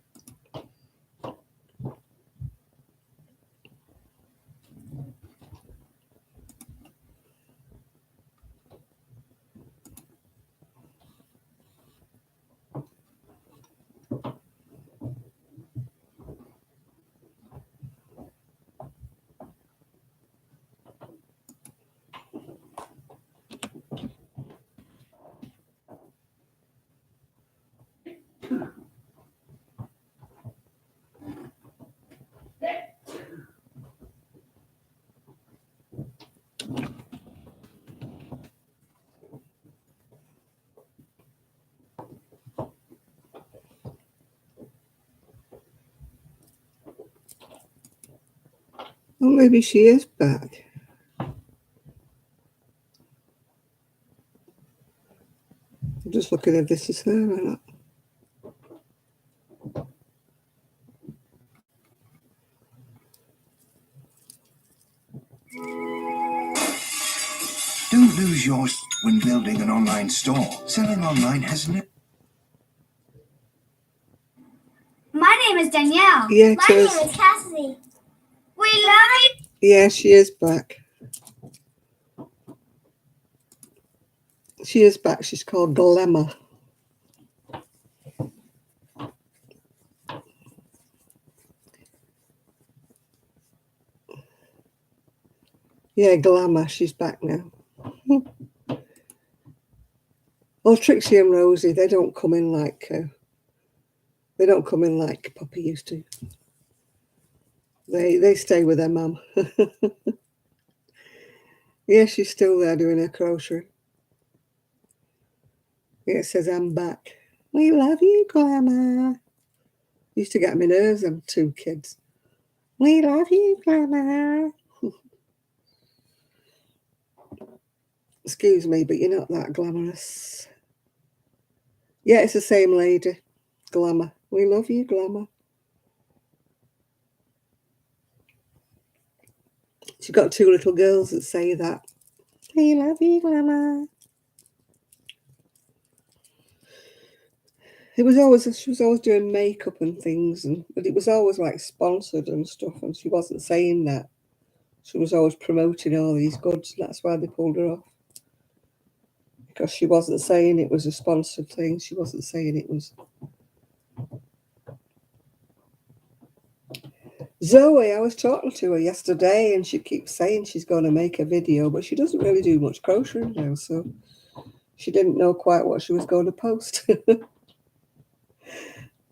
Oh, maybe she is back. I'm just looking if this is her or not. Don't lose yours when building an online store. Selling online has no... My name is Danielle. Yeah, My name is Cassidy. We love it. Yeah, she is back. She is back. She's called Glamour. Yeah, Glamour. She's back now. Well, Trixie and Rosie, they don't come in like Poppy used to. They stay with their mum. Yeah, she's still there doing her crochet. Yeah, it says I'm back. We love you, Glamour. Used to get my nerves, them two kids. We love you, Glamour. Excuse me, but you're not that glamorous. Yeah, it's the same lady. Glamour. We love you, Glamour. She's got two little girls that say that. We love you, Glamour. She was always doing makeup and things, but it was always like sponsored and stuff, and she wasn't saying that. She was always promoting all these goods, and that's why they pulled her off. Because she wasn't saying it was a sponsored thing. She wasn't saying it was. Zoe, I was talking to her yesterday, and she keeps saying she's going to make a video, but she doesn't really do much crocheting now, so she didn't know quite what she was going to post.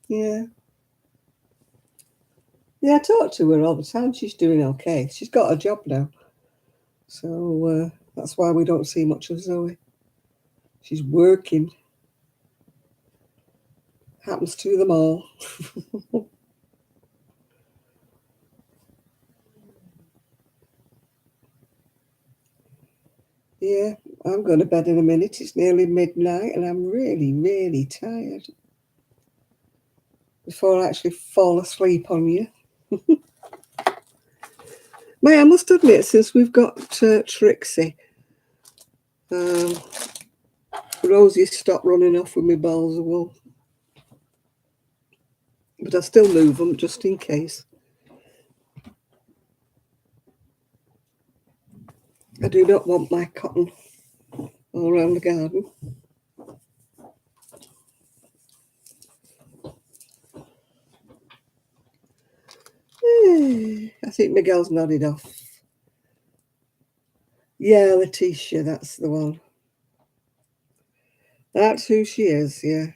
Yeah. Yeah, I talk to her all the time. She's doing okay. She's got a job now. So that's why we don't see much of Zoe. She's working. Happens to them all. Yeah, I'm going to bed in a minute. It's nearly midnight and I'm really, really tired. Before I actually fall asleep on you. May I must admit, since we've got Trixie, Rosie stopped running off with my balls of wool. But I still move them just in case. I do not want my cotton all around the garden. I think Miguel's nodded off. Yeah, Letitia, that's the one. That's who she is, yeah.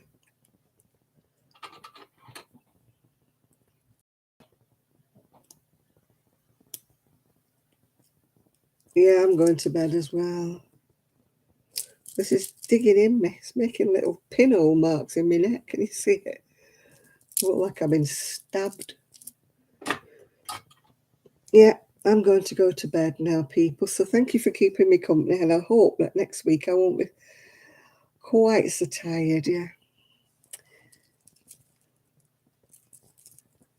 Yeah, I'm going to bed as well. This is digging in me. It's making little pinhole marks in my neck. Can you see it? I look like I've been stabbed. Yeah, I'm going to go to bed now, people. So thank you for keeping me company. And I hope that next week I won't be quite so tired, yeah.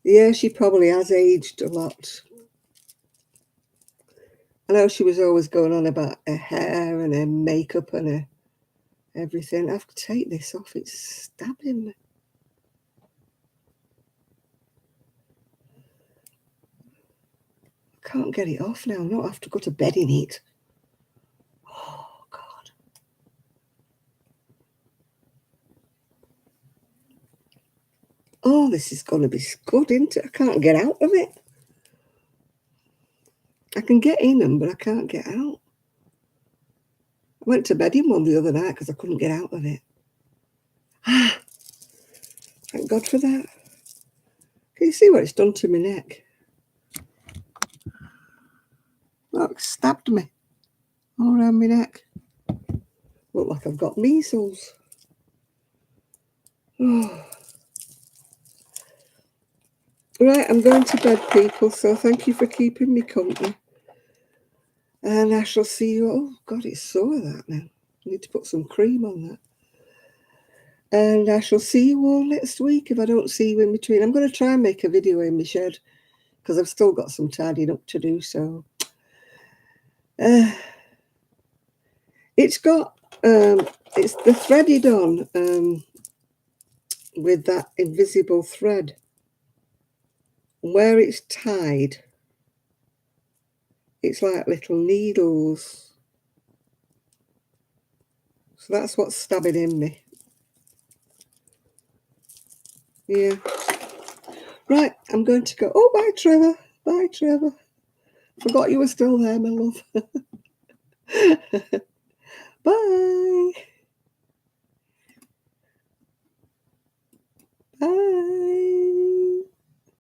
Yeah, she probably has aged a lot. I know she was always going on about her hair and her makeup and her everything. I have to take this off. It's stabbing me. I can't get it off now. I have to go to bed in it. Oh, God. Oh, this is going to be good, isn't it? I can't get out of it. I can get in them, but I can't get out. I went to bed in one the other night because I couldn't get out of it. Ah, thank God for that. Can you see what it's done to my neck? Look, it stabbed me all around my neck. Look like I've got measles. Oh. Right, I'm going to bed, people, so thank you for keeping me company. And I shall see you. Oh, God, it's sore, that now. I need to put some cream on that. And I shall see you all next week if I don't see you in between. I'm going to try and make a video in my shed because I've still got some tidying up to do. So it's got, it's the threaded on with that invisible thread. Where it's tied, it's like little needles. So that's what's stabbing in me. Yeah. Right, I'm going to go. Oh, bye, Trevor. Bye, Trevor. Forgot you were still there, my love. Bye.